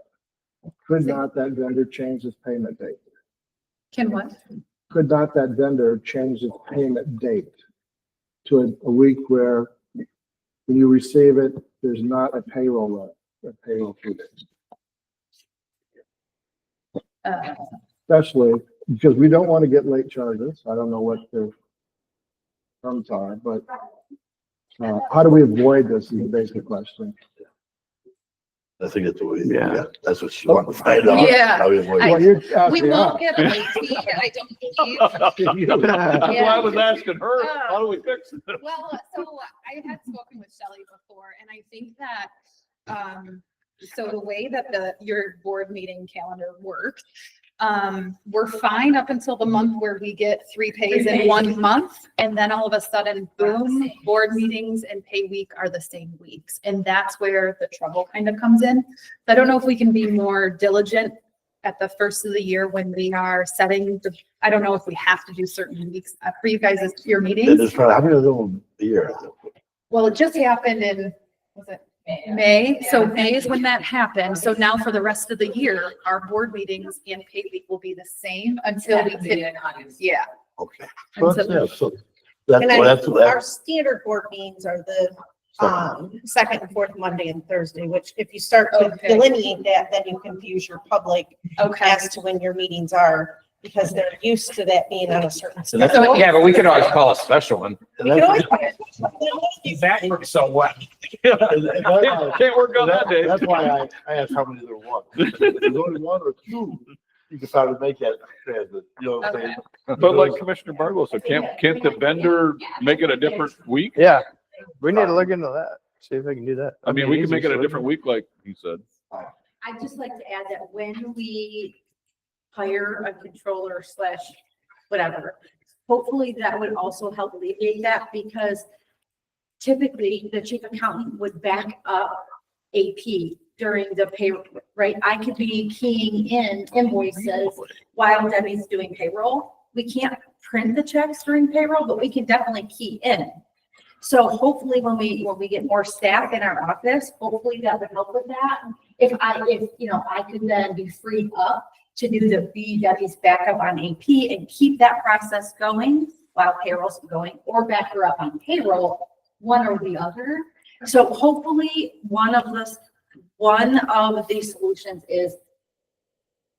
Could not that vendor change its payment date? Can what? Could not that vendor change its payment date to a week where when you receive it, there's not a payroll run, a payroll fee? Especially because we don't want to get late charges. I don't know what the terms are, but how do we avoid this is the basic question. I think it's the way, Yeah. yeah, that's what she wanted to find out. Yeah. How we avoid I- it. Well, you're We asking won't us. get a late fee, I don't believe. That's why I was asking her, how do we fix it? Well, so I had spoken with Shelley before, and I think that, so the way that your board meeting calendar works, we're fine up until the month where we get 3 pays in 1 month. And then all of a sudden, boom, board meetings and pay week are the same weeks. And that's where the trouble kind of comes in. I don't know if we can be more diligent at the first of the year when we are setting I don't know if we have to do certain weeks for you guys as your And meetings. it's probably, how many of them a year? Well, it just happened in, was it May? So May is when that happened. So now for the rest of the year, our board meetings and pay week will be the same until we get, yeah. Okay. So that's, Until- yeah, so that's, And well, that's, our standard board meetings are the second and fourth Monday and Thursday, which if you start to Okay. delineate that, then you confuse your public Okay. as to when your meetings are, because they're used to that being on a certain So that's, schedule. yeah, but we could always call a special one. and You can always- That works so well. Can't work on that day. That's why I asked how many there was. If there's only 1 or 2, you could probably make that transit, you know what I'm saying? But like Commissioner Barlow said, can't the vendor make it a different week? Yeah, we need to look into that, see if we can do that. I mean, we can make it a easy different week, like he said. I'd just like to add that when we hire a controller / whatever, hopefully that would also help alleviate that, because typically the chief accountant would back up AP during the payroll, right? I could be keying in invoices while Debbie's doing payroll. We can't print the checks during payroll, but we can definitely key in. So hopefully when we get more staff in our office, hopefully that would help with that. If I could then be freed up to do the Debbie's backup on AP and keep that process going while payroll's going, or back her up on payroll, one or the other. So hopefully one of the solutions is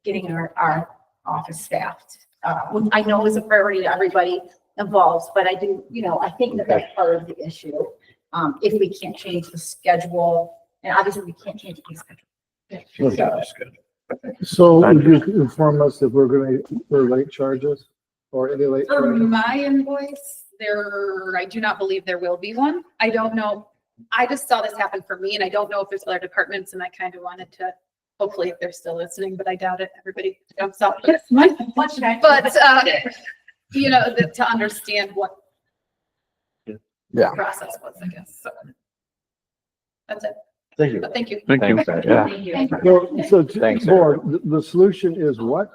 getting our office staffed. Which I know is a priority to everybody involved, but I do, I think that that's part of the issue. If we can't change the schedule, and obviously we can't change the schedule. So would you inform us if we're gonna, for late charges or any late For charges? my invoice, I do not believe there will be one. I don't know. I just saw this happen for me and I don't know if there's other departments and I kind of wanted to, hopefully if they're still listening, but I doubt it. Everybody jumps out. But, to understand what the Yeah. process was, I guess. So that's it. Thank you. But thank you. Thank you. Yeah. Thank you. So, Thanks, board, the solution is what?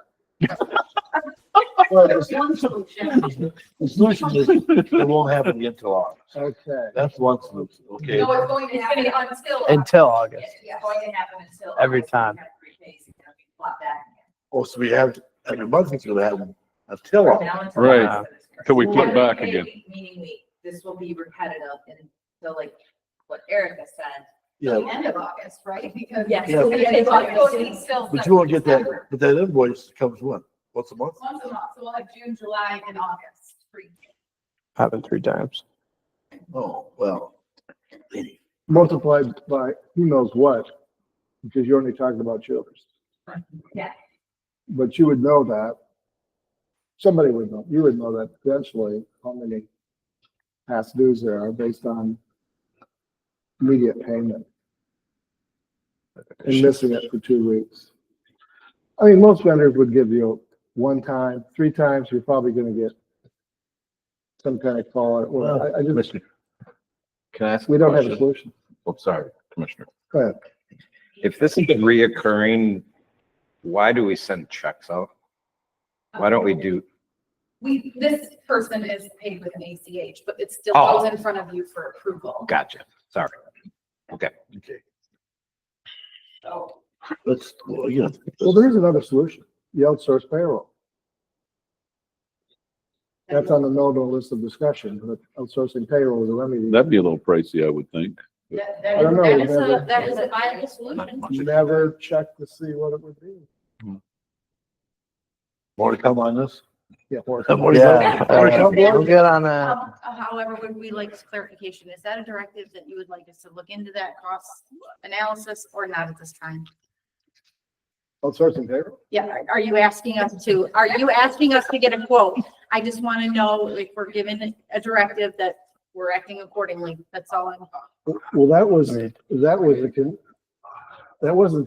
Well, One solution. the solution is it won't happen again till August. Okay. That's one solution, okay? No, it's going to happen until. Until August. Yeah, going to happen until. Every August. time. We have 3 days, and then we flop back again. Oh, so we have, every month it's gonna happen until From August. now until Right. August. Till we flip Every back day, again. Meaning this will be repetitive, and so like what Erica said. Yeah, The end of August, right? Because. Yes. Yeah. but you won't get that, September. but that invoice comes when? Once a month? Once a month, so we'll have June, July, and August free. Happened 3 times. Oh, well. Multiplied by who knows what, because you're only talking about children's. Yeah. But you would know that. Somebody would know, you would know that eventually how many past dues there are based on immediate payment. And missing it for 2 weeks. I mean, most vendors would give you 1 time, 3 times, you're probably gonna get some kind of call. Well, I just, Commissioner, can I ask? we don't have a question? solution. Oh, sorry, Commissioner. Go ahead. If this is reoccurring, why do we send checks out? Why don't we do, This person is paid with an ACH, but it still Oh. goes in front of you for approval. gotcha, sorry. Okay. Okay, So let's, well, you know. Well, there is another solution. You outsource payroll. That's on the no-no list of discussion, but outsourcing payroll is a remedy. That'd be a little pricey, I would think. I don't know, we've never- That is a viable solution. You never check to see what it would be. More to come on this? Yeah. More to come? Yeah. More to come, We're board? good on that. However, would we like clarification? Is that a directive that you would like us to look into that cost analysis or not at this time? Outsourcing payroll? Yeah, are you asking us to get a quote? I just want to know if we're given a directive that we're acting accordingly. That's all I'm. Well, that wasn't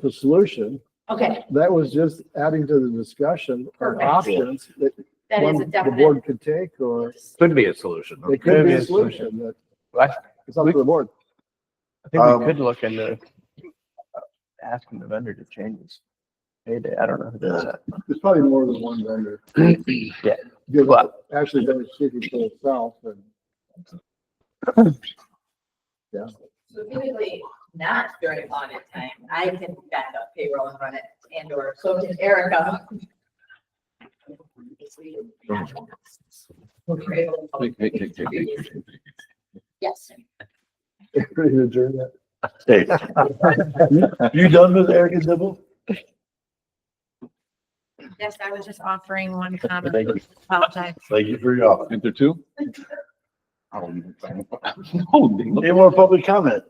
the solution. Okay, That was just adding to the discussion of Perfect. options that that is a the definite. board could take, or Could be a solution. it could be a solution that it's up to the board. I think we could look into asking the vendor to change his payday. I don't know who does that. There's probably more than one vendor. Yeah. Give, Well- actually, vendor speaking for itself and. Yeah. So typically, not during audit time, I can back up payroll and run it and or so can Erica. Yes. Ready to adjourn that? Hey, you done with Eric and Dibble? Yes, I was just offering one Thank comment. you. Apologize. Thank you for your offer. Think there two? Any more public comment?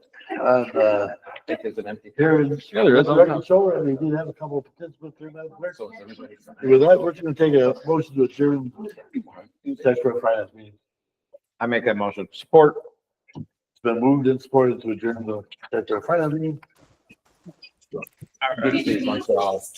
There's an empty. Hearing. Yeah, there is. Show, and we did have a couple of participants here, Madam Clerk. With that, we're gonna take a motion to adjourn. Statutory finance meeting. I make that motion. Support. It's been moved and supported to adjourn the statutory finance meeting. Myself.